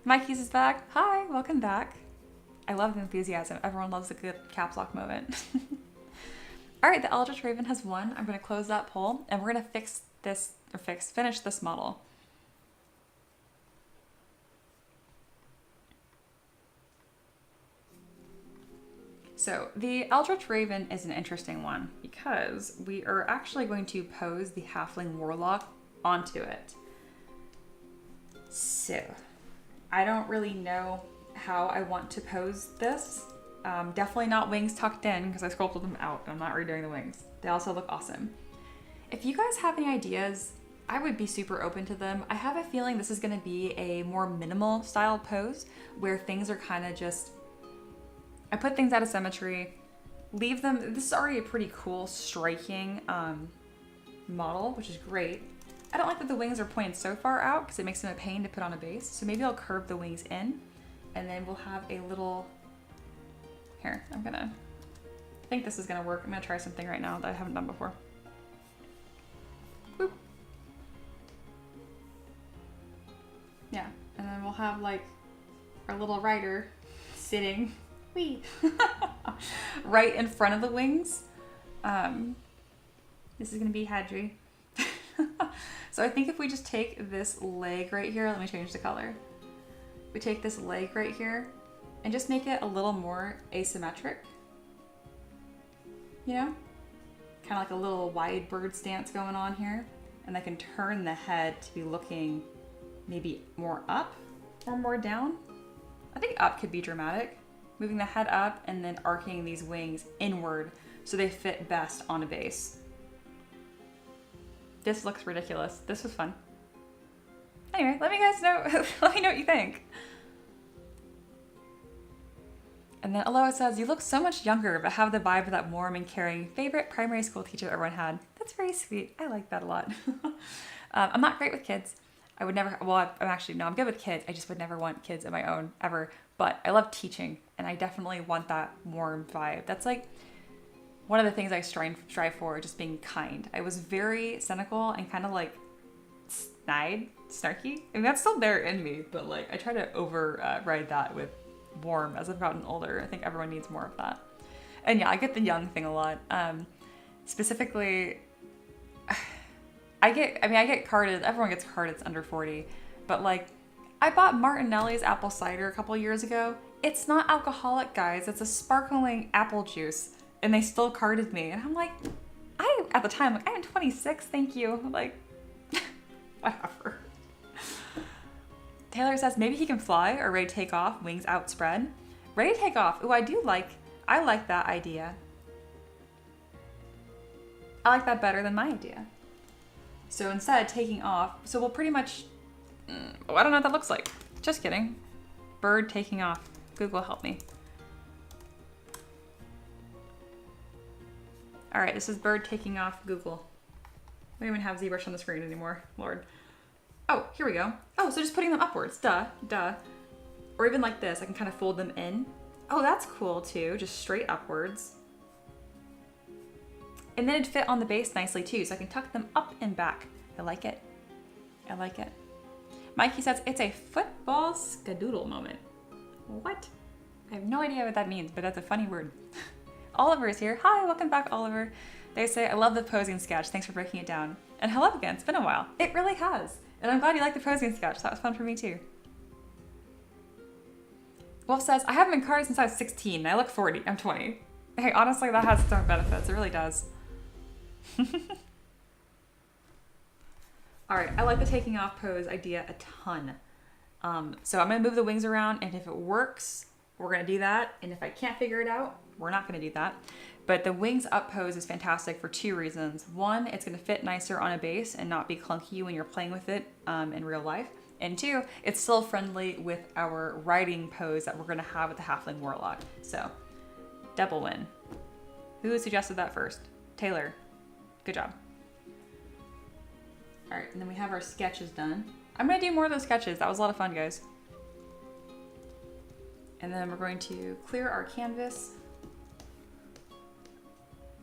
Mikey's is back. Hi, welcome back. I love the enthusiasm. Everyone loves a good caps lock moment. All right, the Eldritch Raven has won. I'm going to close that poll and we're going to finish this model. So the Eldritch Raven is an interesting one because we are actually going to pose the Halfling Warlock onto it. So I don't really know how I want to pose this. Definitely not wings tucked in because I sculpted them out and I'm not redoing the wings. They also look awesome. If you guys have any ideas, I would be super open to them. I have a feeling this is going to be a more minimal style pose where things are kind of just, I put things out of symmetry, leave them. This is already a pretty cool, striking model, which is great. I don't like that the wings are pointed so far out because it makes them a pain to put on a base. So maybe I'll curve the wings in and then we'll have a little, here, I think this is gonna work. I'm gonna try something right now that I haven't done before. Boop. Yeah, and then we'll have like our little rider sitting right in front of the wings. This is gonna be Hadri. So I think if we just take this leg right here, let me change the color. We take this leg right here and just make it a little more asymmetric. You know? Kind of like a little wide bird stance going on here. And I can turn the head to be looking maybe more up or more down. I think up could be dramatic. Moving the head up and then arcing these wings inward so they fit best on a base. This looks ridiculous. This was fun. Anyway, let me guys know, let me know what you think. And then Aloha says, you look so much younger, but have the vibe of that warm and caring favorite primary school teacher everyone had. That's very sweet. I like that a lot. I'm not great with kids. I would never, well, I'm good with kids. I just would never want kids of my own ever. But I love teaching and I definitely want that warm vibe. That's like one of the things I strive for, just being kind. I was very cynical and kind of like snarky. I mean, that's still there in me, but like I try to override that with warm as I've gotten older. I think everyone needs more of that. And yeah, I get the young thing a lot. Specifically, I get carded. Everyone gets carded under 40, but like I bought Martinelli's apple cider a couple years ago. It's not alcoholic, guys. It's a sparkling apple juice, and they still carded me. And I'm like, at the time, like, I'm 26. Thank you. Like, whatever. Taylor says maybe he can fly or ready to take off, wings outspread. Ready to take off. Ooh, I like that idea. I like that better than my idea. So instead of taking off, so we'll pretty much, I don't know what that looks like. Just kidding. Bird taking off. Google help me. All right, this is bird taking off Google. We don't even have ZBrush on the screen anymore, Lord. Oh, here we go. Oh, so just putting them upwards, duh. Or even like this, I can kind of fold them in. Oh, that's cool too, just straight upwards. And then it'd fit on the base nicely too, so I can tuck them up and back. I like it. I like it. Mikey says, it's a football skadoodle moment. What? I have no idea what that means, but that's a funny word. Oliver is here. Hi, welcome back, Oliver. They say, I love the posing sketch. Thanks for breaking it down. And hello again, it's been a while. It really has. And I'm glad you like the posing sketch. That was fun for me too. Wolf says, I haven't been carded since I was 16. And I look 40. I'm 20. Hey, honestly, that has its own benefits. It really does. All right, I like the taking off pose idea a ton. So I'm going to move the wings around, and if it works, we're going to do that. And if I can't figure it out, we're not going to do that. But the wings up pose is fantastic for two reasons. One, it's going to fit nicer on a base and not be clunky when you're playing with it in real life. And two, it's still friendly with our riding pose that we're going to have with the Halfling Warlock. So, double win. Who suggested that first? Taylor. Good job. All right, and then we have our sketches done. I'm going to do more of those sketches. That was a lot of fun, guys. And then we're going to clear our canvas.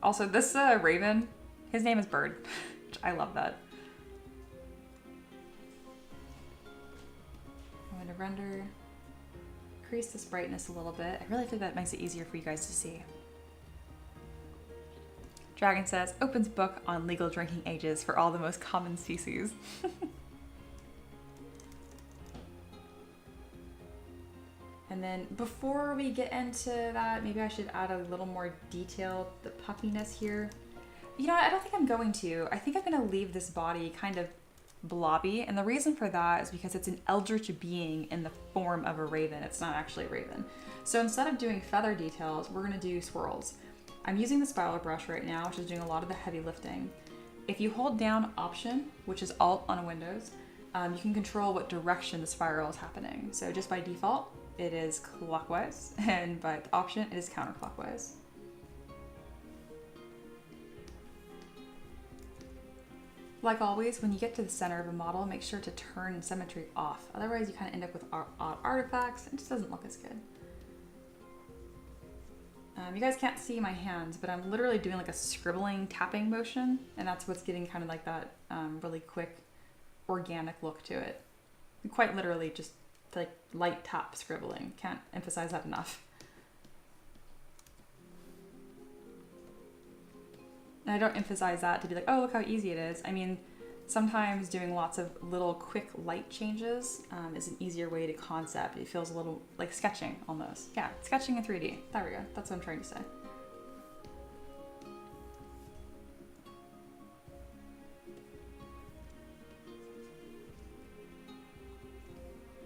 Also, this raven, his name is Bird. I love that. I'm going to render, increase this brightness a little bit. I really think that makes it easier for you guys to see. Dragon says, opens book on legal drinking ages for all the most common species. And then before we get into that, maybe I should add a little more detail, the puffiness here. You know what? I don't think I'm going to. I think I'm going to leave this body kind of blobby. And the reason for that is because it's an eldritch being in the form of a raven. It's not actually a raven. So instead of doing feather details, we're going to do swirls. I'm using the spiral brush right now, which is doing a lot of the heavy lifting. If you hold down Option, which is Alt on a Windows, you can control what direction the spiral is happening. So just by default, it is clockwise, and by Option, it is counterclockwise. Like always, when you get to the center of a model, make sure to turn symmetry off. Otherwise, you kind of end up with odd artifacts. It just doesn't look as good. You guys can't see my hands, but I'm literally doing like a scribbling tapping motion, and that's what's getting kind of like that really quick organic look to it. And quite literally just like light tap scribbling. Can't emphasize that enough. And I don't emphasize that to be like, oh, look how easy it is. I mean, sometimes doing lots of little quick light changes is an easier way to concept. It feels a little like sketching almost. Yeah, sketching in 3D. There we go. That's what I'm trying to say.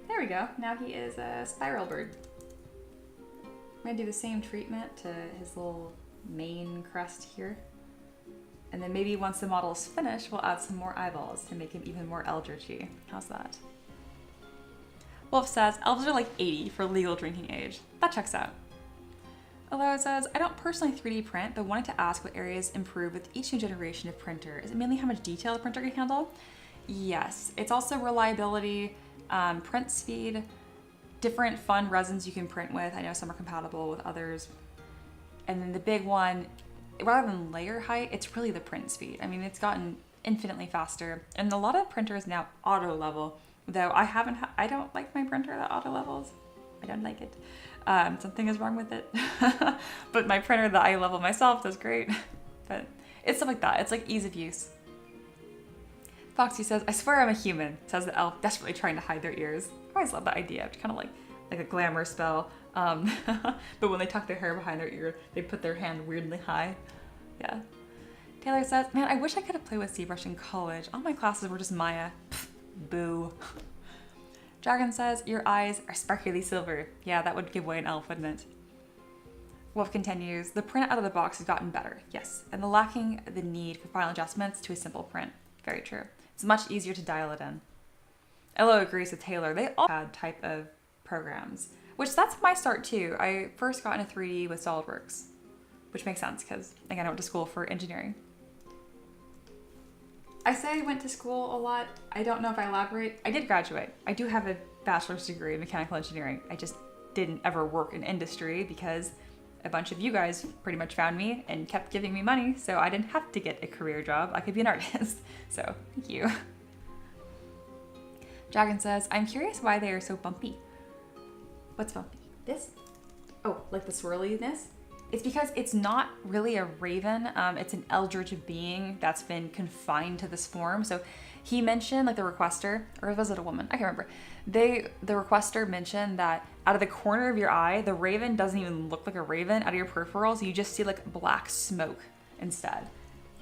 There we go. Now he is a spiral bird. I'm gonna do the same treatment to his little mane crest here. And then maybe once the model is finished, we'll add some more eyeballs to make him even more eldritchy. How's that? Wolf says, elves are like 80 for legal drinking age. That checks out. Aloha says, I don't personally 3D print, but wanted to ask what areas improve with each new generation of printer. Is it mainly how much detail the printer can handle? Yes. It's also reliability, print speed, different fun resins you can print with. I know some are compatible with others. And then the big one, rather than layer height, it's really the print speed. I mean, it's gotten infinitely faster, and a lot of printers now auto level, though I don't like my printer that auto levels. I don't like it. Something is wrong with it. But my printer that I level myself does great. But it's stuff like that. It's like ease of use. Foxy says, I swear I'm a human, says the elf, desperately trying to hide their ears. I always love that idea. It's kind of like a glamour spell. But when they tuck their hair behind their ear, they put their hand weirdly high. Yeah. Taylor says, man, I wish I could have played with ZBrush in college. All my classes were just Maya. Pfft, boo. Dragon says, your eyes are sparkly silver. Yeah, that would give away an elf, wouldn't it? Wolf continues, the print out of the box has gotten better. Yes, and the lacking the need for final adjustments to a simple print. Very true. It's much easier to dial it in. Elo agrees with Taylor. They all had type of programs. Which that's my start too. I first got into 3D with SolidWorks, which makes sense because, again, I went to school for engineering. I say I went to school a lot. I don't know if I elaborate. I did graduate. I do have a bachelor's degree in mechanical engineering. I just didn't ever work in industry because a bunch of you guys pretty much found me and kept giving me money, so I didn't have to get a career job. I could be an artist. So, thank you. Dragon says, I'm curious why they are so bumpy. What's bumpy? This? Oh, like the swirliness? It's because it's not really a raven. It's an eldritch being that's been confined to this form. So he mentioned, like the requester, or was it a woman? I can't remember. The requester mentioned that out of the corner of your eye, the raven doesn't even look like a raven. Out of your peripherals, you just see like black smoke instead,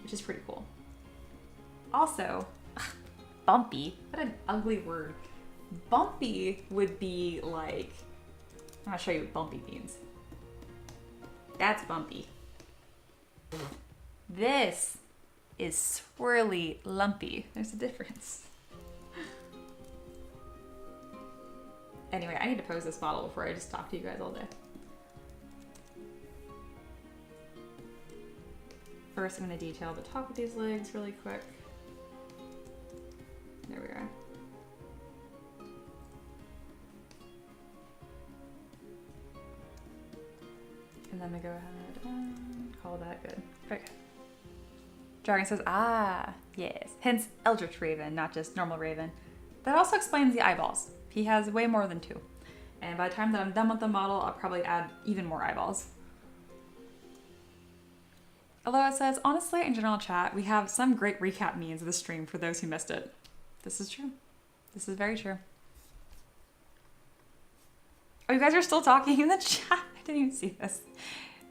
which is pretty cool. Also, bumpy. What an ugly word. Bumpy would be like, I'm gonna show you what bumpy means. That's bumpy. This is swirly lumpy. There's a difference. Anyway, I need to pose this model before I just talk to you guys all day. First, I'm going to detail the top of these legs really quick. There we are. And then we go ahead and call that good. Okay. Dragon says, ah, yes. Hence Eldritch Raven, not just normal Raven. That also explains the eyeballs. He has way more than 2. And by the time that I'm done with the model, I'll probably add even more eyeballs. Aloha says, honestly, in general chat, we have some great recap memes of the stream for those who missed it. This is true. This is very true. Oh, you guys are still talking in the chat? I didn't even see this.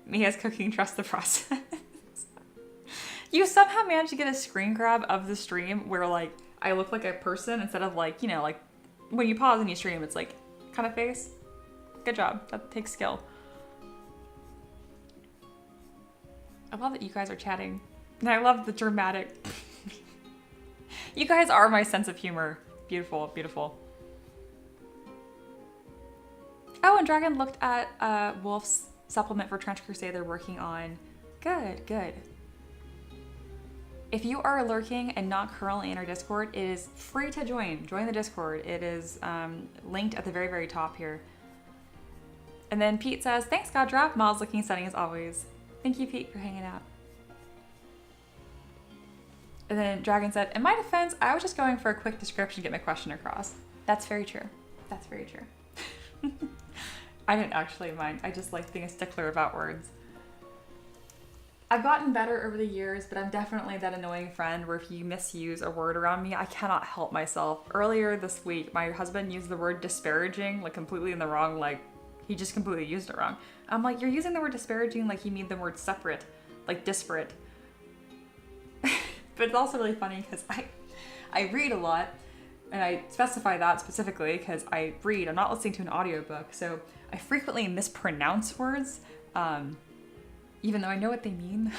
Mia's cooking, trust the process. You somehow managed to get a screen grab of the stream where like I look like a person instead of like, you know, like when you pause and you stream, it's like kind of face. Good job. That takes skill. I love that you guys are chatting. And I love the dramatic. You guys are my sense of humor. Beautiful, beautiful. Oh, and Dragon looked at Wolf's supplement for Trench Crusade they're working on. Good, good. If you are lurking and not currently in our Discord, it is free to join. Join the Discord. It is linked at the very, very top here. And then Pete says, thanks, Goddrop. Mod's looking stunning as always. Thank you, Pete, for hanging out. And then Dragon said, in my defense, I was just going for a quick description to get my question across. That's very true. That's very true. I didn't actually mind. I just like being a stickler about words. I've gotten better over the years, but I'm definitely that annoying friend where if you misuse a word around me, I cannot help myself. Earlier this week, my husband used the word disparaging, like completely in the wrong, like he just completely used it wrong. I'm like, you're using the word disparaging like you mean the word separate, like disparate. But it's also really funny because I read a lot, and I specify that specifically because I read, I'm not listening to an audiobook, so I frequently mispronounce words, even though I know what they mean.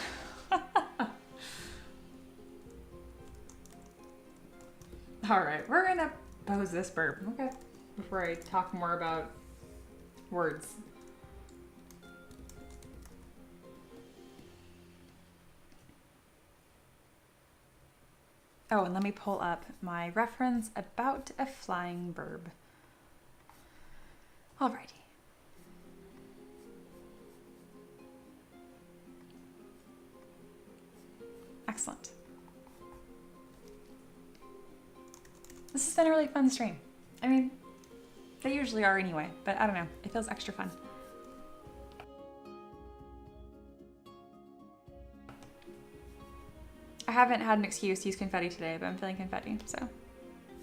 All right, we're gonna pose this burp, okay, before I talk more about words. Oh, and let me pull up my reference about a flying burb. Alrighty. Excellent. This has been a really fun stream. I mean, they usually are anyway, but I don't know. It feels extra fun. I haven't had an excuse to use confetti today, but I'm feeling confetti, so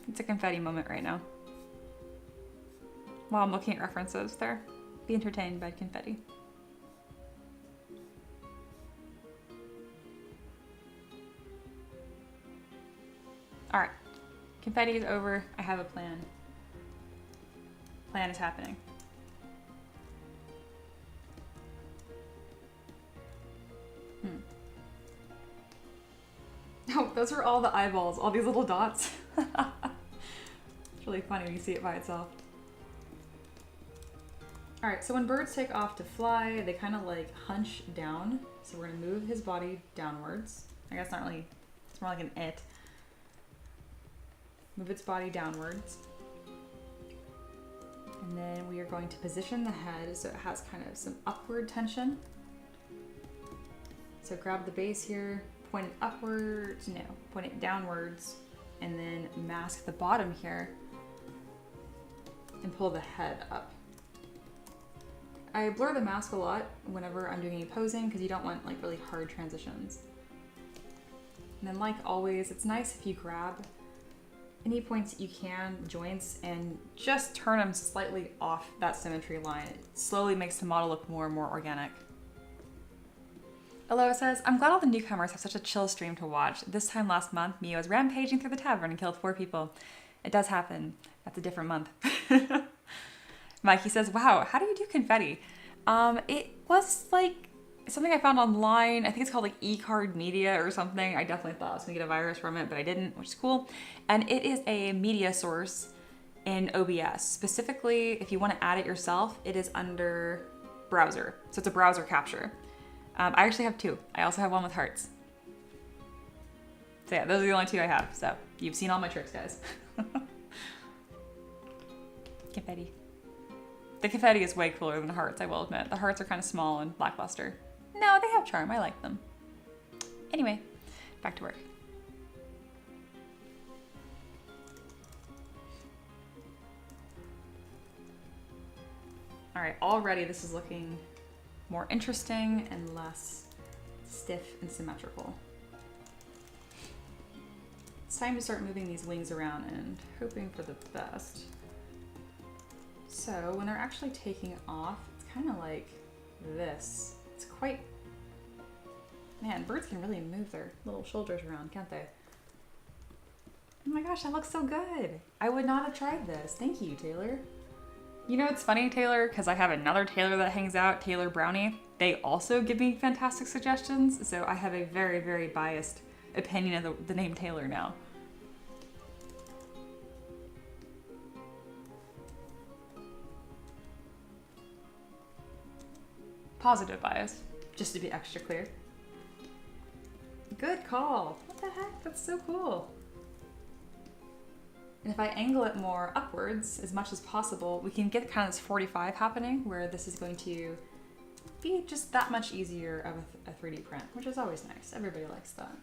it's a confetti moment right now. While I'm looking at references there, be entertained by confetti. All right, confetti is over. I have a plan. Plan is happening. Oh, those are all the eyeballs, all these little dots. It's really funny when you see it by itself. All right, so when birds take off to fly, they kind of like hunch down. So we're gonna move his body downwards. I guess not really, it's more like an it. Move its body downwards. And then we are going to position the head so it has kind of some upward tension. So grab the base here, point it upwards, no, point it downwards, and then mask the bottom here and pull the head up. I blur the mask a lot whenever I'm doing any posing because you don't want like really hard transitions. And then like always, it's nice if you grab any points that you can, joints, and just turn them slightly off that symmetry line. It slowly makes the model look more and more organic. Aloha says, I'm glad all the newcomers have such a chill stream to watch. This time last month, Mia was rampaging through the tavern and killed 4 people. It does happen. That's a different month. Mikey says, wow, how do you do confetti? It was like something I found online. I think it's called like e-card media or something. I definitely thought I was gonna get a virus from it, but I didn't, which is cool. And it is a media source in OBS. Specifically, if you want to add it yourself, it is under browser. So it's a browser capture. I actually have 2. I also have one with hearts. So yeah, those are the only 2 I have. So you've seen all my tricks, guys. Confetti. The confetti is way cooler than the hearts, I will admit. The hearts are kind of small and lackluster. No, they have charm. I like them. Anyway, back to work. All right, already this is looking more interesting and less stiff and symmetrical. It's time to start moving these wings around and hoping for the best. So when they're actually taking off, it's kind of like this. It's quite, man, birds can really move their little shoulders around, can't they? Oh my gosh, that looks so good. I would not have tried this. Thank you, Taylor. You know, it's funny, Taylor, because I have another Taylor that hangs out, Taylor Brownie. They also give me fantastic suggestions, so I have a very, very biased opinion of the name Taylor now. Positive bias, just to be extra clear. Good call. What the heck? That's so cool. And if I angle it more upwards as much as possible, we can get kind of this 45 happening where this is going to be just that much easier of a 3D print, which is always nice. Everybody likes that.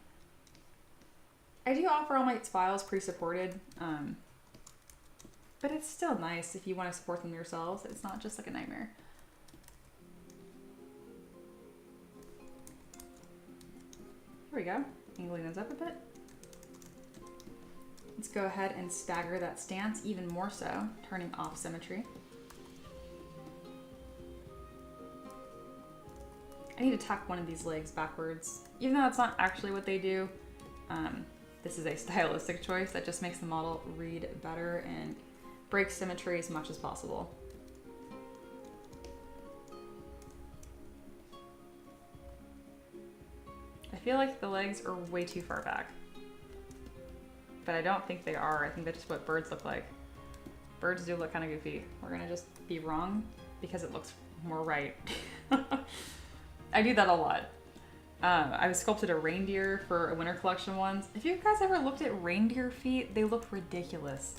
I do offer all my files pre-supported, but it's still nice if you want to support them yourselves. It's not just like a nightmare. There we go, angling those up a bit. Let's go ahead and stagger that stance even more so, turning off symmetry. I need to tuck one of these legs backwards, even though that's not actually what they do. This is a stylistic choice that just makes the model read better and break symmetry as much as possible. I feel like the legs are way too far back. But I don't think they are. I think that's just what birds look like. Birds do look kind of goofy. We're gonna just be wrong because it looks more right. I do that a lot. I sculpted a reindeer for a winter collection once. If you guys ever looked at reindeer feet, they look ridiculous.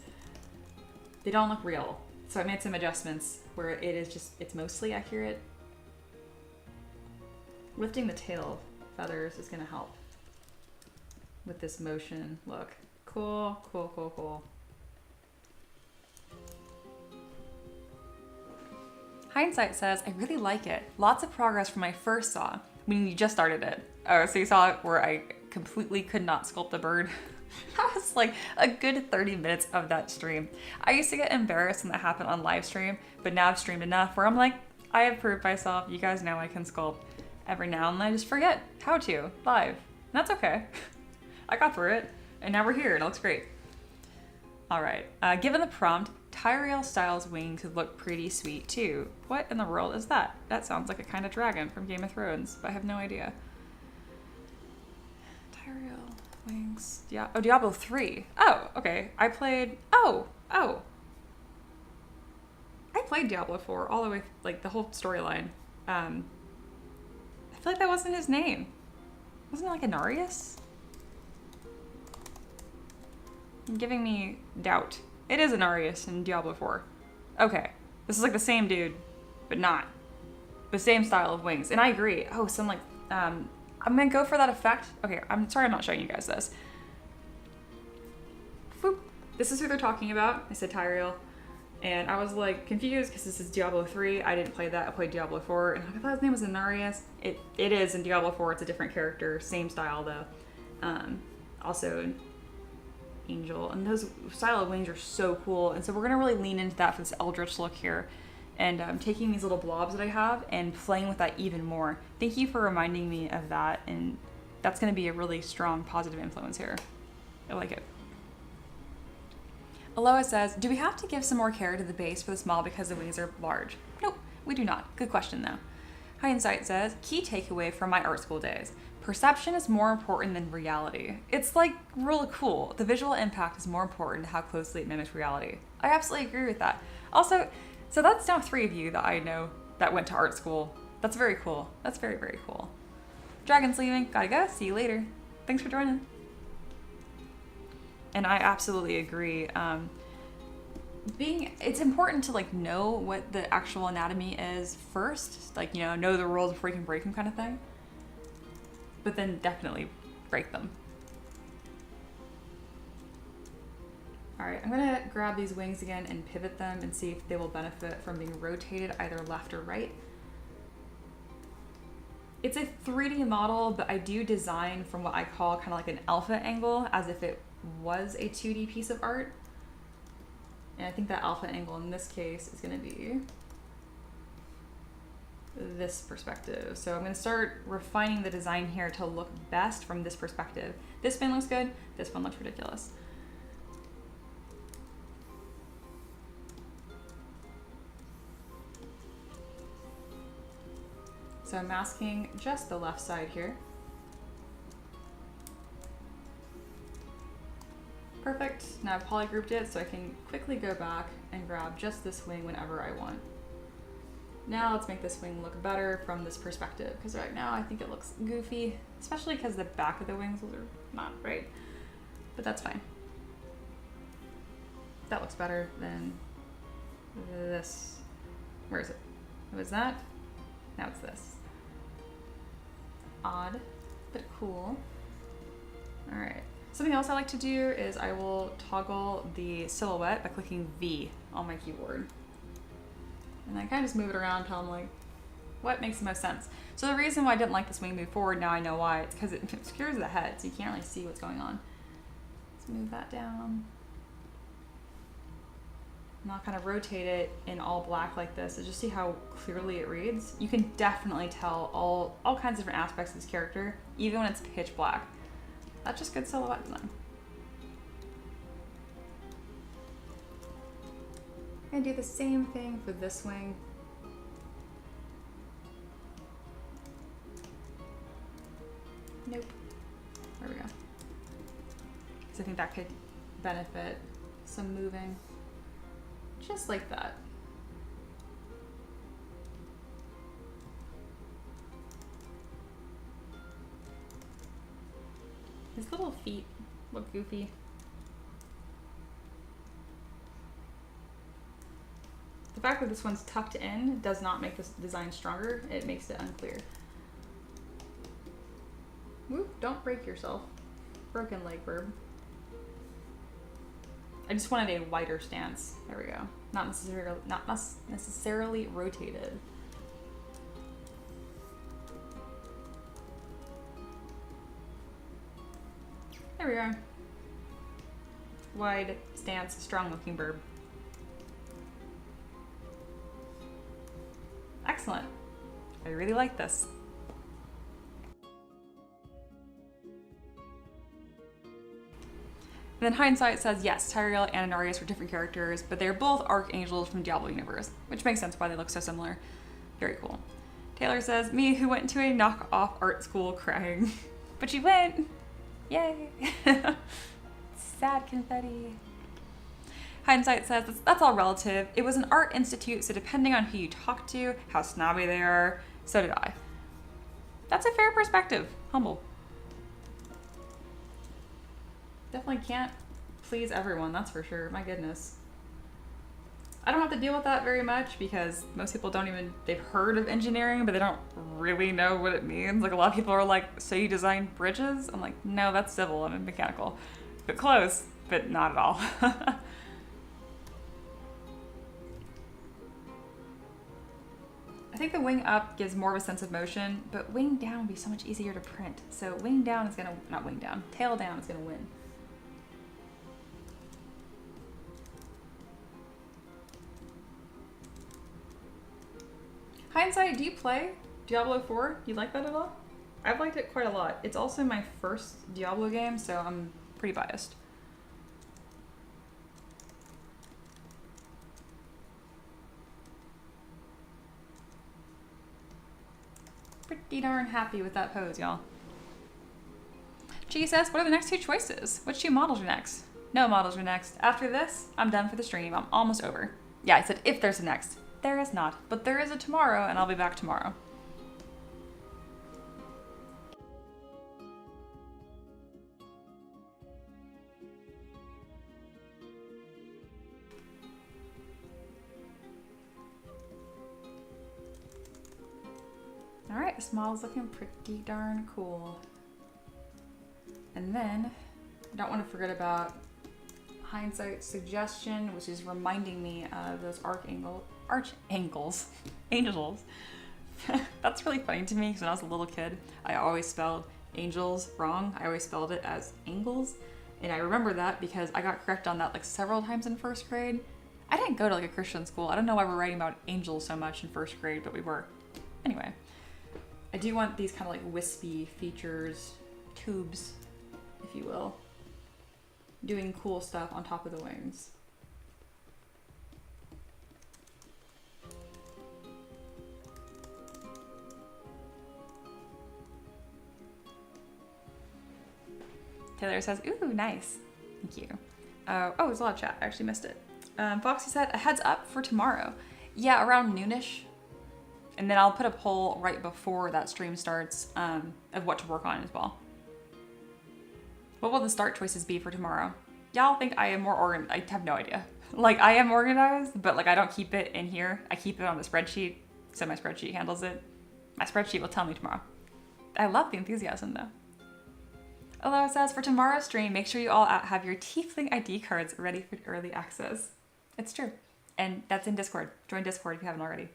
They don't look real. So I made some adjustments where it is just, it's mostly accurate. Lifting the tail feathers is gonna help with this motion look. Cool, cool, cool, cool. Hindsight says, I really like it. Lots of progress from my first saw. When you just started it. Oh, so you saw it where I completely could not sculpt a bird. That was like a good 30 minutes of that stream. I used to get embarrassed when that happened on live stream, but now I've streamed enough where I'm like, I have proved myself. You guys know I can sculpt. Every now and then I just forget how to live. And that's okay. I got through it. And now we're here, and it looks great. All right, given the prompt, Tyrael Styles' wing could look pretty sweet too. What in the world is that? That sounds like a kind of dragon from Game of Thrones, but I have no idea. Tyrael wings, oh, Diablo 3. Oh, okay, I played Diablo 4 all the way, like the whole storyline. I feel like that wasn't his name. Wasn't it like Inarius? Giving me doubt. It is Inarius in Diablo 4. Okay, this is like the same dude, but not. The same style of wings, and I agree. Oh, some like, I'm gonna go for that effect. Okay, I'm sorry I'm not showing you guys this. Whoop. This is who they're talking about. I said Tyrael. And I was like confused because this is Diablo 3. I didn't play that. I played Diablo 4, and I thought his name was Inarius. It is in Diablo 4. It's a different character, same style though. Also an angel, and those style of wings are so cool. And so we're gonna really lean into that for this Eldritch look here, and taking these little blobs that I have and playing with that even more. Thank you for reminding me of that, and that's gonna be a really strong positive influence here. I like it. Aloha says, do we have to give some more care to the base for this model because the wings are large? Nope, we do not. Good question though. Hindsight says, key takeaway from my art school days. Perception is more important than reality. It's like really cool. The visual impact is more important than how closely it mimics reality. I absolutely agree with that. Also, so that's now 3 of you that I know that went to art school. That's very cool. That's very, very cool. Dragon's leaving. Gotta go. See you later. Thanks for joining. And I absolutely agree. It's important to like know what the actual anatomy is first, like, you know the rules before you can break them, kind of thing. But then definitely break them. All right, I'm gonna grab these wings again and pivot them and see if they will benefit from being rotated either left or right. It's a 3D model, but I do design from what I call kind of like an alpha angle, as if it was a 2D piece of art. And I think that alpha angle in this case is gonna be this perspective. So I'm gonna start refining the design here to look best from this perspective. This one looks good, this one looks ridiculous. So I'm masking just the left side here. Perfect. Now I've polygrouped it so I can quickly go back and grab just this wing whenever I want. Now let's make this wing look better from this perspective, because right now I think it looks goofy, especially because the back of the wings are not right, but that's fine. That looks better than this. Where is it? It was that. Now it's this. Odd, but cool. All right. Something else I like to do is I will toggle the silhouette by clicking V on my keyboard. And I kind of just move it around until I'm like, what makes the most sense? So the reason why I didn't like this wing move forward, now I know why. It's because it obscures the head, so you can't really see what's going on. Let's move that down. And I'll kind of rotate it in all black like this to just see how clearly it reads. You can definitely tell all kinds of different aspects of this character, even when it's pitch black. That's just good silhouette design. I'm gonna do the same thing for this wing. Nope. There we go. So I think that could benefit some moving. Just like that. His little feet look goofy. The fact that this one's tucked in does not make this design stronger. It makes it unclear. Whoop, don't break yourself. Broken leg verb. I just wanted a wider stance. There we go. Not necessarily rotated. There we go. Wide stance, strong looking verb. Excellent. I really like this. And then Hindsight says, yes, Tyrael and Inarius were different characters, but they're both archangels from Diablo universe, which makes sense why they look so similar. Very cool. Taylor says, me who went to a knockoff art school crying. But you went! Yay! Sad confetti. Hindsight says, that's all relative. It was an art institute, so depending on who you talk to, how snobby they are, so did I. That's a fair perspective. Humble. Definitely can't please everyone, that's for sure. My goodness. I don't have to deal with that very much because most people they've heard of engineering, but they don't really know what it means. Like a lot of people are like, so you design bridges? I'm like, no, that's civil, I'm mechanical. But close, but not at all. think the wing up gives more of a sense of motion, but wing down would be so much easier to print. So wing down is gonna, not wing down, tail down is gonna win. Hindsight, do you play Diablo 4? Do you like that at all? I've liked it quite a lot. It's also my first Diablo game, so I'm pretty biased. Pretty darn happy with that pose, y'all. G says, what are the next 2 choices? Which 2 models are next? No models are next. After this, I'm done for the stream. I'm almost over. Yeah, I said if there's a next. There is not, but there is a tomorrow, and I'll be back tomorrow. All right, this model's looking pretty darn cool. And then, I don't want to forget about Hindsight's suggestion, which is reminding me of those angels. That's really funny to me because when I was a little kid, I always spelled angels wrong. I always spelled it as angles. And I remember that because I got corrected on that like several times in 1st grade. I didn't go to like a Christian school. I don't know why we're writing about angels so much in 1st grade, but we were. Anyway, I do want these kind of like wispy features, tubes, if you will, doing cool stuff on top of the wings. Taylor says, ooh, nice. Thank you. Oh, there's a lot of chat. I actually missed it. Foxy said, a heads up for tomorrow. Yeah, around noonish. And then I'll put a poll right before that stream starts of what to work on as well. What will the start choices be for tomorrow? Y'all think I am more organized? I have no idea. Like, I am organized, but like I don't keep it in here. I keep it on the spreadsheet, so my spreadsheet handles it. My spreadsheet will tell me tomorrow. I love the enthusiasm though. Although it says, for tomorrow's stream, make sure you all have your Tiefling ID cards ready for early access. It's true. And that's in Discord. Join Discord if you haven't already.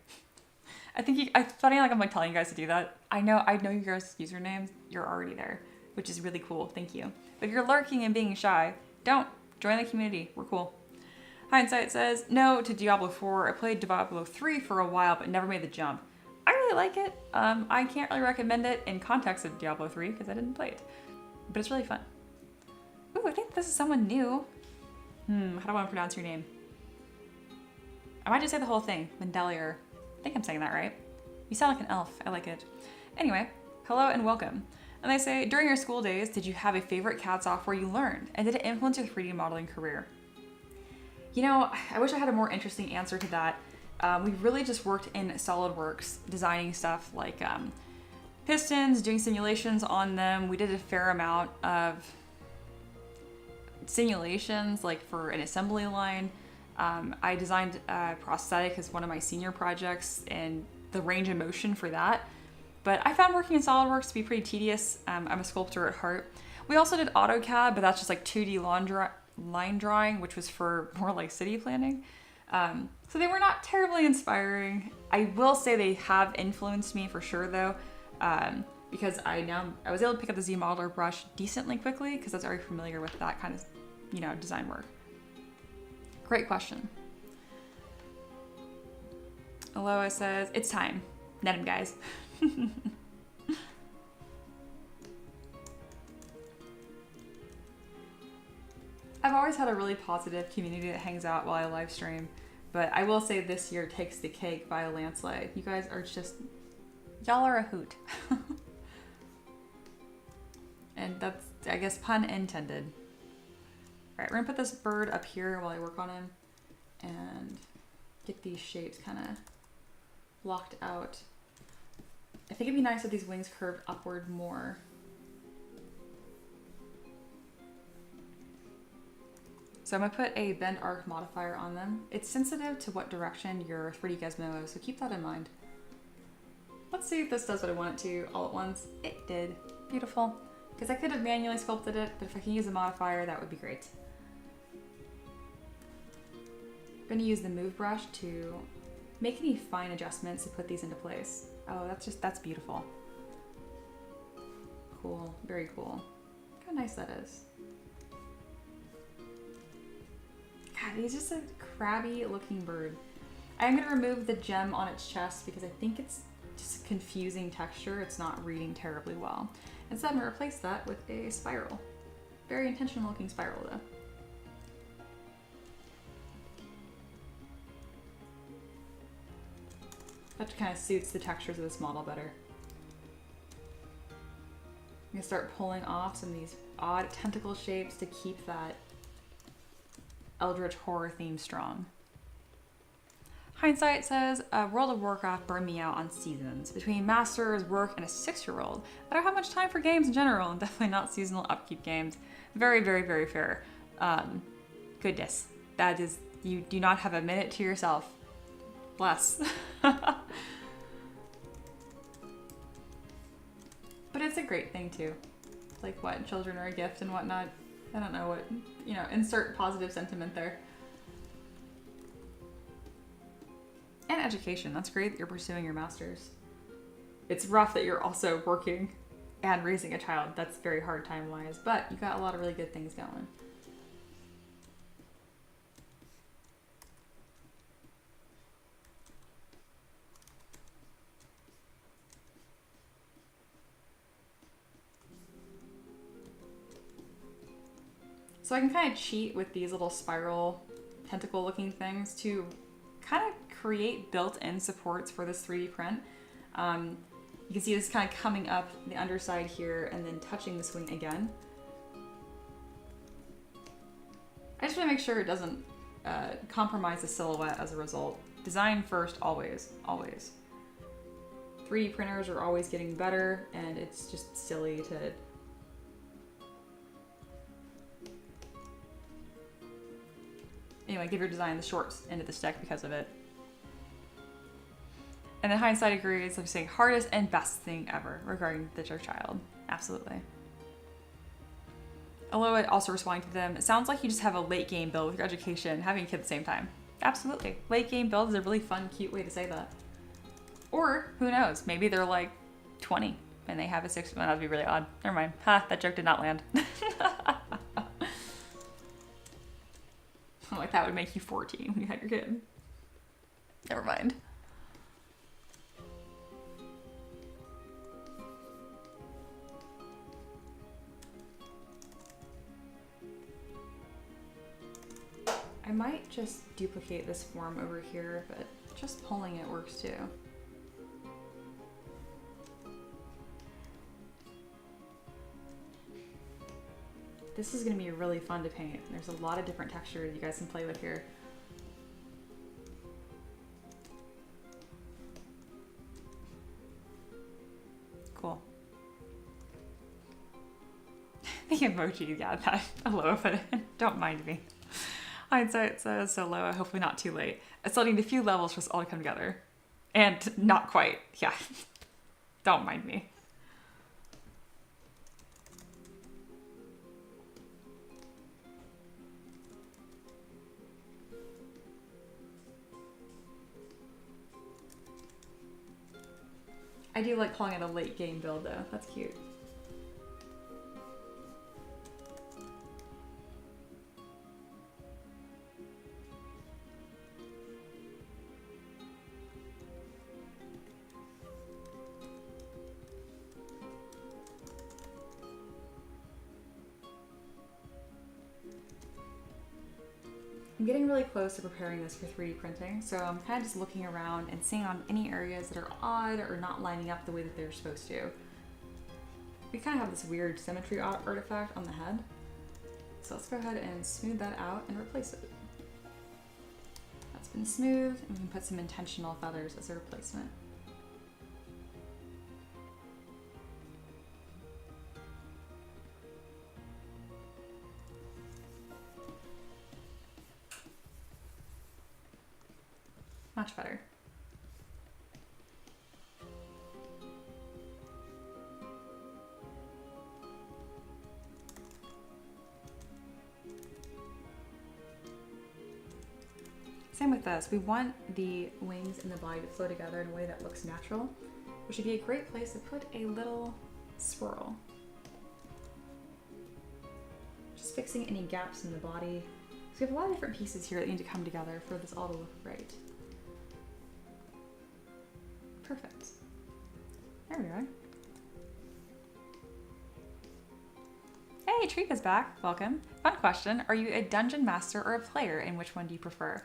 It's funny like I'm like telling you guys to do that. I know you guys' usernames. You're already there, which is really cool. Thank you. But if you're lurking and being shy, don't. Join the community. We're cool. Hindsight says, no to Diablo 4. I played Diablo 3 for a while, but never made the jump. I really like it. I can't really recommend it in context of Diablo 3 because I didn't play it. But it's really fun. Ooh, I think this is someone new. How do I want to pronounce your name? I might just say the whole thing. Mendelier. I think I'm saying that right. You sound like an elf. I like it. Anyway, hello and welcome. And they say, during your school days, did you have a favorite CAD software you learned? And did it influence your 3D modeling career? You know, I wish I had a more interesting answer to that. We really just worked in SolidWorks, designing stuff like pistons, doing simulations on them. We did a fair amount of simulations, like for an assembly line. I designed a prosthetic as one of my senior projects and the range of motion for that. But I found working in SolidWorks to be pretty tedious. I'm a sculptor at heart. We also did AutoCAD, but that's just like 2D line drawing, which was for more like city planning. So they were not terribly inspiring. I will say they have influenced me for sure though, because I was able to pick up the Z Modeler brush decently quickly because I was very familiar with that kind of, design work. Great question. Aloha says, it's time. Net him, guys. I've always had a really positive community that hangs out while I live stream, but I will say this year takes the cake by a landslide. You guys are y'all are a hoot. And that's, I guess, pun intended. All right, we're gonna put this bird up here while I work on him and get these shapes kind of blocked out. I think it'd be nice if these wings curved upward more. So I'm gonna put a bend arc modifier on them. It's sensitive to what direction your 3D Gizmo is, so keep that in mind. Let's see if this does what I want it to all at once. It did. Beautiful. Because I could have manually sculpted it, but if I can use a modifier, that would be great. I'm gonna use the move brush to make any fine adjustments to put these into place. Oh, that's beautiful. Cool, very cool. Look how nice that is. God, he's just a crabby looking bird. I'm gonna remove the gem on its chest because I think it's just a confusing texture. It's not reading terribly well. Instead, I'm gonna replace that with a spiral. Very intentional looking spiral though. That kind of suits the textures of this model better. I'm gonna start pulling off some of these odd tentacle shapes to keep that Eldritch horror theme strong. Hindsight says, World of Warcraft burned me out on seasons. Between masters, work, and a 6-year-old, I don't have much time for games in general, and definitely not seasonal upkeep games. Very, very, very fair. Goodness. That is, you do not have a minute to yourself. Bless. But it's a great thing too. Like what, children are a gift and whatnot. I don't know what, insert positive sentiment there. And education, that's great that you're pursuing your master's. It's rough that you're also working and raising a child. That's very hard time-wise, but you got a lot of really good things going. So I can kind of cheat with these little spiral tentacle looking things to kind of create built-in supports for this 3D print. You can see this kind of coming up the underside here and then touching this wing again. I just want to make sure it doesn't compromise the silhouette as a result. Design first, always, always. 3D printers are always getting better, and it's just silly to anyway, give your design the short end of the stick because of it. And then hindsight agrees, I'm saying hardest and best thing ever regarding the child. Absolutely. Aloha also responding to them, it sounds like you just have a late game build with your education and having a kid at the same time. Absolutely. Late game build is a really fun, cute way to say that. Or, who knows, maybe they're like 20 and they have a 6, well, that'd be really odd. Never mind. Ha, that joke did not land. Like that would make you 14 when you had your kid. Never mind. I might just duplicate this form over here, but just pulling it works too. This is going to be really fun to paint. There's a lot of different textures you guys can play with here. Cool. The emoji, yeah, that Aloha put in. Don't mind me. Hindsight says, so Aloha, hopefully not too late. I still need a few levels for us all to come together. And not quite, yeah. Don't mind me. I do like calling it a late game build though. That's cute. I'm getting really close to preparing this for 3D printing, so I'm kind of just looking around and seeing on any areas that are odd or not lining up the way that they're supposed to. We kind of have this weird symmetry artifact on the head, so let's go ahead and smooth that out and replace it. That's been smoothed, and we can put some intentional feathers as a replacement. Much better. Same with this. We want the wings and the body to flow together in a way that looks natural, which would be a great place to put a little swirl. Just fixing any gaps in the body. So we have a lot of different pieces here that need to come together for this all to look right. Perfect. There we are. Hey, Trika's back. Welcome. Fun question. Are you a dungeon master or a player, and which one do you prefer?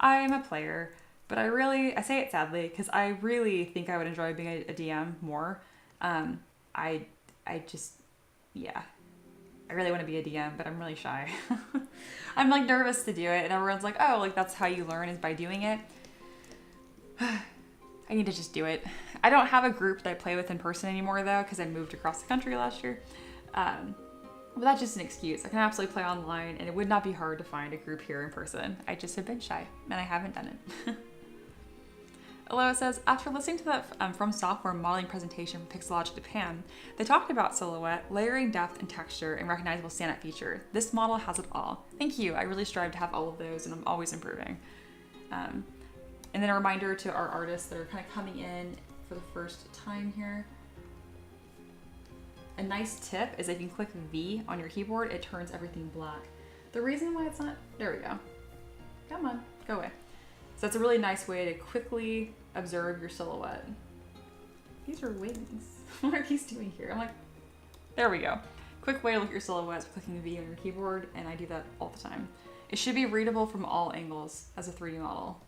I am a player, but I say it sadly, because I really think I would enjoy being a DM more. I really want to be a DM, but I'm really shy. I'm like nervous to do it, and everyone's like, oh, like that's how you learn is by doing it. I need to just do it. I don't have a group that I play with in person anymore though, because I moved across the country last year. But that's just an excuse. I can absolutely play online, and it would not be hard to find a group here in person. I just have been shy, and I haven't done it. Aloha says, after listening to the From Software modeling presentation from Pixelogic Japan, they talked about silhouette, layering depth and texture, and recognizable standout feature. This model has it all. Thank you. I really strive to have all of those, and I'm always improving. And then a reminder to our artists that are kind of coming in for the first time here. A nice tip is if you click V on your keyboard, it turns everything black. The reason why it's not, there we go. Come on, go away. So that's a really nice way to quickly observe your silhouette. These are wings. What are these doing here? I'm like, there we go. Quick way to look at your silhouettes, clicking V on your keyboard, and I do that all the time. It should be readable from all angles as a 3D model.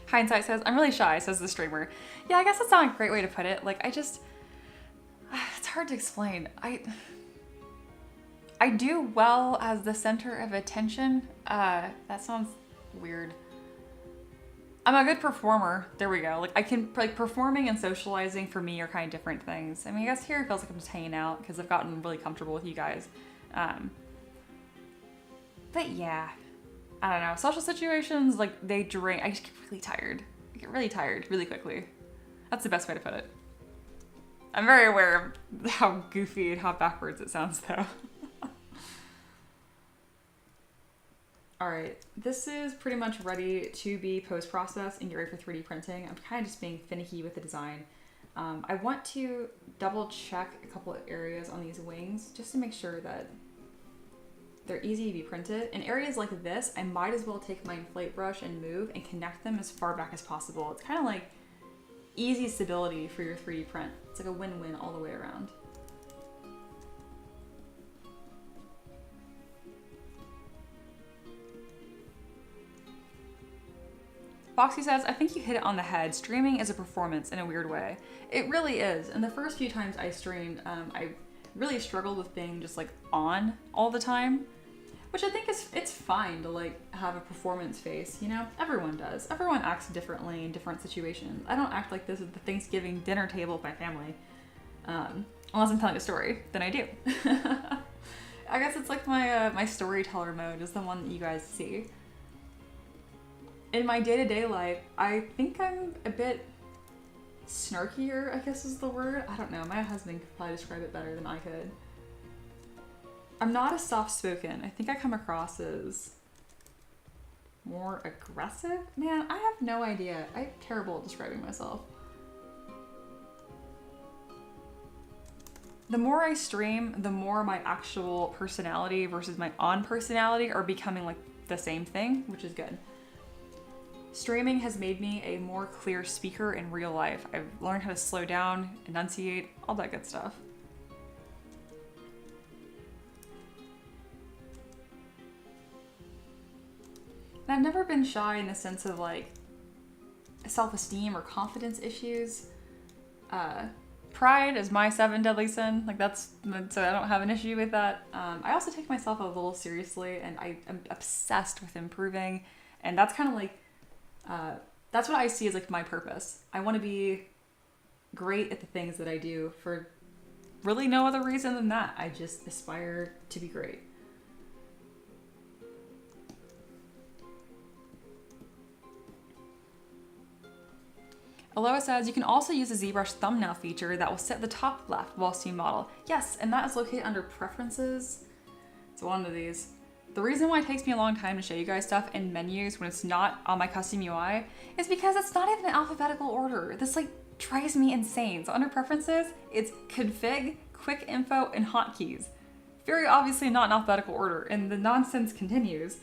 Hindsight says, I'm really shy, says the streamer. Yeah, I guess that's not a great way to put it. Like, it's hard to explain. I do well as the center of attention. That sounds weird. I'm a good performer. There we go. Like, I can, like, performing and socializing for me are kind of different things. I mean, I guess here it feels like I'm just hanging out because I've gotten really comfortable with you guys. But yeah. I don't know, social situations, like, they drain. I just get really tired. I get really tired really quickly. That's the best way to put it. I'm very aware of how goofy and how backwards it sounds, though. All right, this is pretty much ready to be post-processed and get ready for 3D printing. I'm kind of just being finicky with the design. I want to double check a couple of areas on these wings just to make sure that they're easy to be printed. In areas like this, I might as well take my inflate brush and move and connect them as far back as possible. It's kind of like easy stability for your 3D print. It's like a win-win all the way around. Foxy says, I think you hit it on the head. Streaming is a performance in a weird way. It really is. And the first few times I streamed, I really struggled with being just like on all the time. Which I think it's fine to like have a performance face, you know? Everyone does. Everyone acts differently in different situations. I don't act like this at the Thanksgiving dinner table with my family. Unless I'm telling a story, then I do. I guess it's like my storyteller mode is the one that you guys see. In my day-to-day life, I think I'm a bit snarkier, I guess is the word. I don't know, my husband could probably describe it better than I could. I'm not as soft-spoken. I think I come across as more aggressive. Man, I have no idea. I'm terrible at describing myself. The more I stream, the more my actual personality versus my on personality are becoming like the same thing, which is good. Streaming has made me a more clear speaker in real life. I've learned how to slow down, enunciate, all that good stuff. And I've never been shy in the sense of like self-esteem or confidence issues. Pride is my 7 deadly sin. Like so I don't have an issue with that. I also take myself a little seriously, and I am obsessed with improving. And that's kind of like, that's what I see as like my purpose. I want to be great at the things that I do for really no other reason than that. I just aspire to be great. Aloha says, you can also use the ZBrush thumbnail feature that will sit at the top left whilst you model. Yes, and that is located under preferences. It's one of these. The reason why it takes me a long time to show you guys stuff in menus when it's not on my custom UI is because it's not even in alphabetical order. This like drives me insane. So under preferences, it's config, quick info, and hotkeys. Very obviously not in alphabetical order, and the nonsense continues.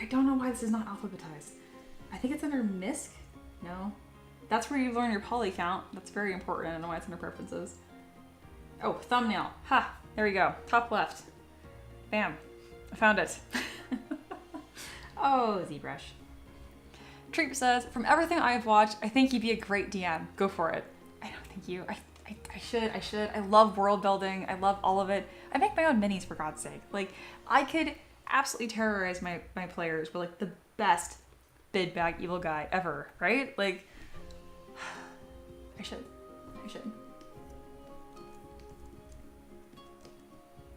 I don't know why this is not alphabetized. I think it's under MISC? No. That's where you learn your poly count. That's very important. I don't know why it's under preferences. Oh, thumbnail. Ha! There we go. Top left. Bam. I found it. Oh, ZBrush. Treep says, from everything I've watched, I think you'd be a great DM. Go for it. I don't think you. I should. I love world building. I love all of it. I make my own minis, for God's sake. Like, I could absolutely terrorize my players with like the best bid bag evil guy ever, right? Like, I should.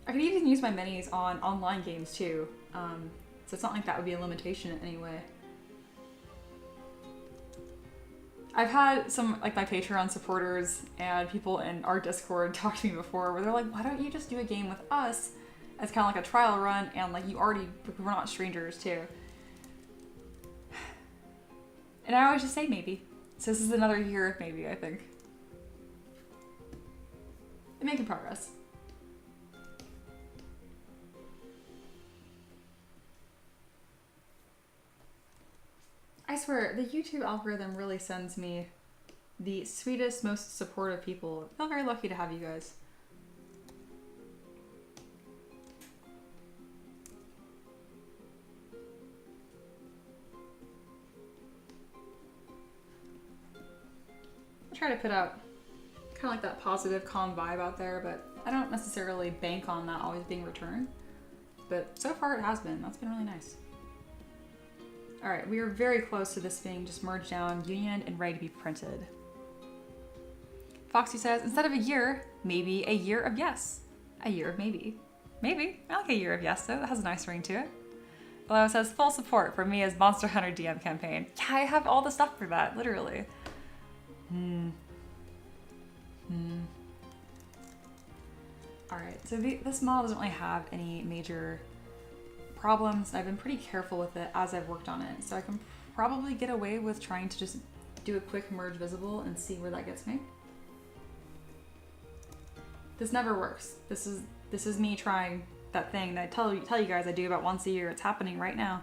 I could even use my minis on online games too. So it's not like that would be a limitation in any way. I've had some, like, my Patreon supporters and people in our Discord talk to me before where they're like, why don't you just do a game with us as kind of like a trial run, and like we're not strangers too. And I always just say maybe. So this is another year of maybe, I think. I'm making progress. I swear, the YouTube algorithm really sends me the sweetest, most supportive people. I feel very lucky to have you guys. I try to put out kind of like that positive, calm vibe out there, but I don't necessarily bank on that always being returned. But so far it has been. That's been really nice. All right, we are very close to this being just merged down, union, and ready to be printed. Foxy says, instead of a year, maybe a year of yes. A year of maybe. Maybe. I like a year of yes, though. That has a nice ring to it. Hello says, full support for me as Monster Hunter DM campaign. Yeah, I have all the stuff for that, literally. All right, so this model doesn't really have any major problems. I've been pretty careful with it as I've worked on it, so I can probably get away with trying to just do a quick merge visible and see where that gets me. This never works. This is me trying that thing that I tell you guys I do about once a year. It's happening right now.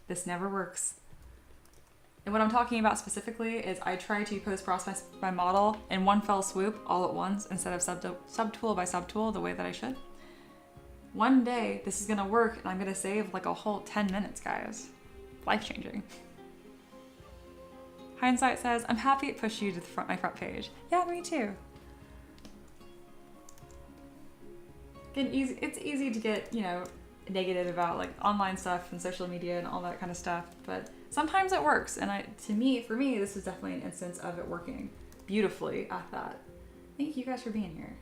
This never works. And what I'm talking about specifically is I try to post-process my model in one fell swoop all at once instead of subtool by subtool the way that I should. One day, this is gonna work and I'm gonna save like a whole 10 minutes, guys. Life-changing. Hindsight says, I'm happy it pushed you to my front page. Yeah, me too. It's easy to get, negative about like online stuff and social media and all that kind of stuff, but sometimes it works. And for me, this is definitely an instance of it working beautifully at that. Thank you guys for being here.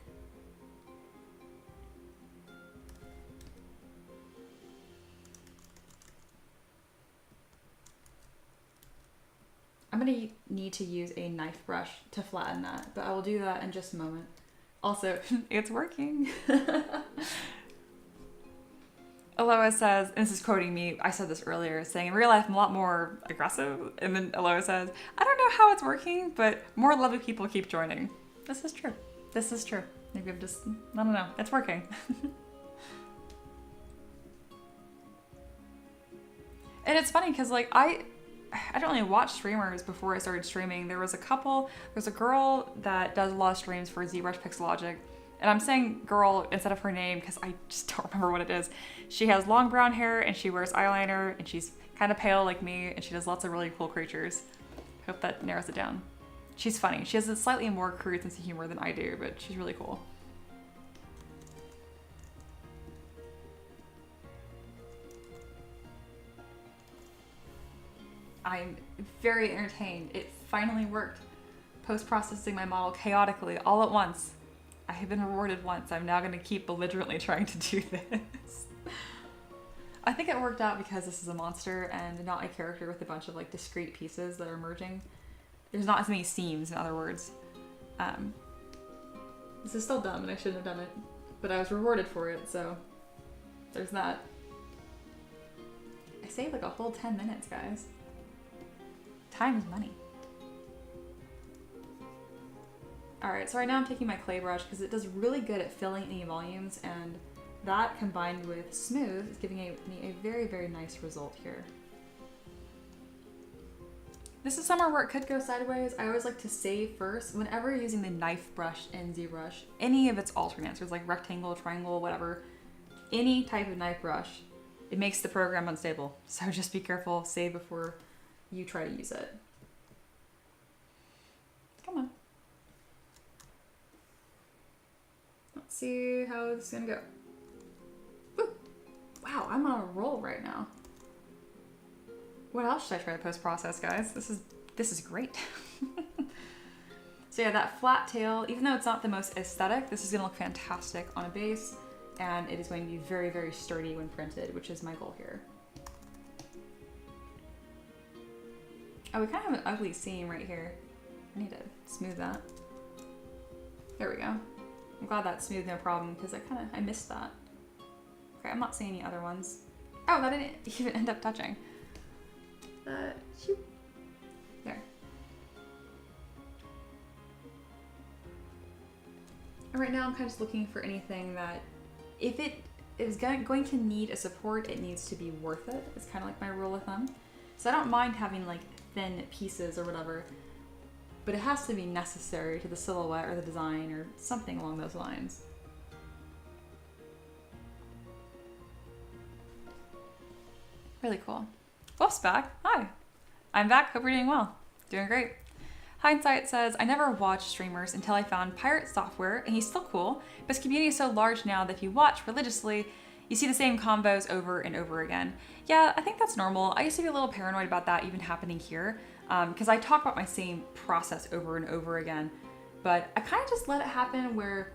I'm gonna need to use a knife brush to flatten that, but I will do that in just a moment. Also, it's working. Aloha says, and this is quoting me, I said this earlier, saying in real life I'm a lot more aggressive, and then Aloha says, I don't know how it's working, but more lovely people keep joining. This is true. This is true. Maybe I'm just, I don't know, it's working. And it's funny because like I don't really watch streamers before I started streaming. There's a girl that does a lot of streams for ZBrush Pixelogic. And I'm saying girl instead of her name because I just don't remember what it is. She has long brown hair and she wears eyeliner and she's kind of pale like me and she does lots of really cool creatures. Hope that narrows it down. She's funny. She has a slightly more crude sense of humor than I do, but she's really cool. I'm very entertained. It finally worked. Post-processing my model chaotically all at once. I have been rewarded once. I'm now going to keep belligerently trying to do this. I think it worked out because this is a monster and not a character with a bunch of like discrete pieces that are merging. There's not as many seams, in other words. This is still dumb and I shouldn't have done it, but I was rewarded for it, so there's that. saved like a whole 10 minutes, guys. Time is money. Alright, so right now I'm taking my clay brush because it does really good at filling any volumes, and that combined with smooth is giving me a very, very nice result here. This is somewhere where it could go sideways. I always like to save first. Whenever you're using the knife brush in ZBrush, any of its alternates, there's like rectangle, triangle, whatever, any type of knife brush, it makes the program unstable. So just be careful, save before you try to use it. Come on. Let's see how this is gonna go. Woo. Wow, I'm on a roll right now. What else should I try to post-process, guys? This is great. So yeah, that flat tail, even though it's not the most aesthetic, this is gonna look fantastic on a base, and it is going to be very, very sturdy when printed, which is my goal here. Oh, we kind of have an ugly seam right here. I need to smooth that. There we go. I'm glad that's smooth, no problem, because I missed that. Okay, I'm not seeing any other ones. Oh, that didn't even end up touching. Shoot. There. And right now I'm kind of just looking for anything that, if it is going to need a support, it needs to be worth it. It's kind of like my rule of thumb. So I don't mind having like thin pieces or whatever, but it has to be necessary to the silhouette or the design or something along those lines. Really cool. Wolf's back. Hi. I'm back. Hope you're doing well. Doing great. Hindsight says, I never watched streamers until I found Pirate Software, and he's still cool, but his community is so large now that if you watch religiously, you see the same combos over and over again. Yeah, I think that's normal. I used to be a little paranoid about that even happening here, because I talk about my same process over and over again, but I kind of just let it happen where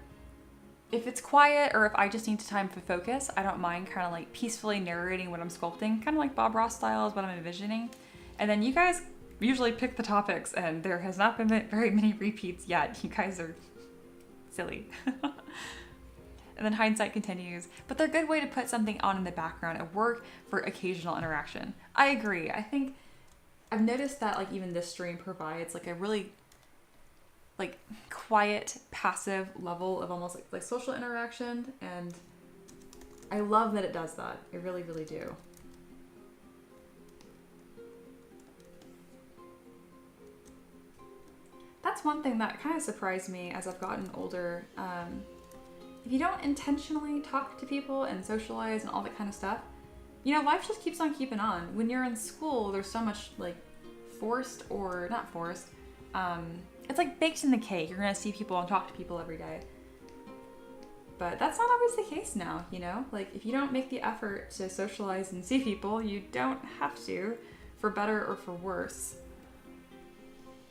if it's quiet or if I just need time for focus, I don't mind kind of like peacefully narrating what I'm sculpting, kind of like Bob Ross style is what I'm envisioning. And then you guys usually pick the topics, and there has not been very many repeats yet. You guys are silly. And then Hindsight continues, but they're a good way to put something on in the background at work for occasional interaction. I agree. I think I've noticed that like even this stream provides like a really like quiet, passive level of almost like social interaction, and I love that it does that. I really, really do. That's one thing that kind of surprised me as I've gotten older. If you don't intentionally talk to people and socialize and all that kind of stuff, you know, life just keeps on keeping on. When you're in school, there's so much like forced or not forced. It's like baked in the cake. You're gonna see people and talk to people every day. But that's not always the case now, you know? Like if you don't make the effort to socialize and see people, you don't have to, for better or for worse.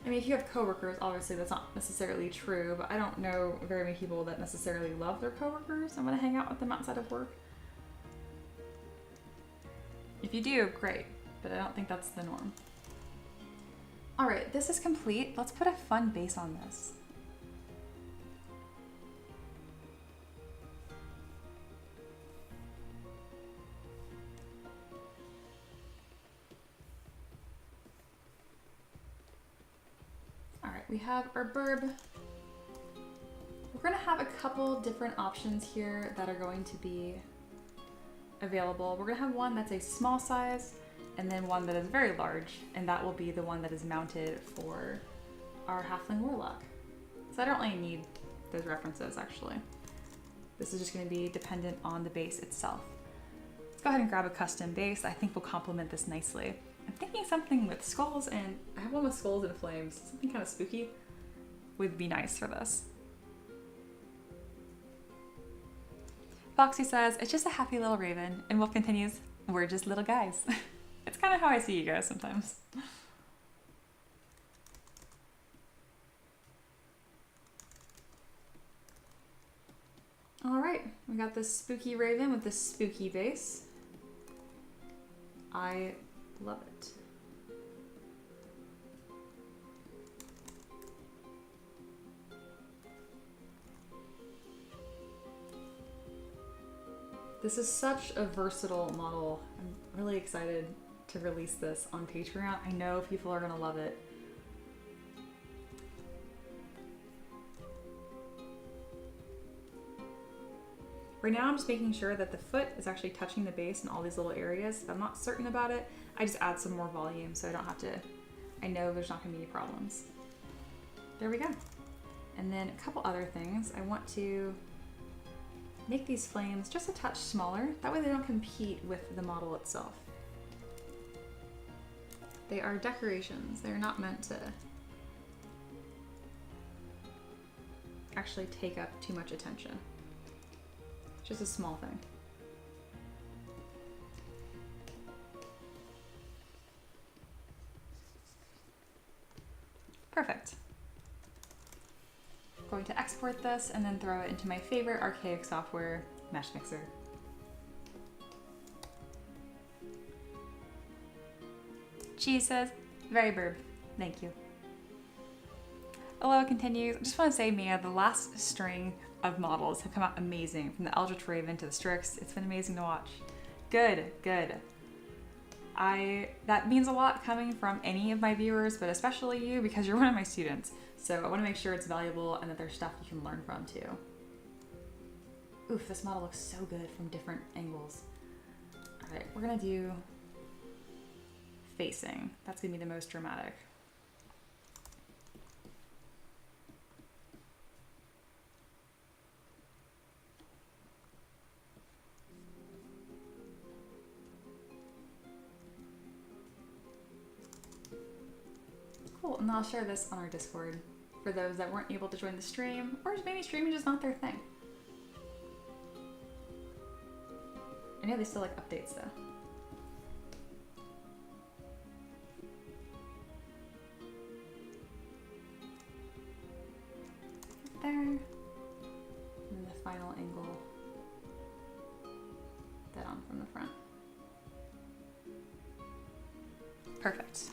I mean, if you have coworkers, obviously that's not necessarily true, but I don't know very many people that necessarily love their coworkers and want to hang out with them outside of work. If you do, great, but I don't think that's the norm. All right, this is complete. Let's put a fun base on this. All right, we have our burb. We're gonna have a couple different options here that are going to be available. We're gonna have one that's a small size and then one that is very large, and that will be the one that is mounted for our Halfling Warlock. So I don't really need those references actually. This is just gonna be dependent on the base itself. Let's go ahead and grab a custom base. I think will complement this nicely. I'm thinking something with skulls, and I have one with skulls and flames. Something kind of spooky would be nice for this. Foxy says, it's just a happy little raven, and Wolf continues, we're just little guys. It's kind of how I see you guys sometimes. All right, we got this spooky raven with this spooky base. I love it. This is such a versatile model. I'm really excited to release this on Patreon. I know people are gonna love it. Right now I'm just making sure that the foot is actually touching the base in all these little areas. If I'm not certain about it, I just add some more volume so I don't have to, I know there's not gonna be any problems. There we go. And then a couple other things. I want to make these flames just a touch smaller. That way they don't compete with the model itself. They are decorations. They're not meant to actually take up too much attention. Just a small thing. Perfect. I'm going to export this and then throw it into my favorite archaic software, Mesh Mixer. Cheese says, very burb. Thank you. Aloha continues. I just want to say, Mia, the last string of models have come out amazing. From the Eldritch Raven to the Strix. It's been amazing to watch. Good, good. That means a lot coming from any of my viewers, but especially you because you're one of my students. So I want to make sure it's valuable and that there's stuff you can learn from too. Oof, this model looks so good from different angles. All right, we're gonna do facing. That's gonna be the most dramatic. Cool, and I'll share this on our Discord for those that weren't able to join the stream, or maybe streaming is just not their thing. I know they still like updates though. There. And then the final angle down from the front. Perfect.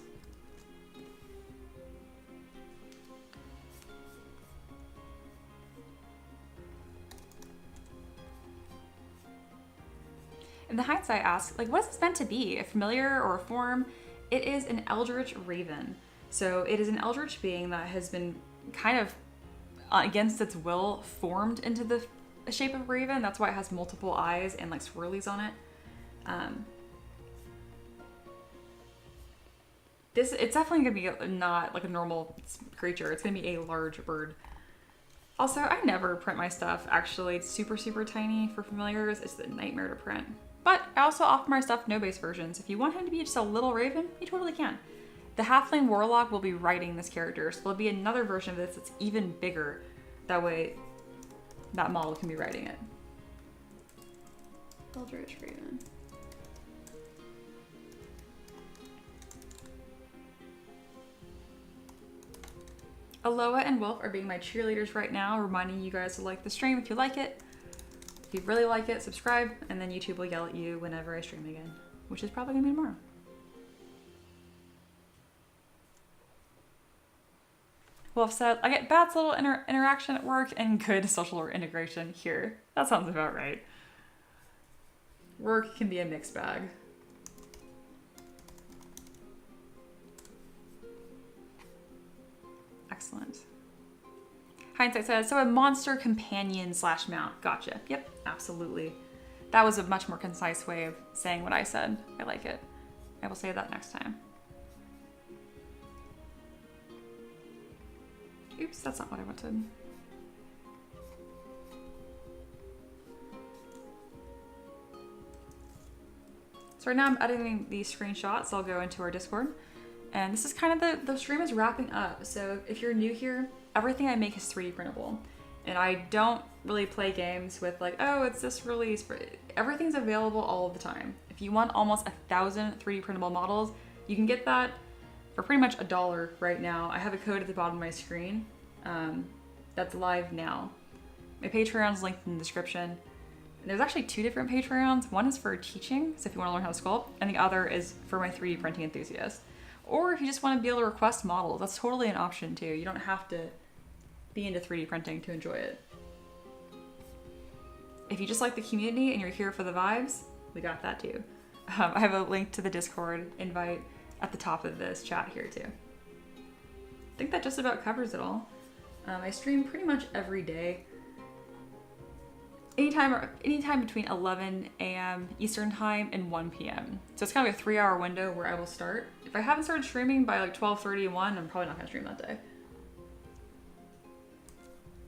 In the hindsight asks, like, what is this meant to be? A familiar or a form? It is an Eldritch Raven. So it is an Eldritch being that has been kind of against its will formed into the shape of Raven. That's why it has multiple eyes and like swirlies on it. It's definitely gonna be not like a normal creature. It's gonna be a large bird. Also, I never print my stuff actually super, super tiny for familiars. It's a nightmare to print. But I also offer my stuff no-base versions. If you want him to be just a little raven, you totally can. The Halfling Warlock will be writing this character, so there'll be another version of this that's even bigger. That way, that model can be writing it. Eldritch Raven. Aloha and Wolf are being my cheerleaders right now, reminding you guys to like the stream if you like it. If you really like it, subscribe, and then YouTube will yell at you whenever I stream again, which is probably gonna be tomorrow. Wolf said, I get bad little interaction at work and good social integration here. That sounds about right. Work can be a mixed bag. Excellent. Hindsight says, so a monster companion / mount. Gotcha. Yep, absolutely. That was a much more concise way of saying what I said. I like it. I will say that next time. Oops, that's not what I wanted. So right now I'm editing these screenshots. So I'll go into our Discord. And this is kind of the stream is wrapping up. So if you're new here, everything I make is 3D printable. And I don't really play games with like, oh, it's this release. Everything's available all the time. If you want almost 1,000 3D printable models, you can get that for pretty much $1 right now. I have a code at the bottom of my screen that's live now. My Patreon's linked in the description. And there's actually 2 different Patreons. One is for teaching, so if you want to learn how to sculpt, and the other is for my 3D printing enthusiasts. Or if you just want to be able to request models, that's totally an option too. You don't have to be into 3D printing to enjoy it. If you just like the community and you're here for the vibes, we got that too. I have a link to the Discord invite at the top of this chat here too. I think that just about covers it all. I stream pretty much every day. Anytime between 11 a.m. Eastern time and 1 p.m. So it's kind of a 3-hour window where I will start. If I haven't started streaming by like 12:31, I'm probably not gonna stream that day.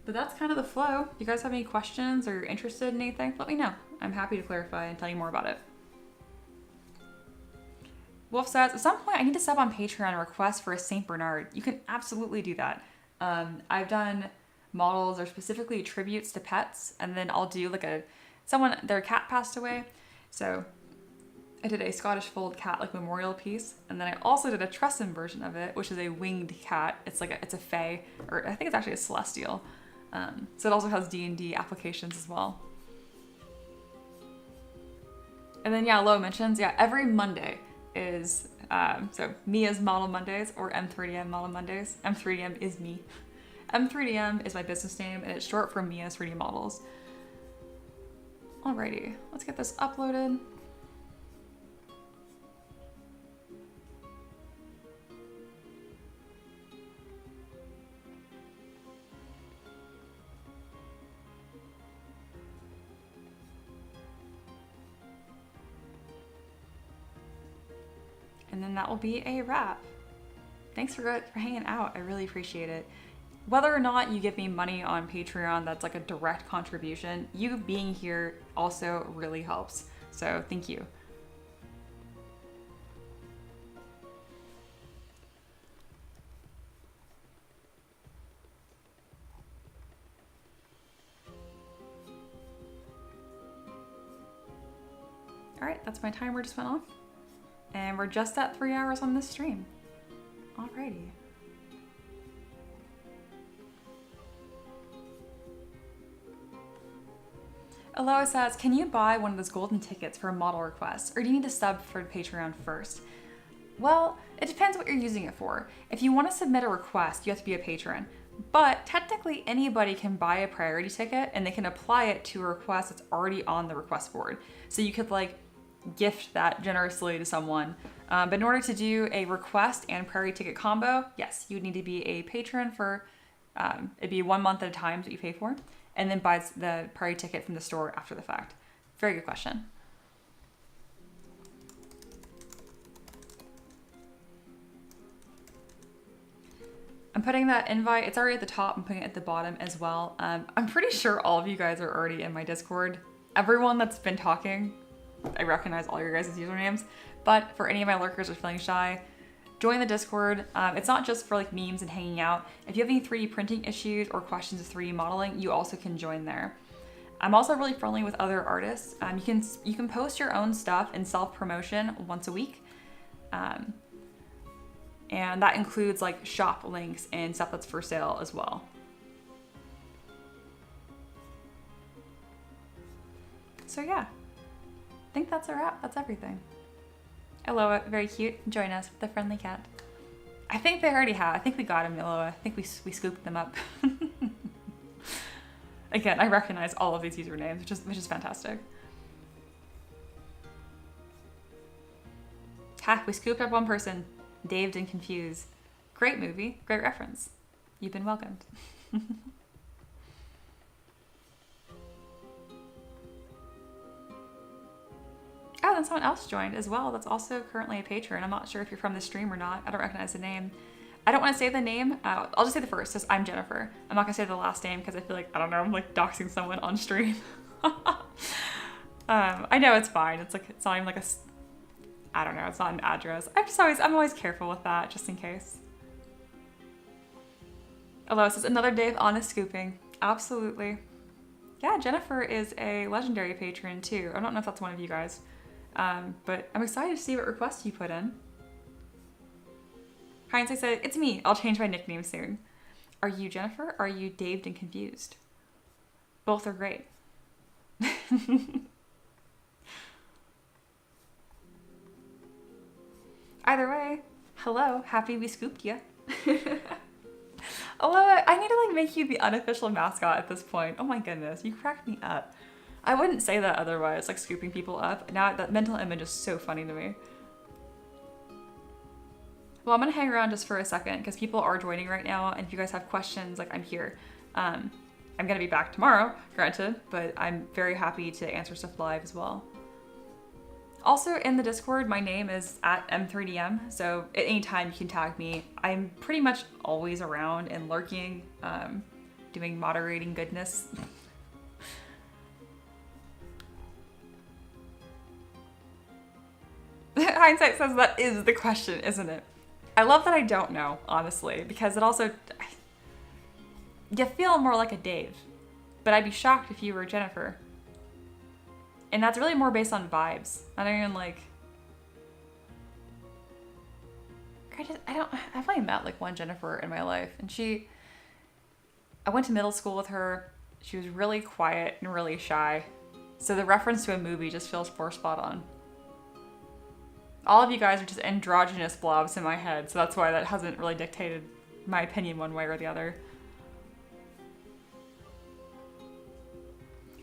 But that's kind of the flow. If you guys have any questions or you're interested in anything, let me know. I'm happy to clarify and tell you more about it. Wolf says, at some point I need to sub on Patreon and request for a St. Bernard. You can absolutely do that. I've done models or specifically tributes to pets, and then I'll do like their cat passed away. So I did a Scottish fold cat like memorial piece, and then I also did a Tressum version of it, which is a winged cat. It's a fae, or I think it's actually a celestial. So it also has D&D applications as well. And then yeah, Lo mentions, every Monday is, so Mia's Model Mondays or M3DM Model Mondays. M3DM is me. M3DM is my business name, and it's short for Mia's 3D Models. Alrighty, let's get this uploaded. And then that will be a wrap. Thanks for hanging out. I really appreciate it. Whether or not you give me money on Patreon, that's like a direct contribution, you being here also really helps. So thank you. All right, that's my timer just went off. And we're just at 3 hours on this stream. Alrighty. Aloha says, can you buy one of those golden tickets for a model request, or do you need to sub for Patreon first? Well, it depends what you're using it for. If you want to submit a request, you have to be a patron. But technically anybody can buy a priority ticket and they can apply it to a request that's already on the request board. So you could like gift that generously to someone. But in order to do a request and priority ticket combo, yes, you would need to be a patron for, it'd be 1 month at a time that you pay for, and then buy the priority ticket from the store after the fact. Very good question. I'm putting that invite, it's already at the top, I'm putting it at the bottom as well. I'm pretty sure all of you guys are already in my Discord. Everyone that's been talking, I recognize all your guys' usernames, but for any of my lurkers who are feeling shy, join the Discord. It's not just for like memes and hanging out. If you have any 3D printing issues or questions of 3D modeling, you also can join there. I'm also really friendly with other artists. You can post your own stuff in self-promotion once a week. And that includes like shop links and stuff that's for sale as well. So yeah, I think that's a wrap. That's everything. Aloha, very cute. Join us with the friendly cat. I think they already have. I think we got him, Aloha. I think we scooped them up. Again, I recognize all of these usernames, which is fantastic. Ha, we scooped up one person. Daved and Confused. Great movie, great reference. You've been welcomed. Oh, then someone else joined as well. That's also currently a patron. I'm not sure if you're from the stream or not. I don't recognize the name. I don't want to say the name. I'll just say the first. Just, I'm Jennifer. I'm not gonna say the last name because I feel like, I don't know, I'm like doxing someone on stream. I know it's fine. It's like, it's not even like I don't know, it's not an address. I'm always careful with that, just in case. Aloha says, another day of honest scooping. Absolutely. Yeah, Jennifer is a legendary patron too. I don't know if that's one of you guys, but I'm excited to see what requests you put in. Hindsight said, it's me. I'll change my nickname soon. Are you Jennifer? Or are you Daved and Confused? Both are great. Either way, hello, happy we scooped ya. Aloha, I need to like make you the unofficial mascot at this point. Oh my goodness, you cracked me up. I wouldn't say that otherwise, like scooping people up. Now that mental image is so funny to me. Well, I'm gonna hang around just for a second because people are joining right now, and if you guys have questions, like I'm here. I'm gonna be back tomorrow, granted, but I'm very happy to answer stuff live as well. Also in the Discord, my name is @M3DM, so at any time you can tag me. I'm pretty much always around and lurking, doing moderating goodness. Hindsight says that is the question, isn't it? I love that I don't know, honestly, because it also, you feel more like a Dave, but I'd be shocked if you were Jennifer. And that's really more based on vibes. I don't even like, I've only met like one Jennifer in my life, and I went to middle school with her. She was really quiet and really shy. So the reference to a movie just feels more spot on. All of you guys are just androgynous blobs in my head, so that's why that hasn't really dictated my opinion one way or the other.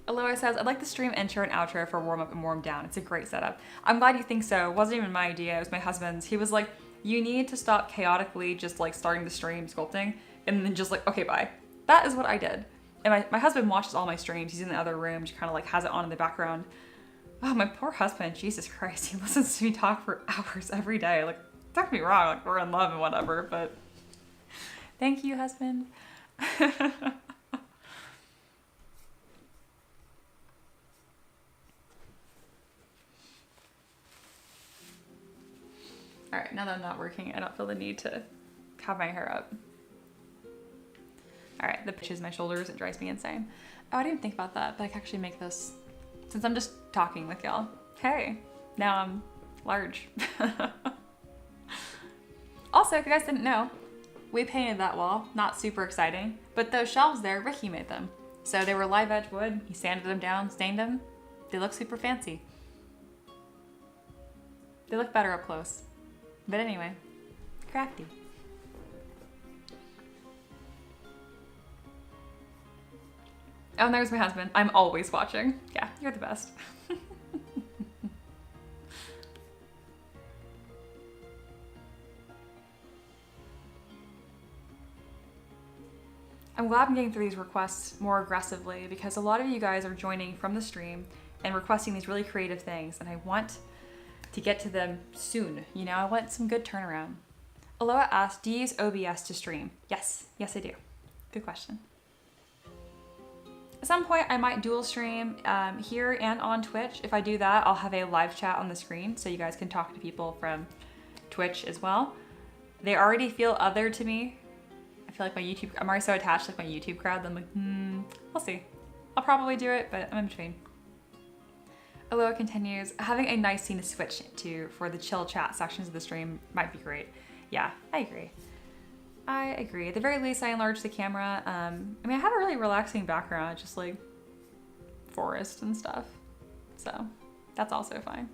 Aloha says, I'd like the stream intro and outro for warm up and warm down. It's a great setup. I'm glad you think so. It wasn't even my idea, it was my husband's. He was like, you need to stop chaotically just like starting the stream sculpting and then just like, okay, bye. That is what I did. And my husband watches all my streams. He's in the other room, just kind of like has it on in the background. Oh, my poor husband, Jesus Christ, he listens to me talk for hours every day. Like, don't get me wrong, like we're in love and whatever, but thank you, husband. All right, now that I'm not working, I don't feel the need to have my hair up. All right, the pitches my shoulders, it drives me insane. Oh, I didn't even think about that, but I can actually make this, since I'm just talking with y'all. Hey, now I'm large. Also, if you guys didn't know, we painted that wall, not super exciting, but those shelves there, Ricky made them. So they were live edge wood, he sanded them down, stained them. They look super fancy. They look better up close. But anyway, crafty. Oh, and there's my husband. I'm always watching. Yeah, you're the best. I'm glad I'm getting through these requests more aggressively because a lot of you guys are joining from the stream and requesting these really creative things, and I want to get to them soon. You know, I want some good turnaround. Aloha asked, do you use OBS to stream? Yes, I do. Good question. At some point, I might dual stream here and on Twitch. If I do that, I'll have a live chat on the screen so you guys can talk to people from Twitch as well. They already feel other to me. I feel like I'm already so attached to like my YouTube crowd that I'm like, we'll see. I'll probably do it, but I'm in between. Aloha continues, having a nice scene to switch to for the chill chat sections of the stream might be great. Yeah, I agree. At the very least, I enlarged the camera. I mean, I have a really relaxing background, just like forest and stuff. So that's also fine.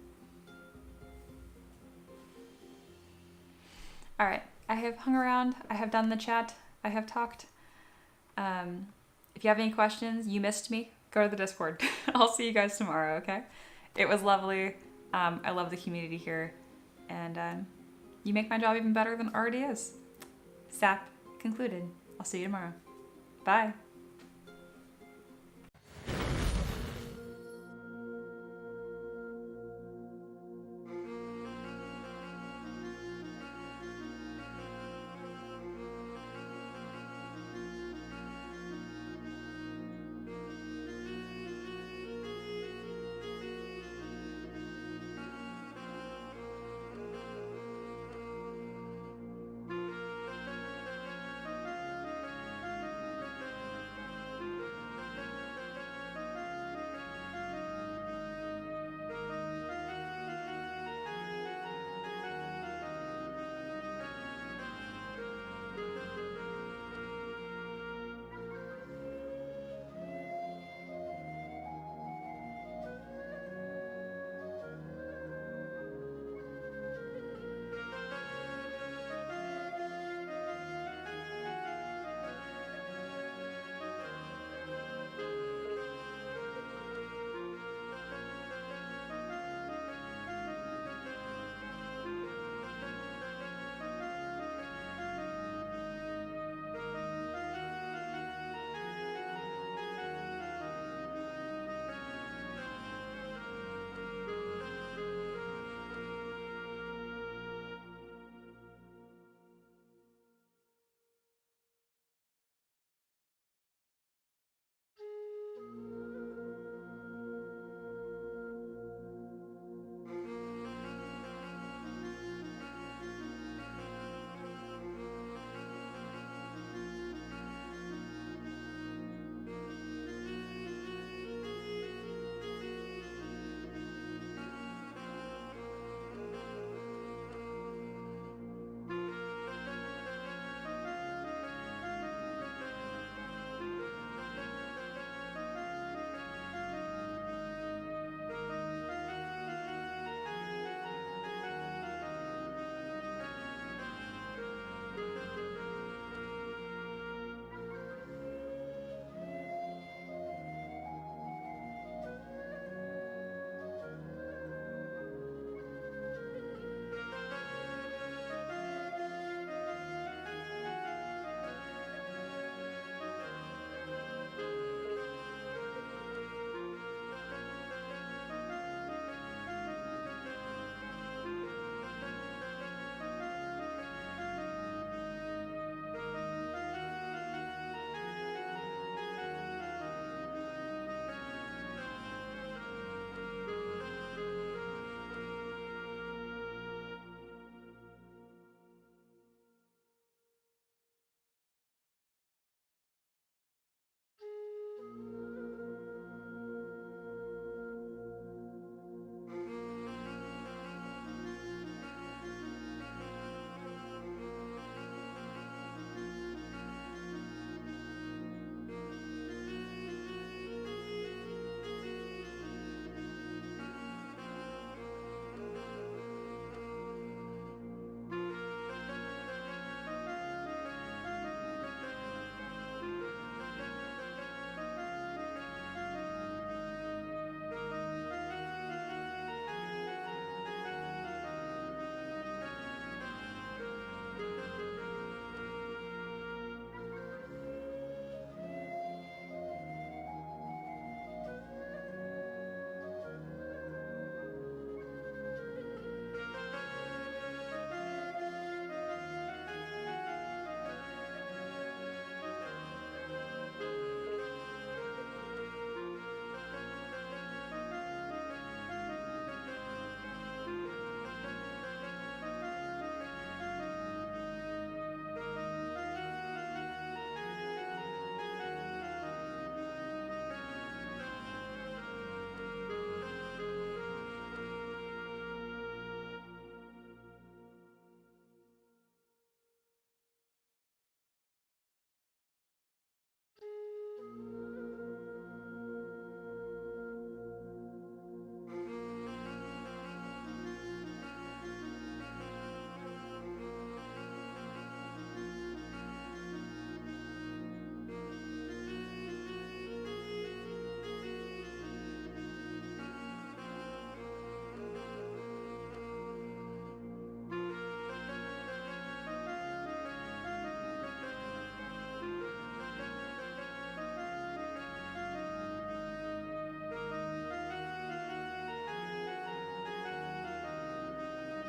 All right, I have hung around. I have done the chat. I have talked. If you have any questions, you missed me, go to the Discord. I'll see you guys tomorrow, okay? It was lovely. I love the community here. And you make my job even better than it already is. SAP concluded. I'll see you tomorrow. Bye.